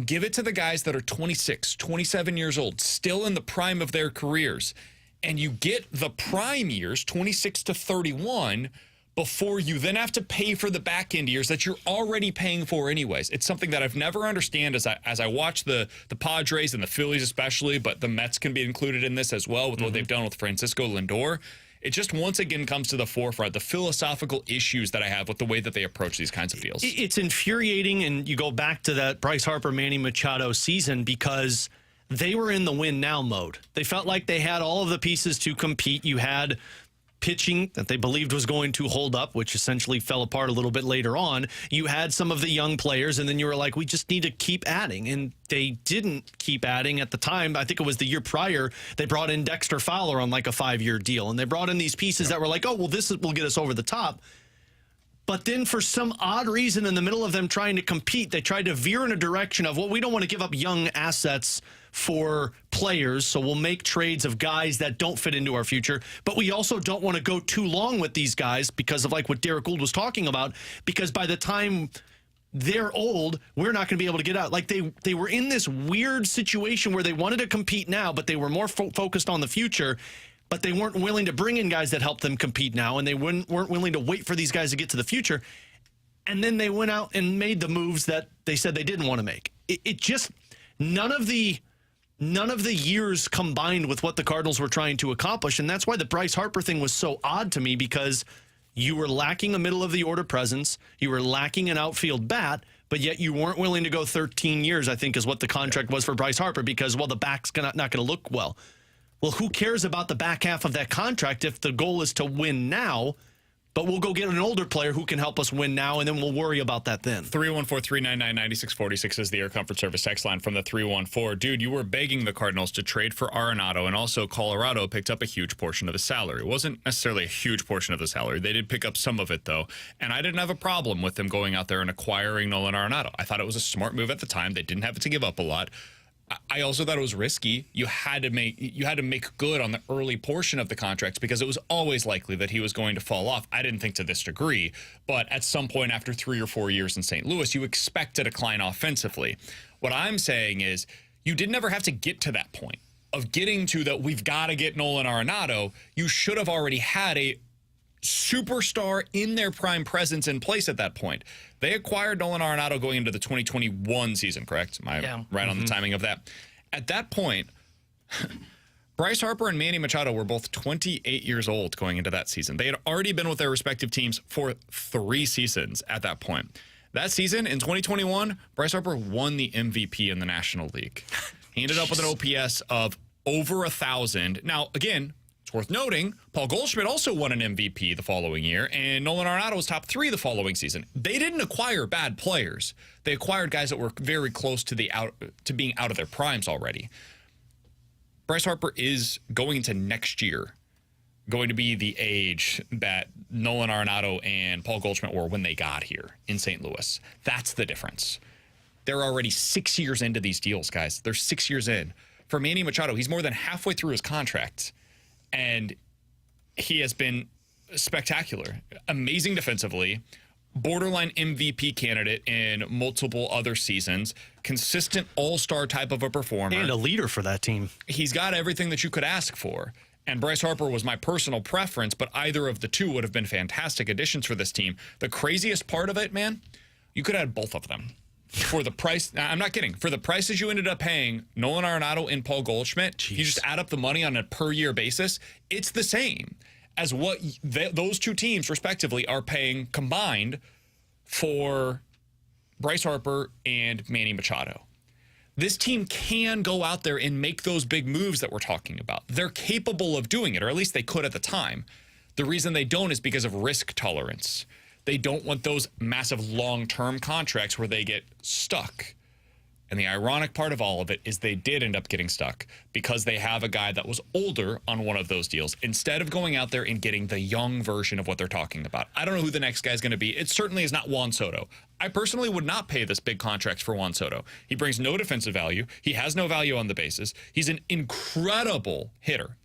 Give it to the guys that are 26, 27 years old, still in the prime of their careers. And you get the prime years, 26 to 31, before you then have to pay for the back end years that you're already paying for anyways. It's something that I've never understand as I watch the Padres and the Phillies especially, but the Mets can be included in this as well with what they've done with Francisco Lindor. It just once again comes to the forefront, the philosophical issues that I have with the way that they approach these kinds of deals. It's infuriating, and you go back to that Bryce Harper, Manny Machado season because they were in the win now mode. They felt like they had all of the pieces to compete. You had pitching that they believed was going to hold up, which essentially fell apart a little bit later on. You had some of the young players, and then you were like, we just need to keep adding. And they didn't keep adding at the time. I think it was the year prior, they brought in Dexter Fowler on like a 5-year deal. And they brought in these pieces that were like, oh, well, will get us over the top. But then for some odd reason, in the middle of them trying to compete, they tried to veer in a direction of, well, we don't want to give up young assets for players, so we'll make trades of guys that don't fit into our future. But we also don't want to go too long with these guys because of like what Derek Gould was talking about, because by the time they're old, we're not going to be able to get out. Like they were in this weird situation where they wanted to compete now, but they were more focused on the future. But they weren't willing to bring in guys that help them compete now, and they weren't willing to wait for these guys to get to the future. And then they went out and made the moves that they said they didn't want to make. It just none of the years combined with what the Cardinals were trying to accomplish, and that's why the Bryce Harper thing was so odd to me, because you were lacking a middle of the order presence, you were lacking an outfield bat, but yet you weren't willing to go 13 years, I think is what the contract was for Bryce Harper, because, well, the back's not going to look well. Well, who cares about the back half of that contract if the goal is to win now? But we'll go get an older player who can help us win now, and then we'll worry about that then. 314-399-9646 is the Air Comfort Service text line from the 314. Dude, you were begging the Cardinals to trade for Arenado, and also Colorado picked up a huge portion of the salary. It wasn't necessarily a huge portion of the salary. They did pick up some of it, though, and I didn't have a problem with them going out there and acquiring Nolan Arenado. I thought it was a smart move at the time. They didn't have to give up a lot. I also thought it was risky. You had to make good on the early portion of the contracts because it was always likely that he was going to fall off. I didn't think to this degree, but at some point after 3 or 4 years in St. Louis, you expect a decline offensively. What I'm saying is you didn't ever have to get to that point of getting to that we've got to get Nolan Arenado. You should have already had a superstar in their prime presence in place at that point. They acquired Nolan Arenado going into the 2021 season, correct? Am I right on the timing of that? At that point, Bryce Harper and Manny Machado were both 28 years old going into that season. They had already been with their respective teams for 3 seasons at that point. That season, in 2021, Bryce Harper won the MVP in the National League. He ended up with an OPS of over 1,000. Now, again, worth noting, Paul Goldschmidt also won an MVP the following year, and Nolan Arenado was top 3 the following season. They didn't acquire bad players. They acquired guys that were very close to being out of their primes already. Bryce Harper is going into next year going to be the age that Nolan Arenado and Paul Goldschmidt were when they got here in St. Louis. That's the difference. They're already 6 years into these deals, guys. They're 6 years in. For Manny Machado, he's more than halfway through his contract. And he has been spectacular, amazing defensively, borderline MVP candidate in multiple other seasons, consistent all-star type of a performer. And a leader for that team. He's got everything that you could ask for. And Bryce Harper was my personal preference, but either of the two would have been fantastic additions for this team. The craziest part of it, man, you could add both of them. For the price, I'm not kidding. For the prices you ended up paying, Nolan Arenado and Paul Goldschmidt, you just add up the money on a per-year basis, it's the same as what those two teams, respectively, are paying combined for Bryce Harper and Manny Machado. This team can go out there and make those big moves that we're talking about. They're capable of doing it, or at least they could at the time. The reason they don't is because of risk tolerance. They don't want those massive long-term contracts where they get stuck. And the ironic part of all of it is they did end up getting stuck because they have a guy that was older on one of those deals instead of going out there and getting the young version of what they're talking about. I don't know who the next guy's going to be. It certainly is not Juan Soto. I personally would not pay this big contract for Juan Soto. He brings no defensive value. He has no value on the bases. He's an incredible hitter.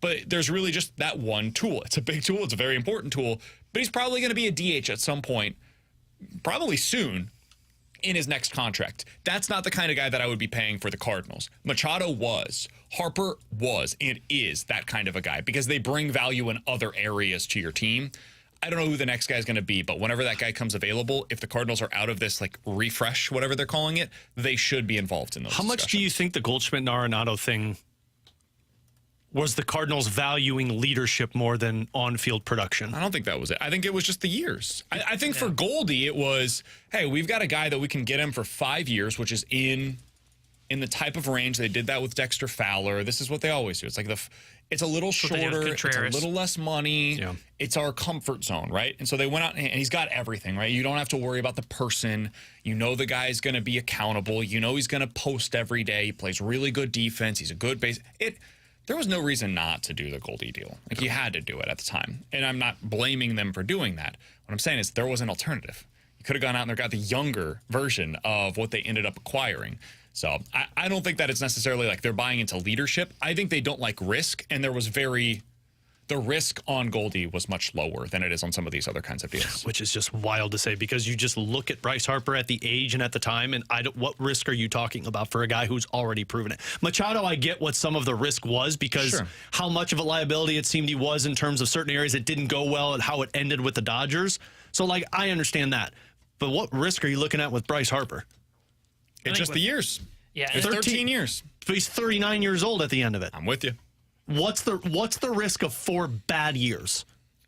But there's really just that one tool. It's a big tool. It's a very important tool. But he's probably going to be a DH at some point, probably soon. in his next contract. That's not the kind of guy that I would be paying for the Cardinals. Machado was. Harper was and is that kind of a guy because they bring value in other areas to your team. I don't know who the next guy is going to be, but whenever that guy comes available, if the Cardinals are out of this like refresh, whatever they're calling it, they should be involved in those How much do you think the Goldschmidt and Arenado thing was the Cardinals valuing leadership more than on-field production? I don't think that was it. I think it was just the years. I think for Goldie, it was, hey, we've got a guy that we can get him for 5 years, which is in the type of range. They did that with Dexter Fowler. This is what they always do. It's like it's a little shorter, it's a little less money. Yeah. It's our comfort zone, right? And so they went out, and he's got everything, right? You don't have to worry about the person. You know the guy's going to be accountable. You know he's going to post every day. He plays really good defense. He's a good base. There was no reason not to do the Goldie deal. Like, you had to do it at the time. And I'm not blaming them for doing that. What I'm saying is there was an alternative. You could have gone out and got the younger version of what they ended up acquiring. So I don't think that it's necessarily like they're buying into leadership. I think they don't like risk, and the risk on Goldie was much lower than it is on some of these other kinds of deals. Which is just wild to say because you just look at Bryce Harper at the age and at the time, and what risk are you talking about for a guy who's already proven it? Machado, I get what some of the risk was because how much of a liability it seemed he was in terms of certain areas that didn't go well and how it ended with the Dodgers. So, like, I understand that. But what risk are you looking at with Bryce Harper? It's just the years. Yeah, it's 13 years. But he's 39 years old at the end of it. I'm with you. What's the risk of 4 bad years?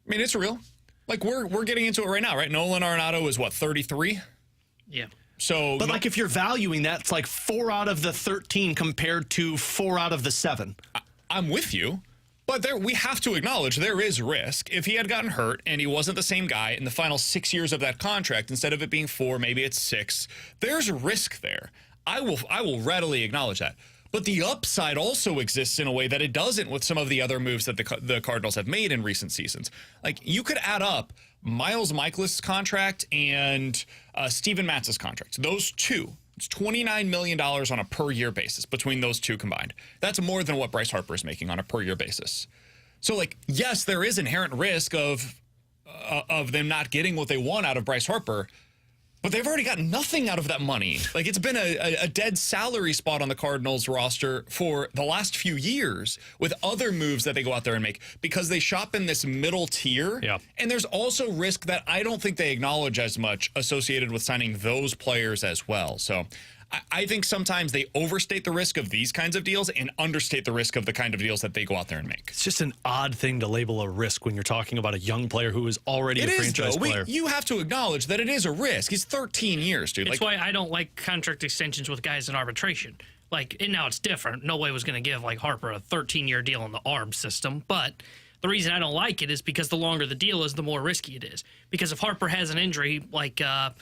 I mean, it's real. Like, we're getting into it right now, right? Nolan Arenado is what, 33? Yeah. So, but like, if you're valuing that, it's like 4 out of the 13 compared to 4 out of the 7. I'm with you. But we have to acknowledge there is risk. If he had gotten hurt and he wasn't the same guy in the final 6 years of that contract, instead of it being 4, maybe it's 6, there's a risk there. I will readily acknowledge that. But the upside also exists in a way that it doesn't with some of the other moves that the Cardinals have made in recent seasons. Like, you could add up Miles Michaelis' contract and Steven Matz's contract. Those two. It's $29 million on a per-year basis between those two combined. That's more than what Bryce Harper is making on a per-year basis. So, like, yes, there is inherent risk of them not getting what they want out of Bryce Harper, but they've already gotten nothing out of that money. Like, it's been a dead salary spot on the Cardinals roster for the last few years with other moves that they go out there and make because they shop in this middle tier. Yeah. And there's also risk that I don't think they acknowledge as much associated with signing those players as well. So I think sometimes they overstate the risk of these kinds of deals and understate the risk of the kind of deals that they go out there and make. It's just an odd thing to label a risk when you're talking about a young player who is already a franchise player. You have to acknowledge that it is a risk. He's 13 years, dude. That's why I don't like contract extensions with guys in arbitration. Like, and now it's different. No way was going to give, like, Harper a 13-year deal in the ARB system. But the reason I don't like it is because the longer the deal is, the more risky it is. Because if Harper has an injury, like I'm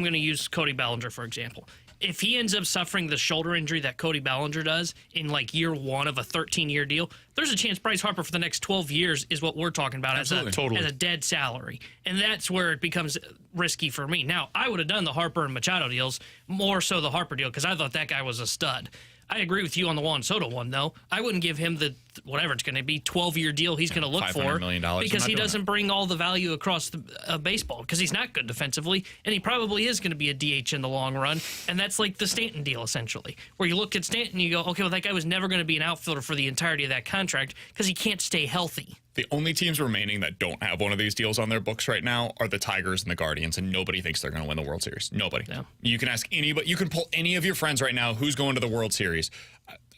going to use Cody Bellinger, for example. If he ends up suffering the shoulder injury that Cody Bellinger does in like year 1 of a 13-year deal, there's a chance Bryce Harper for the next 12 years is what we're talking about as a dead salary. And that's where it becomes risky for me. Now, I would have done the Harper and Machado deals, more so the Harper deal, because I thought that guy was a stud. I agree with you on the Juan Soto one, though. I wouldn't give him the, whatever it's going to be, 12-year deal he's going to look for. $500 million. Because he doesn't bring all the value across the baseball, because he's not good defensively, and he probably is going to be a DH in the long run. And that's like the Stanton deal, essentially, where you look at Stanton and you go, okay, well, that guy was never going to be an outfielder for the entirety of that contract because he can't stay healthy. The only teams remaining that don't have one of these deals on their books right now are the Tigers and the Guardians, and nobody thinks they're going to win the World Series. Nobody. No. You can ask anybody. You can pull any of your friends right now who's going to the World Series.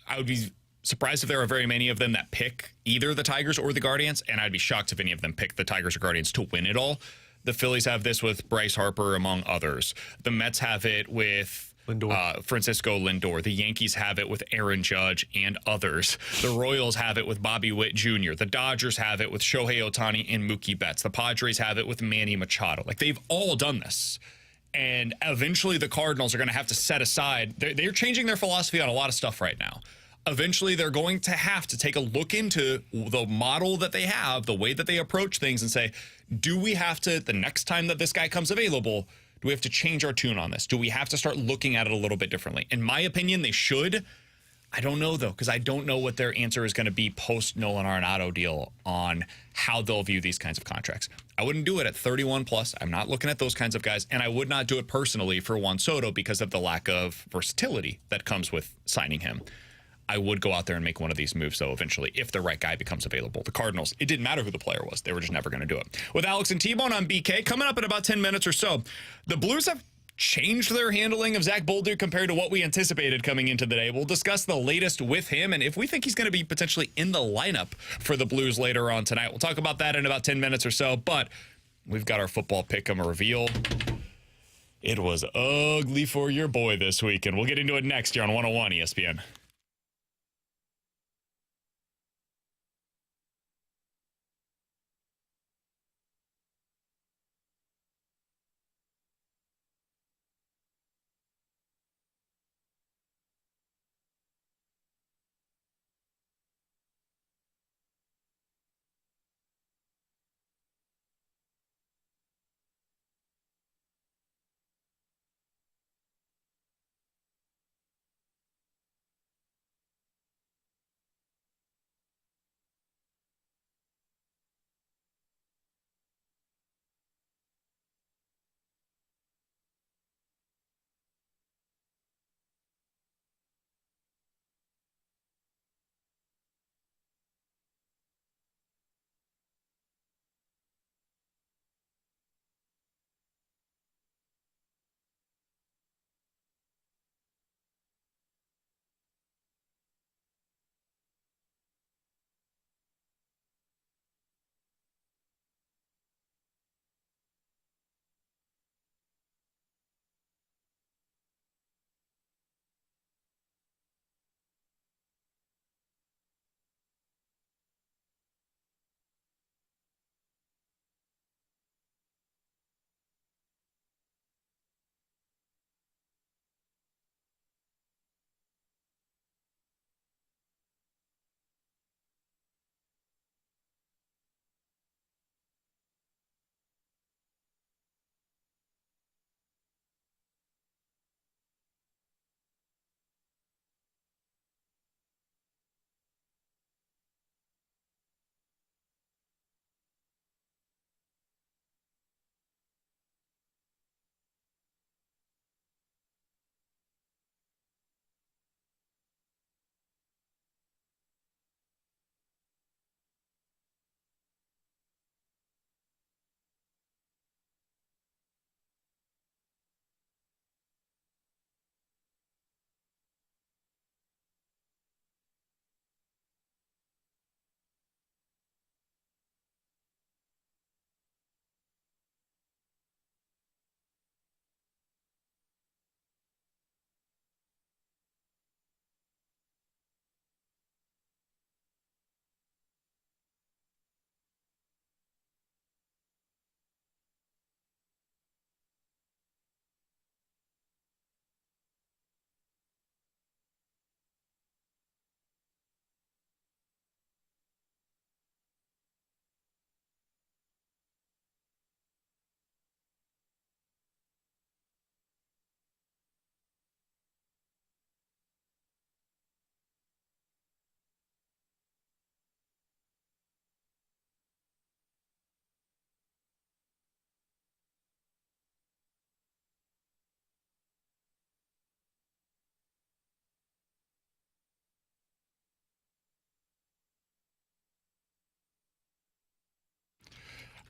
I would be surprised if there are very many of them that pick either the Tigers or the Guardians, and I'd be shocked if any of them pick the Tigers or Guardians to win it all. The Phillies have this with Bryce Harper, among others. The Mets have it with Francisco Lindor. The Yankees have it with Aaron Judge and others. The Royals have it with Bobby Witt Jr. The Dodgers have it with Shohei Ohtani and Mookie Betts. The Padres have it with Manny Machado. Like, they've all done this. And eventually the Cardinals are going to have to set aside. They're changing their philosophy on a lot of stuff right now. Eventually they're going to have to take a look into the model that they have, the way that they approach things, and say, do we have to, the next time that this guy comes available, do we have to change our tune on this? Do we have to start looking at it a little bit differently? In my opinion, they should. I don't know, though, because I don't know what their answer is going to be post-Nolan Arenado deal on how they'll view these kinds of contracts. I wouldn't do it at 31 plus. I'm not looking at those kinds of guys, and I would not do it personally for Juan Soto because of the lack of versatility that comes with signing him. I would go out there and make one of these moves, though, eventually, if the right guy becomes available. The Cardinals, it didn't matter who the player was. They were just never going to do it. With Alex and T-Bone on BK, coming up in about 10 minutes or so, the Blues have changed their handling of Zach Bolduc compared to what we anticipated coming into the day. We'll discuss the latest with him and if we think he's going to be potentially in the lineup for the Blues later on tonight. We'll talk about that in about 10 minutes or so, but we've got our football pick'em reveal. It was ugly for your boy this week, and we'll get into it next year on 101 ESPN.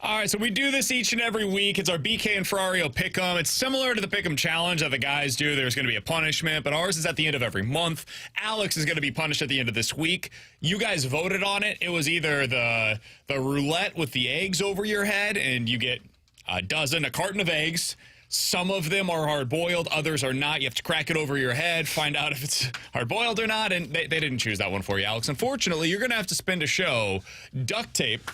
All right, so we do this each and every week. It's our BK and Ferrario Pick'em. It's similar to the Pick'em Challenge that the guys do. There's going to be a punishment, but ours is at the end of every month. Alex is going to be punished at the end of this week. You guys voted on it. It was either the roulette with the eggs over your head, and you get a carton of eggs. Some of them are hard-boiled, others are not. You have to crack it over your head, find out if it's hard-boiled or not, and they didn't choose that one for you, Alex. Unfortunately, you're going to have to spend a show duct tape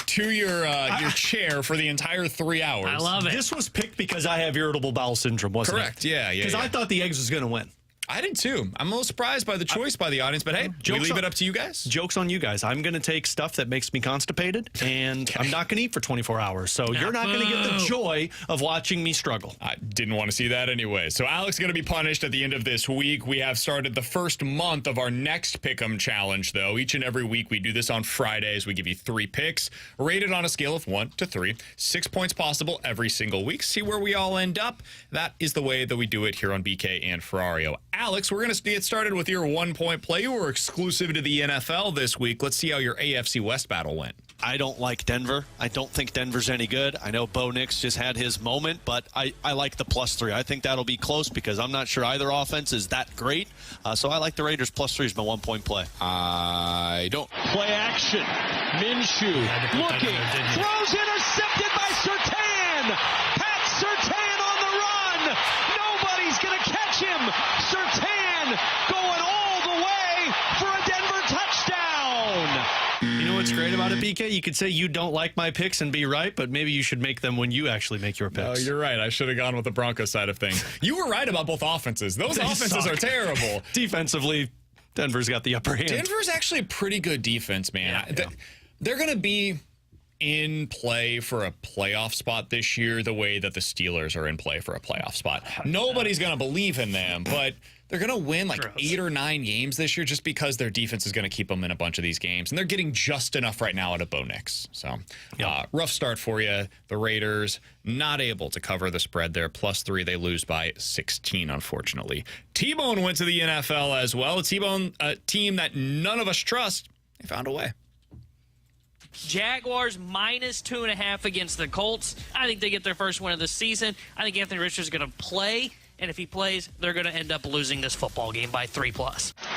to your chair for the entire 3 hours. I love it. This was picked because I have irritable bowel syndrome, wasn't it? Correct. Yeah. Because I thought the eggs was going to win. I did too. I'm a little surprised by the choice by the audience, but hey, we leave it up to you guys. Joke's on you guys. I'm going to take stuff that makes me constipated, and I'm not going to eat for 24 hours. So you're not going to get the joy of watching me struggle. I didn't want to see that anyway. So Alex is going to be punished at the end of this week. We have started the first month of our next Pick'em Challenge, though. Each and every week we do this on Fridays. We give you 3 picks, rated on a scale of 1 to 3. 6 points possible every single week. See where we all end up. That is the way that we do it here on BK and Ferrario. Alex, we're going to get started with your 1-point play. You were exclusive to the NFL this week. Let's see how your AFC West battle went. I don't like Denver. I don't think Denver's any good. I know Bo Nix just had his moment, but I like the +3. I think that'll be close because I'm not sure either offense is that great. So I like the Raiders +3 is my 1-point play. I don't. Play action. Minshew looking. Throws intercepted by Surtain. Pat Surtain on the run. Nobody's going to catch him. Surtain going all the way for a Denver touchdown. You know what's great about it, BK? You could say you don't like my picks and be right, but maybe you should make them when you actually make your picks. Oh, you're right. I should have gone with the Broncos side of things. You were right about both offenses. Those offenses are terrible. Defensively, Denver's got the upper hand. Denver's actually a pretty good defense, man. Yeah. They're going to be in play for a playoff spot this year the way that the Steelers are in play for a playoff spot. Nobody's going to believe in them, but they're going to win like 8 or 9 games this year just because their defense is going to keep them in a bunch of these games. And they're getting just enough right now out of Bo Nix. So rough start for you. The Raiders not able to cover the spread there. +3, they lose by 16, unfortunately. T-Bone went to the NFL as well. T-Bone, a team that none of us trust, they found a way. Jaguars -2.5 against the Colts. I think they get their first win of the season. I think Anthony Richards is going to play, and if he plays, they're going to end up losing this football game by 3+.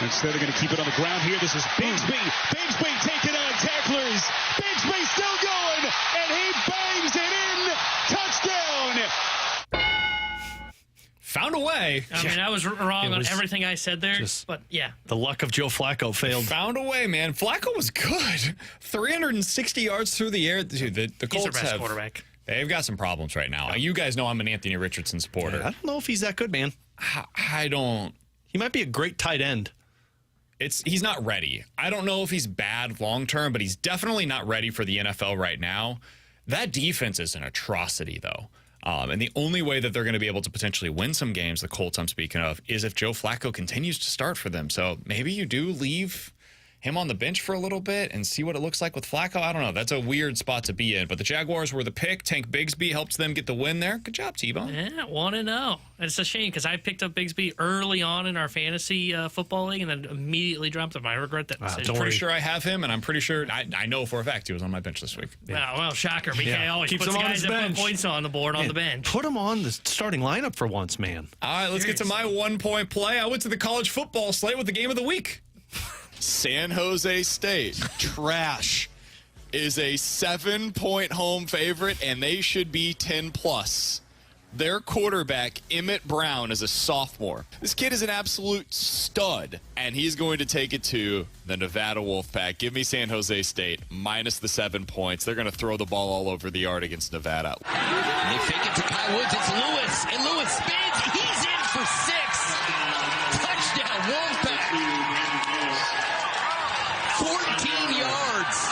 Instead, they're going to keep it on the ground here. This is Bigsby. Bigsby taking on tacklers. Bigsby still going, and he bangs it in. Touchdown. Found a way. I mean, I was wrong on everything I said there, but yeah. The luck of Joe Flacco failed. Found a way, man. Flacco was good. 360 yards through the air. Dude, the Colts He's their best quarterback. They've got some problems right now. You guys know I'm an Anthony Richardson supporter. Yeah, I don't know if he's that good, man. I don't. He might be a great tight end. He's not ready. I don't know if he's bad long term, but he's definitely not ready for the NFL right now. That defense is an atrocity, though. And the only way that they're going to be able to potentially win some games, the Colts I'm speaking of, is if Joe Flacco continues to start for them. So maybe you do leave him on the bench for a little bit and see what it looks like with Flacco. I don't know. That's a weird spot to be in. But the Jaguars were the pick. Tank Bigsby helps them get the win there. Good job, T-Bone. Yeah, 1-0. It's a shame because I picked up Bigsby early on in our fantasy football league and then immediately dropped him. I regret that decision. I'm pretty sure I have him, and I'm pretty sure I know for a fact he was on my bench this week. Yeah. Well, shocker. BK always puts guys that put points on the board on the bench. Put him on the starting lineup for once, man. All right, let's get to my 1-point play. I went to the college football slate with the game of the week. San Jose State, trash, is a 7-point home favorite, and they should be 10+. Their quarterback, Emmett Brown, is a sophomore. This kid is an absolute stud, and he's going to take it to the Nevada Wolfpack. Give me San Jose State, minus the 7 points. They're going to throw the ball all over the yard against Nevada. They fake it to Kai Woods. It's Lewis, and Lewis spins. He's in for 6. Touchdown, Wolfpack. 14 yards.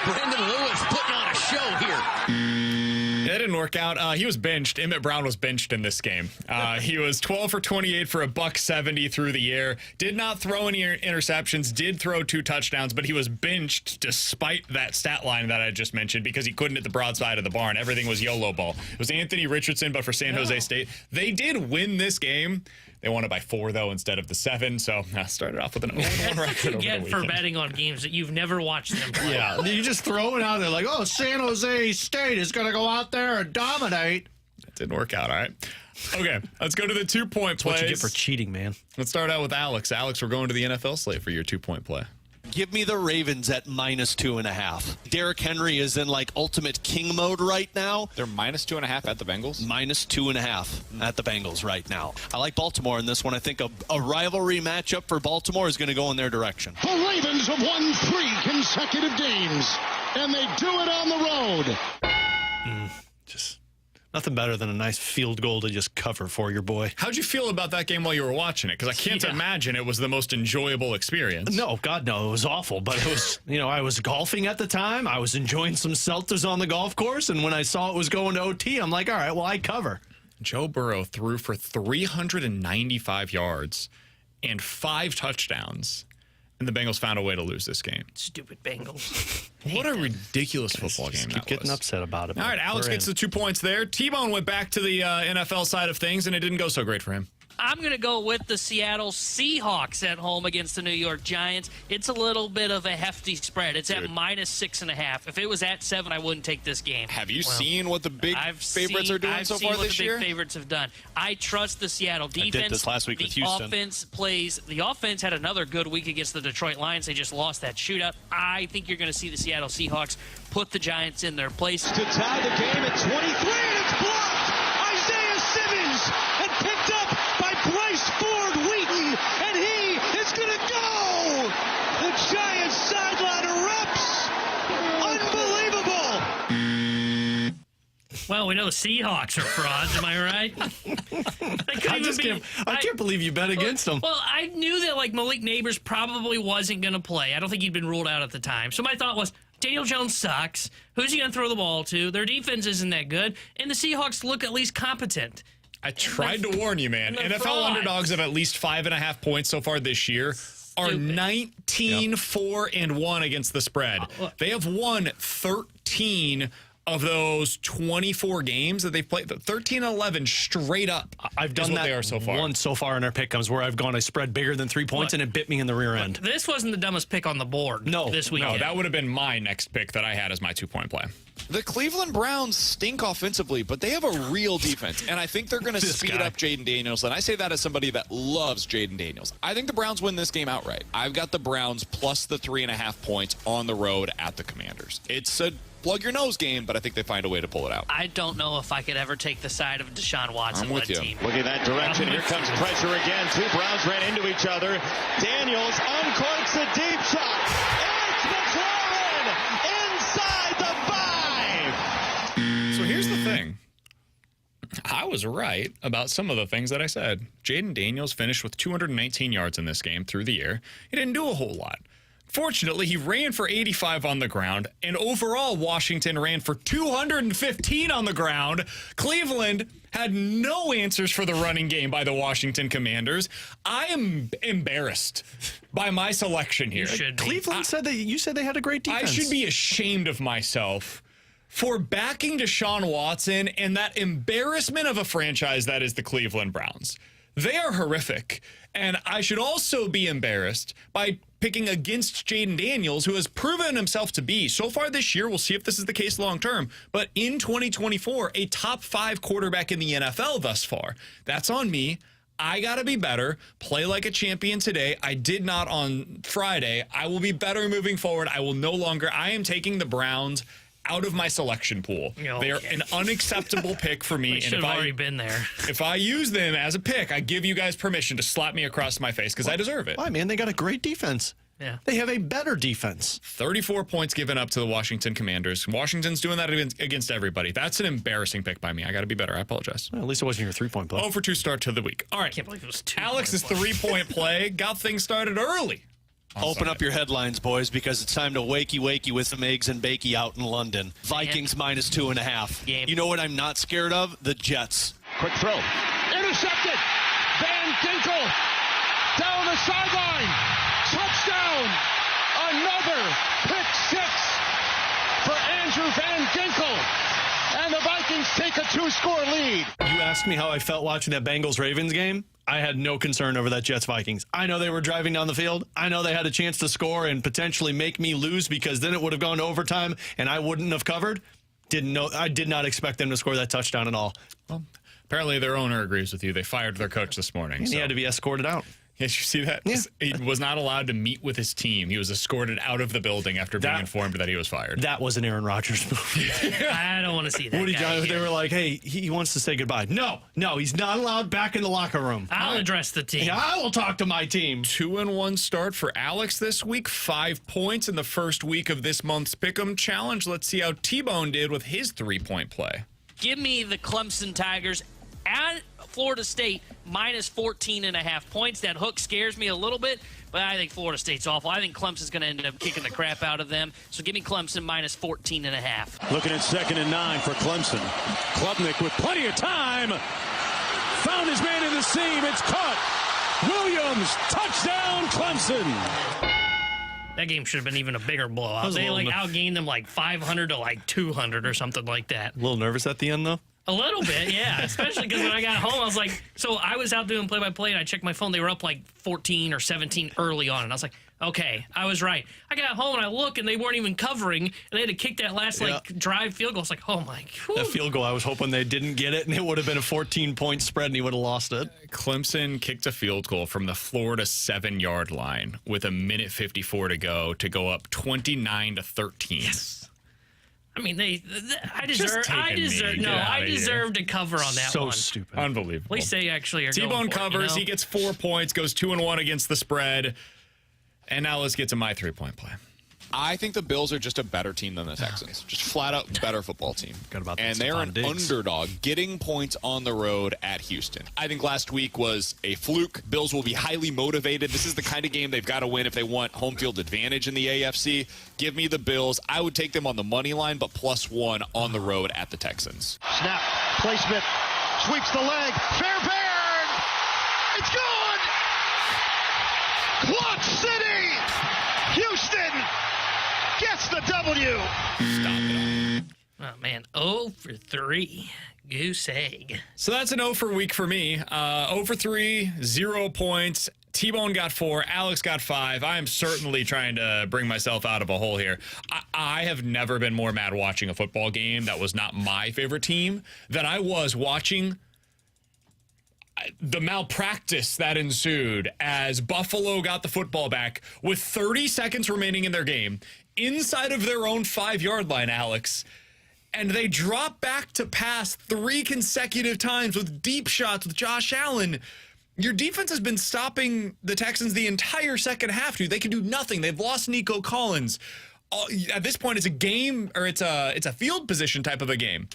Brandon Lewis putting on a show here. That didn't work out. He was benched. Emmett Brown was benched in this game. He was 12 for 28 for $170 through the air. Did not throw any interceptions. Did throw 2 touchdowns, but he was benched despite that stat line that I just mentioned because he couldn't hit the broadside of the barn. Everything was YOLO ball. It was Anthony Richardson, but for San Jose State. They did win this game. They won it by 4, though, instead of the 7. So I started off with an 0-1 record over the weekend. For betting on games that you've never watched them play. Yeah, you just throw it out there like, oh, San Jose State is going to go out there and dominate. That didn't work out, all right? Okay, let's go to the 2-point plays. What you get for cheating, man. Let's start out with Alex. Alex, we're going to the NFL slate for your 2-point play. Give me the Ravens at -2.5. Derrick Henry is in like ultimate king mode right now. They're -2.5 at the Bengals? -2.5 at the Bengals right now. I like Baltimore in this one. I think a rivalry matchup for Baltimore is going to go in their direction. The Ravens have won 3 consecutive games, and they do it on the road. Just Nothing better than a nice field goal to just cover for your boy. How'd you feel about that game while you were watching it? Because I can't imagine it was the most enjoyable experience. No, God, no. It was awful. But it was, I was golfing at the time. I was enjoying some seltzers on the golf course. And when I saw it was going to OT, I'm like, all right, well, I cover. Joe Burrow threw for 395 yards and 5 touchdowns. And the Bengals found a way to lose this game. Stupid Bengals. What a ridiculous football game that was. Keep getting upset about it. All right, Alex gets the 2 points there. T-Bone went back to the NFL side of things, and it didn't go so great for him. I'm going to go with the Seattle Seahawks at home against the New York Giants. It's a little bit of a hefty spread. It's at -6.5. If it was at 7, I wouldn't take this game. Have you seen what the big favorites are doing so far this year? I've seen what the big favorites have done. I trust the Seattle defense. I did this last week with Houston. The offense had another good week against the Detroit Lions. They just lost that shootout. I think you're going to see the Seattle Seahawks put the Giants in their place. To tie the game at 23, and it's blocked. Isaiah Simmons, and picked up by Bryce Ford Wheaton, and he is going to go. The Giants sideline erupts. Unbelievable. Well, we know the Seahawks are frauds. Am I right? I can't believe you bet against them. Well, I knew that Malik Neighbors probably wasn't going to play. I don't think he'd been ruled out at the time. So my thought was, Daniel Jones sucks. Who's he going to throw the ball to? Their defense isn't that good. And the Seahawks look at least competent. I tried to warn you, man. NFL underdogs of at least 5.5 points so far this year are 19-4-1 against the spread. They have won 13 of those 24 games that they've played. 13-11 straight up. I've done that they are so far. Once so far in our pick'ems where I've gone a spread bigger than 3 points and it bit me in the rear end. This wasn't the dumbest pick on the board this weekend. No, that would have been my next pick that I had as my 2-point play. The Cleveland Browns stink offensively, but they have a real defense, and I think they're going to speed up Jaden Daniels, and I say that as somebody that loves Jaden Daniels. I think the Browns win this game outright. I've got the Browns plus the 3.5 points on the road at the Commanders. It's a plug-your-nose game, but I think they find a way to pull it out. I don't know if I could ever take the side of Deshaun Watson-led team. Look at that direction. Here comes pressure again. 2 Browns ran into each other. Daniels uncorks a deep shot. It's McLaurin inside the 5. So here's the thing. I was right about some of the things that I said. Jaden Daniels finished with 219 yards in this game through the air. He didn't do a whole lot. Fortunately, he ran for 85 on the ground, and overall, Washington ran for 215 on the ground. Cleveland had no answers for the running game by the Washington Commanders. I am embarrassed by my selection here. Cleveland said that you said they had a great defense. I should be ashamed of myself for backing Deshaun Watson and that embarrassment of a franchise that is the Cleveland Browns. They are horrific. And I should also be embarrassed by picking against Jaden Daniels, who has proven himself to be, so far this year, we'll see if this is the case long term, but in 2024, a top 5 quarterback in the NFL thus far. That's on me. I got to be better, play like a champion today. I did not on Friday. I will be better moving forward. I am taking the Browns out of my selection pool. They're an unacceptable pick for me. We should have already been there. If I use them as a pick, I give you guys permission to slap me across my face because I deserve it. Why, man? They got a great defense. Yeah. They have a better defense. 34 points given up to the Washington Commanders. Washington's doing that against everybody. That's an embarrassing pick by me. I got to be better. I apologize. Well, at least it wasn't your 3-point play. 0 for 2 start to the week. All right. I can't believe it was 2. Alex's 3-point play got things started early. Open up your headlines, boys, because it's time to wakey with some eggs and bakey out in London. Vikings minus 2.5. You know what I'm not scared of? The Jets. Quick throw. Intercepted. Van Ginkel down the sideline. Touchdown. Another pick 6 for Andrew Van Ginkel. And the Vikings take a 2-score lead. You asked me how I felt watching that Bengals-Ravens game. I had no concern over that Jets-Vikings. I know they were driving down the field. I know they had a chance to score and potentially make me lose because then it would have gone to overtime and I wouldn't have covered. I did not expect them to score that touchdown at all. Well, apparently their owner agrees with you. They fired their coach this morning. And he had to be escorted out. Yes, you see that? Yeah. He was not allowed to meet with his team. He was escorted out of the building after being informed that he was fired. That was an Aaron Rodgers move. I don't want to see that. Woody Johnson, they were like, hey, he wants to say goodbye. No, he's not allowed back in the locker room. I'll address the team. I will talk to my team. 2-1 start for Alex this week. 5 points in the first week of this month's Pick'em Challenge. Let's see how T-Bone did with his 3-point play. Give me the Clemson Tigers at Florida State minus 14.5 points. That hook scares me a little bit, but I think Florida State's awful. I think Clemson's going to end up kicking the crap out of them. So give me Clemson minus 14.5. Looking at 2nd and 9 for Clemson. Klubnik with plenty of time. Found his man in the seam. It's caught. Williams, touchdown, Clemson. That game should have been even a bigger blowout. They outgained them 500 to 200 or something like that. A little nervous at the end, though? A little bit, yeah. Especially because when I got home, I was like, so I was out doing play-by-play, and I checked my phone. They were up 14 or 17 early on. And I was like, okay, I was right. I got home, and I look, and they weren't even covering, and they had to kick that last, drive field goal. I was like, oh, my God. That field goal, I was hoping they didn't get it, and it would have been a 14-point spread, and he would have lost it. Clemson kicked a field goal from the Florida 7-yard line with 1:54 to go up 29-13. Yes. I mean, I deserve to cover on that one. So stupid. Unbelievable. At least they actually are T-Bone going for covers. it, He gets 4 points, goes 2-1 against the spread. And now let's get to my 3-point play. I think the Bills are just a better team than the Texans. Just flat out better football team. And they're an underdog getting points on the road at Houston. I think last week was a fluke. Bills will be highly motivated. This is the kind of game they've got to win if they want home field advantage in the AFC. Give me the Bills. I would take them on the money line, but +1 on the road at the Texans. Snap. Placement. Sweeps the leg. Fairbairn. It's gone. Clock City. Houston gets the W. Stop it. Oh, man. 0 for 3. Goose egg. So that's an 0 for week for me. 0 for 3, 0 points. T-Bone got 4. Alex got 5. I am certainly trying to bring myself out of a hole here. I have never been more mad watching a football game that was not my favorite team than I was watching the malpractice that ensued as Buffalo got the football back with 30 seconds remaining in their game inside of their own 5-yard line, Alex. And they drop back to pass 3 consecutive times with deep shots with Josh Allen. Your defense has been stopping the Texans the entire second half, dude. They can do nothing. They've lost Nico Collins. At this point, it's a game, or it's a field position type of a game.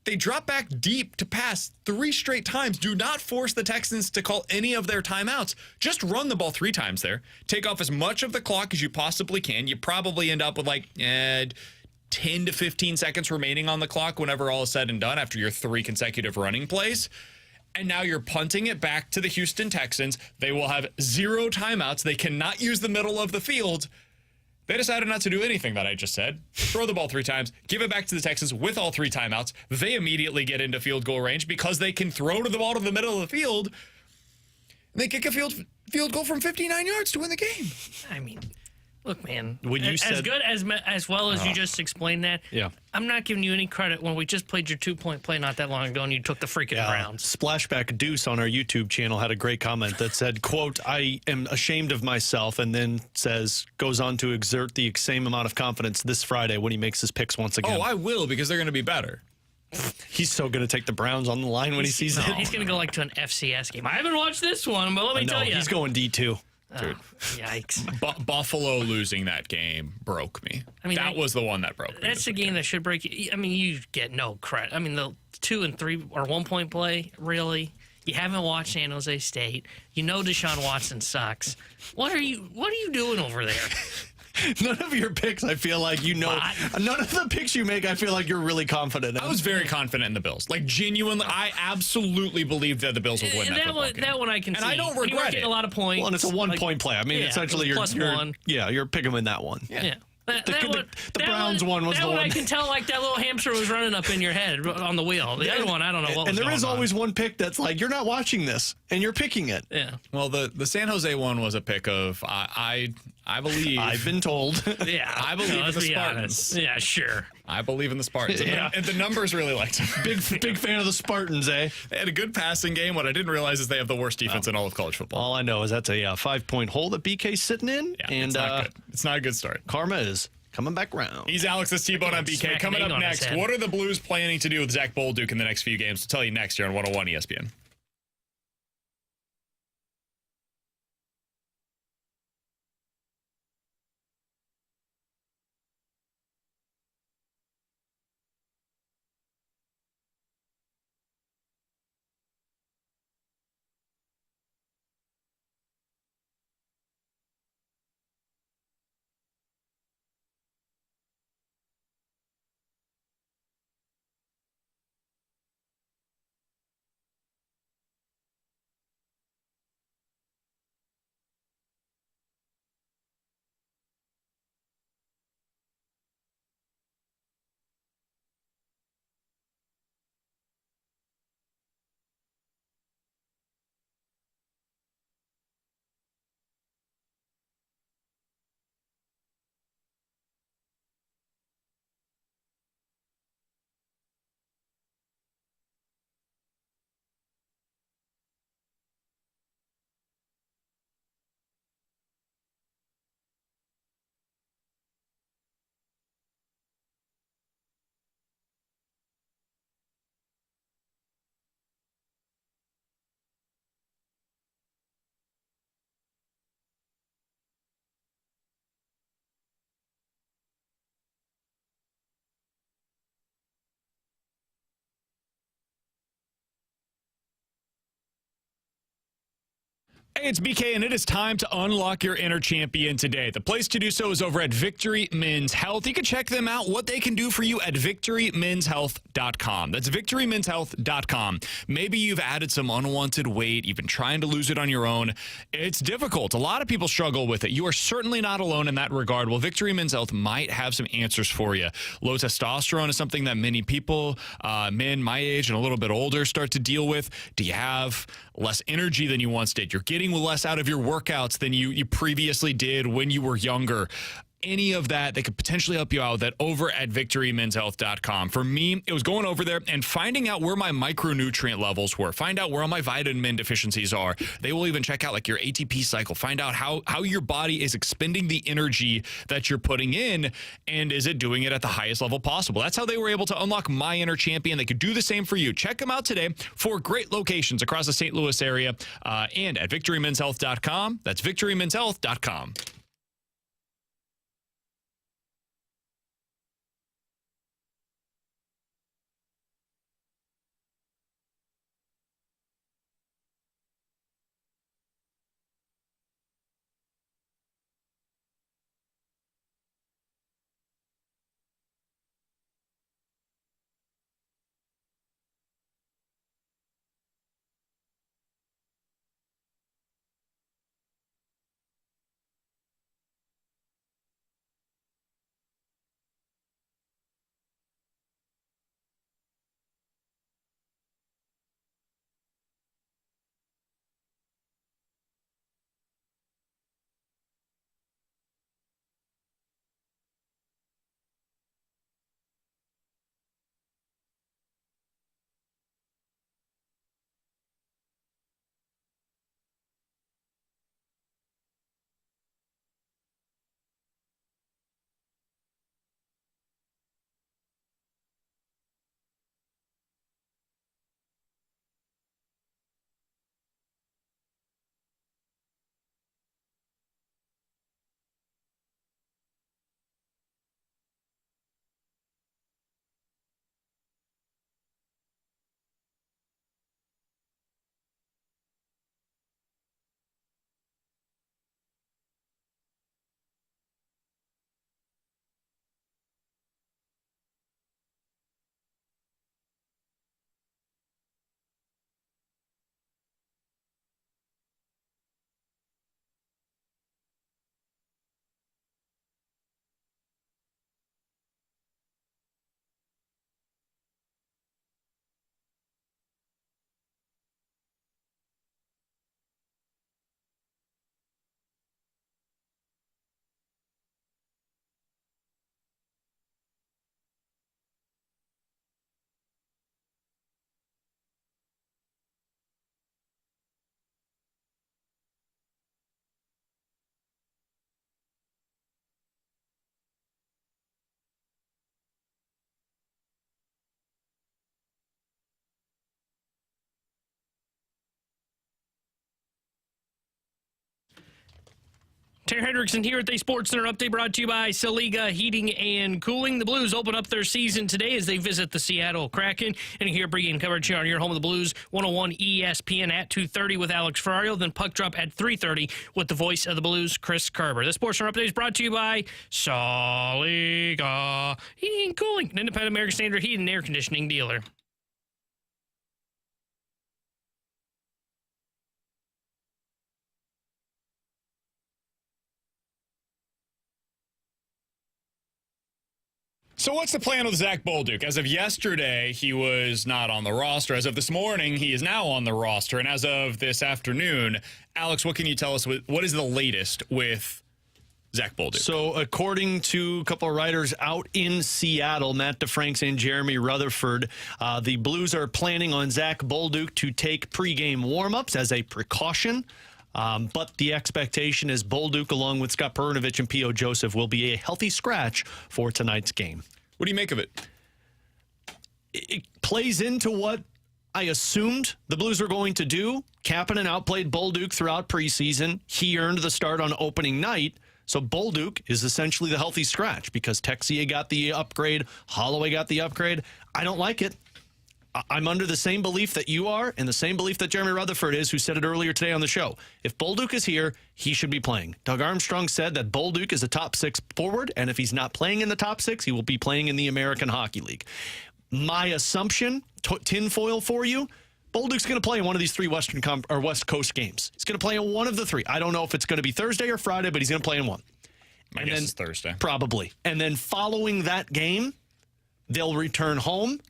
They drop back deep to pass 3 straight times. Do not force the Texans to call any of their timeouts. Just run the ball 3 times there. Take off as much of the clock as you possibly can. You probably end up with 10 to 15 seconds remaining on the clock whenever all is said and done after your 3 consecutive running plays. And now you're punting it back to the Houston Texans. They will have 0 timeouts. They cannot use the middle of the field. They decided not to do anything that I just said. Throw the ball 3 times, give it back to the Texans with all 3 timeouts. They immediately get into field goal range because they can throw the ball to the middle of the field. And they kick a field goal from 59 yards to win the game. I mean, look, man. When you said, as good as well as you just explained that, yeah. I'm not giving you any credit when we just played your 2-point play not that long ago and you took the freaking Browns. Splashback Deuce on our YouTube channel had a great comment that said, quote, "I am ashamed of myself," and then goes on to exert the same amount of confidence this Friday when he makes his picks once again. Oh, I will, because they're going to be better. He's so going to take the Browns on the line when he sees it. He's going to go to an FCS game. I haven't watched this one, but let me tell you. He's going D2. Dude. Yikes. Buffalo losing that game broke me. I mean, that was the one that broke me. That's the game that should break you. I mean, you get no credit. I mean, the 2 and 3 or 1-point play, really? You haven't watched San Jose State. You know Deshaun Watson sucks. What are you doing over there? None of your picks, I feel like none of the picks you make, I feel like you're really confident in. I was very confident in the Bills. Genuinely, I absolutely believed that the Bills would win that football game. That one I can see. And I don't regret it. A lot of points. Well, and it's a 1-point play. I mean, essentially, you're picking them in that one. Yeah. The Browns one was the one. I can tell that little hamster was running up in your head on the wheel. The other one, I don't know what was going on. And there is always one pick that's you're not watching this, and you're picking it. Yeah. Well, the San Jose one was a pick of, I believe. I've been told. Yeah. I believe in the Spartans. Honest. Yeah, sure. I believe in the Spartans. Yeah. And the numbers really liked them. Big fan of the Spartans, eh? They had a good passing game. What I didn't realize is they have the worst defense in all of college football. All I know is that's a 5-point hole that BK's sitting in. Yeah, and it's not good. It's not a good start. Karma is coming back round. He's Alex, this T-Bone on BK. Coming up next, what are the Blues planning to do with Zach Bolduc in the next few games? We'll tell you next year on 101 ESPN. Hey, it's BK, and it is time to unlock your inner champion today. The place to do so is over at Victory Men's Health. You can check them out, what they can do for you at victorymenshealth.com. That's victorymenshealth.com. Maybe you've added some unwanted weight. You've been trying to lose it on your own. It's difficult. A lot of people struggle with it. You are certainly not alone in that regard. Well, Victory Men's Health might have some answers for you. Low testosterone is something that many people, men my age and a little bit older, start to deal with. Do you have less energy than you once did? You're getting less out of your workouts than you previously did when you were younger. Any of that, they could potentially help you out with that over at victorymenshealth.com. For me, it was going over there and finding out where my micronutrient levels were, find out where all my vitamin deficiencies are. They will even check out like your ATP cycle, find out how your body is expending the energy that you're putting in, and is it doing it at the highest level possible. That's how they were able to unlock my inner champion. They could do the same for you. Check them out today for great locations across the St. Louis area and at victorymenshealth.com. That's victorymenshealth.com. Terry Hendrickson here at the Sports Center Update, brought to you by Saliga Heating and Cooling. The Blues open up their season today as they visit the Seattle Kraken. And here bringing coverage here on your home of the Blues, 101 ESPN at 2:30 with Alex Ferrario, then puck drop at 3:30 with the voice of the Blues, Chris Kerber. The Sports Center Update is brought to you by Saliga Heating and Cooling, an independent American Standard heating and air conditioning dealer. So what's the plan with Zach Bolduc? As of yesterday, he was not on the roster. As of this morning, he is now on the roster. And as of this afternoon, Alex, what can you tell us? What is the latest with Zach Bolduc? So according to a couple of writers out in Seattle, Matt DeFranks and Jeremy Rutherford, the Blues are planning on Zach Bolduc to take pregame warmups as a precaution. But the expectation is Bolduc, along with Scott Perunovich and P.O. Joseph, will be a healthy scratch for tonight's game. What do you make of it? It plays into what I assumed the Blues were going to do. Kapanen outplayed Bolduc throughout preseason. He earned the start on opening night. So Bolduc is essentially the healthy scratch because Texia got the upgrade, Holloway got the upgrade. I don't like it. I'm under the same belief that you are and the same belief that Jeremy Rutherford is, who said it earlier today on the show. If Bolduc is here, he should be playing. Doug Armstrong said that Bolduc is a top 6 forward, and if he's not playing in the top 6, he will be playing in the American Hockey League. My assumption, tinfoil for you, Bolduc's going to play in one of these 3 West Coast games. He's going to play in one of the 3. I don't know if it's going to be Thursday or Friday, but he's going to play in one. My guess is Thursday. Probably. And then following that game, they'll return home.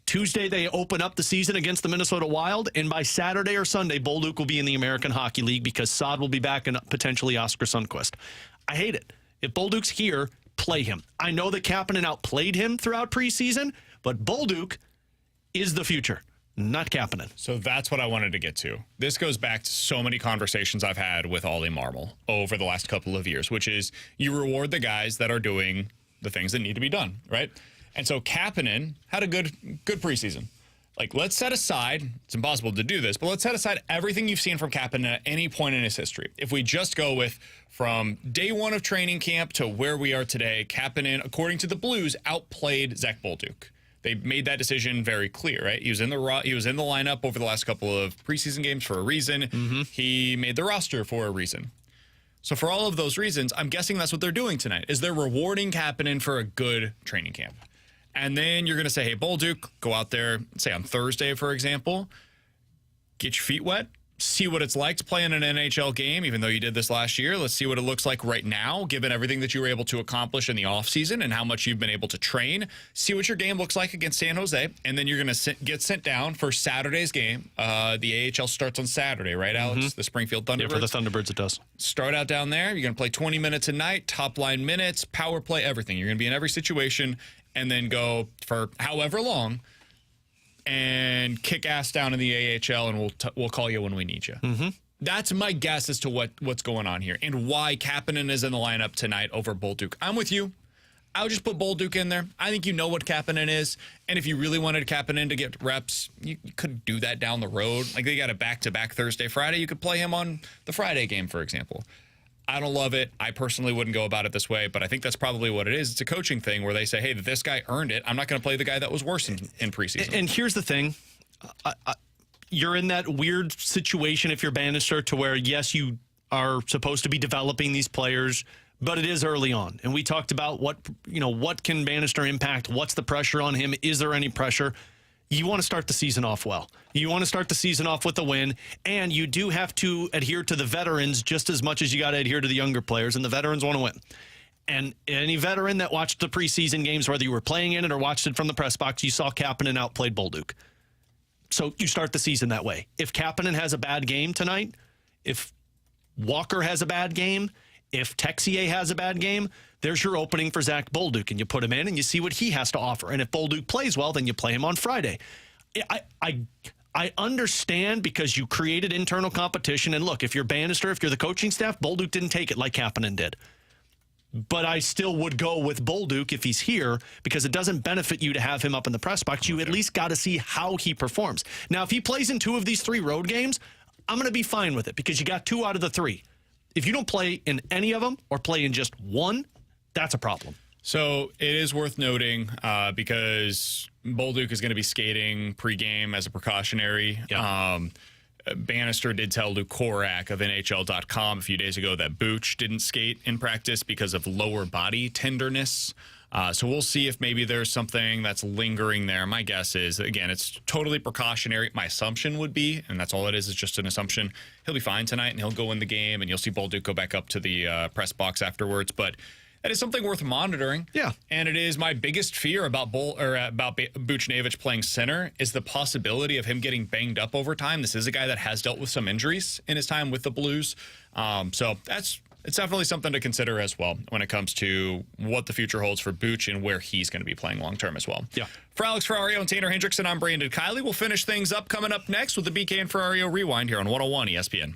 Tuesday, they open up the season against the Minnesota Wild. And by Saturday or Sunday, Bolduc will be in the American Hockey League because Saad will be back and potentially Oscar Sundqvist. I hate it. If Bolduc's here, play him. I know that Kapanen outplayed him throughout preseason, but Bolduc is the future, not Kapanen. So that's what I wanted to get to. This goes back to so many conversations I've had with Ollie Marmol over the last couple of years, which is you reward the guys that are doing the things that need to be done, right? And so Kapanen had a good preseason. Like, let's set aside, it's impossible to do this, but let's set aside everything you've seen from Kapanen at any point in his history. If we just go with from day 1 of training camp to where we are today, Kapanen, according to the Blues, outplayed Zach Bolduc. They made that decision very clear, right? He was in the lineup over the last couple of preseason games for a reason. He made the roster for a reason. So for all of those reasons, I'm guessing that's what they're doing tonight, is they're rewarding Kapanen for a good training camp. And then you're going to say, hey, Bolduc, go out there, say on Thursday, for example, get your feet wet, see what it's like to play in an NHL game, even though you did this last year. Let's see what it looks like right now, given everything that you were able to accomplish in the offseason and how much you've been able to train. See what your game looks like against San Jose, and then you're going to get sent down for Saturday's game. The AHL starts on Saturday, right, Alex? The Springfield Thunderbirds. Yeah, for the Thunderbirds it does. Start out down there. You're going to play 20 minutes a night, top line minutes, power play, everything. You're going to be in every situation, and then go for however long and kick ass down in the AHL, and we'll call you when we need you. That's my guess as to what's going on here and why Kapanen is in the lineup tonight over Bolduc. I'm with you. I would just put Bolduc in there. I think you know what Kapanen is, and if you really wanted Kapanen to get reps, you could do that down the road. Like, they got a back-to-back Thursday, Friday. You could play him on the Friday game, for example. I don't love it. I personally wouldn't go about it this way, but I think that's probably what it is. It's a coaching thing where they say, hey, this guy earned it. I'm not going to play the guy that was worse in preseason. And here's the thing. You're in that weird situation if you're Bannister to where, yes, you are supposed to be developing these players, but it is early on. And we talked about what can Bannister impact? What's the pressure on him? Is there any pressure? You want to start the season off well. You want to start the season off with a win, and you do have to adhere to the veterans just as much as you got to adhere to the younger players, and the veterans want to win. And any veteran that watched the preseason games, whether you were playing in it or watched it from the press box, you saw Kapanen outplayed Bolduc. So you start the season that way. If Kapanen has a bad game tonight, if Walker has a bad game, if Texier has a bad game, there's your opening for Zach Bolduc, and you put him in and you see what he has to offer. And if Bolduc plays well, then you play him on Friday. I understand because you created internal competition. And look, if you're Bannister, if you're the coaching staff, Bolduc didn't take it like Kapanen did. But I still would go with Bolduc if he's here because it doesn't benefit you to have him up in the press box. You at least got to see how he performs. Now, if he plays in 2 of these 3 road games, I'm going to be fine with it because you got 2 out of the 3. If you don't play in any of them or play in just 1, that's a problem. So it is worth noting because Bolduc is going to be skating pregame as a precautionary. Bannister did tell Luke Korak of NHL.com a few days ago that Booch didn't skate in practice because of lower body tenderness. So we'll see if maybe there's something that's lingering there. My guess is, again, it's totally precautionary. My assumption would be, and that's all it is just an assumption, he'll be fine tonight and he'll go in the game and you'll see Bolduc go back up to the press box afterwards. But that is something worth monitoring. Yeah. And it is my biggest fear about Buchnevich playing center is the possibility of him getting banged up over time. This is a guy that has dealt with some injuries in his time with the Blues. So it's definitely something to consider as well when it comes to what the future holds for Buch and where he's going to be playing long-term as well. Yeah. For Alex Ferrario and Tanner Hendrickson, I'm Brandon Kiley. We'll finish things up coming up next with the BK and Ferrario Rewind here on 101 ESPN.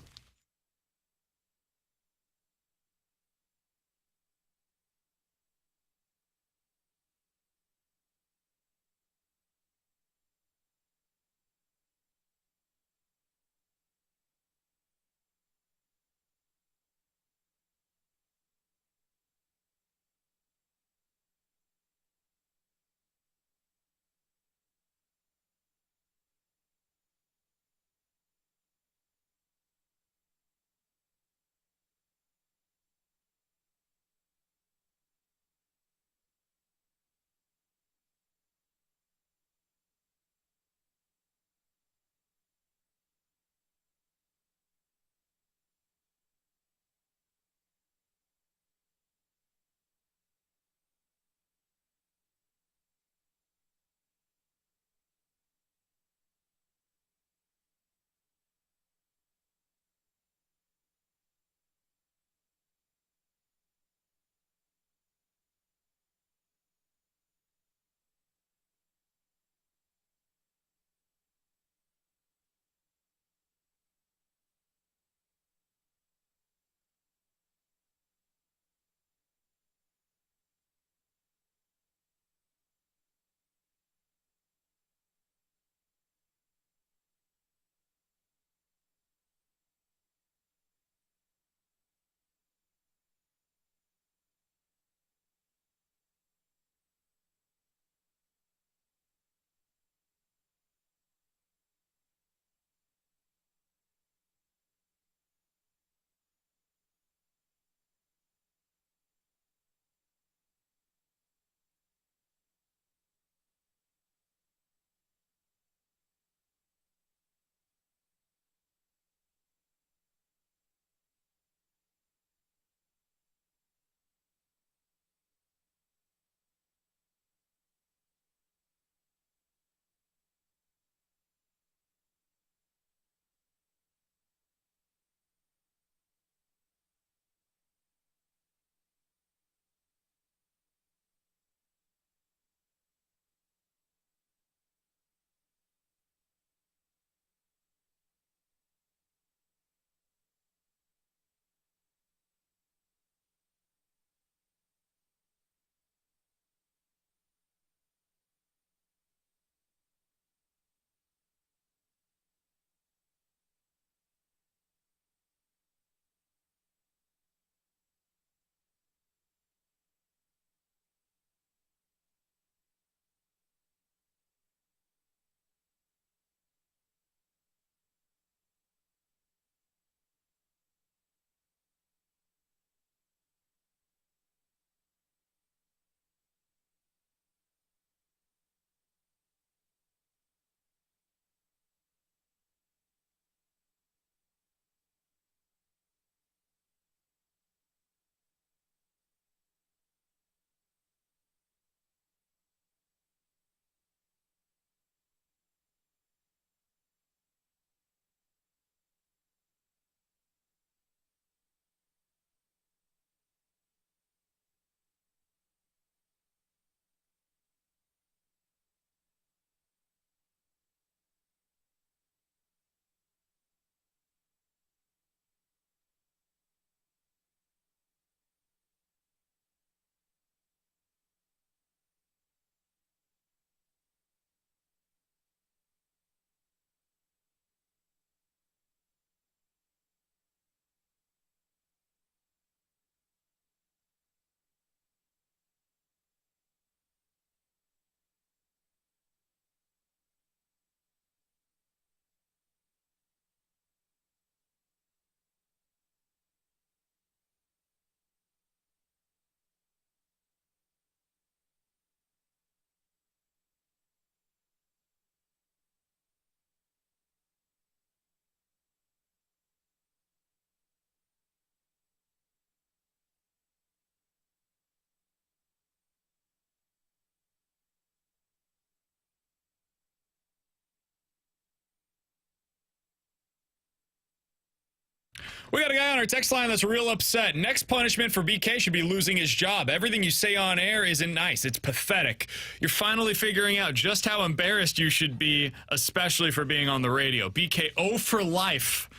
We got a guy on our text line that's real upset. Next punishment for BK should be losing his job. Everything you say on air isn't nice. It's pathetic. You're finally figuring out just how embarrassed you should be, especially for being on the radio. BK 0 for life.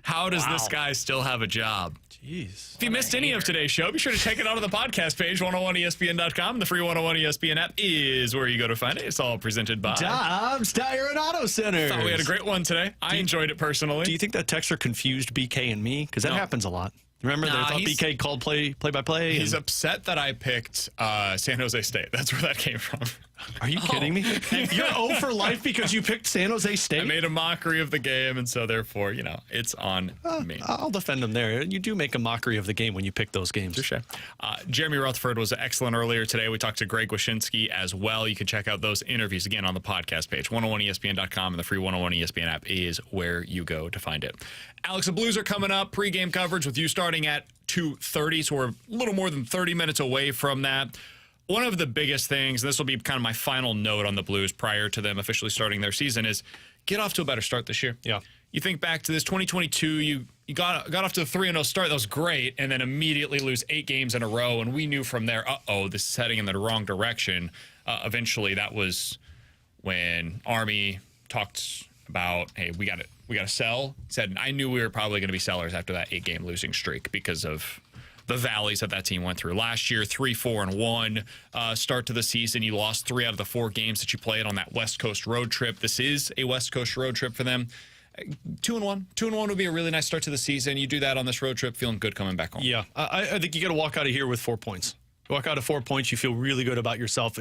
How does this guy still have a job? Jeez. If you missed any of today's show, be sure to check it out on the podcast page, 101ESPN.com. The free 101 ESPN app is where you go to find it. It's all presented by Dobbs Tire and Auto Center. Thought we had a great one today. I enjoyed it personally. Do you think that texter confused BK and me? Because that happens a lot. Remember, they thought BK called play-by-play? He's upset that I picked San Jose State. That's where that came from. Are you kidding me? You're 0 for life because you picked San Jose State? I made a mockery of the game, and so therefore, it's on me. I'll defend him there. You do make a mockery of the game when you pick those games. Touché. Jeremy Rutherford was excellent earlier today. We talked to Greg Wyshynski as well. You can check out those interviews again on the podcast page. 101ESPN.com and the free 101 ESPN app is where you go to find it. Alex, the Blues are coming up. Pre-game coverage with you starting at 2:30, so we're a little more than 30 minutes away from that. One of the biggest things, and this will be kind of my final note on the Blues prior to them officially starting their season, is get off to a better start this year. Yeah. You think back to this 2022, you got off to a 3-0 start. That was great, and then immediately lose 8 games in a row, and we knew from there, this is heading in the wrong direction. Eventually, that was when Army talked about, hey, we got to sell. Said, I knew we were probably going to be sellers after that 8-game losing streak because of the valleys that team went through. Last year, 3-4-1 start to the season. You lost 3 out of the 4 games that you played on that West Coast road trip. This is a West Coast road trip for them. 2-1. 2-1 would be a really nice start to the season. You do that on this road trip, feeling good coming back home. Yeah, I think you got to walk out of here with 4 points. You walk out of 4 points, you feel really good about yourself.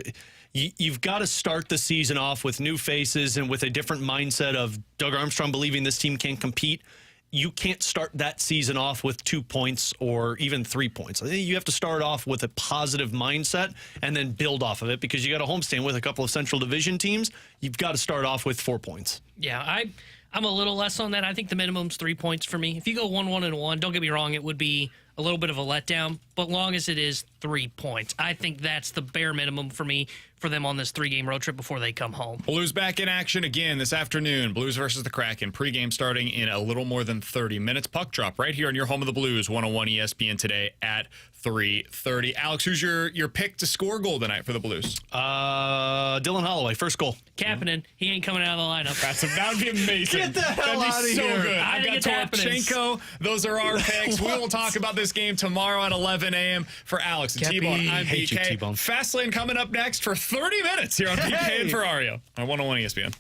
You've got to start the season off with new faces and with a different mindset of Doug Armstrong believing this team can compete. You can't start that season off with 2 points or even 3 points. I think you have to start off with a positive mindset and then build off of it because you got a homestand with a couple of Central Division teams. You've got to start off with 4 points. Yeah, I'm a little less on that. I think the minimum's 3 points for me. If you go 1-1-1, don't get me wrong, it would be a little bit of a letdown, but long as it is 3 points, I think that's the bare minimum for me for them on this 3-game road trip before they come home. Blues back in action again this afternoon. Blues versus the Kraken. Pregame starting in a little more than 30 minutes. Puck drop right here on your home of the Blues, 101 ESPN today at 3:30. Alex, who's your pick to score goal tonight for the Blues? Dylan Holloway, first goal. Kapanen, he ain't coming out of the lineup. That would be amazing. Get the hell out of That'd be so here. good. I I've got think it's Toropchenko. Those are our picks. We will talk about this game tomorrow at 11 a.m. For Alex and T-Bone, I'm Hate you, BK. T-Bone. Fastlane coming up next for 30 minutes here on BK and Ferrario on 101 ESPN.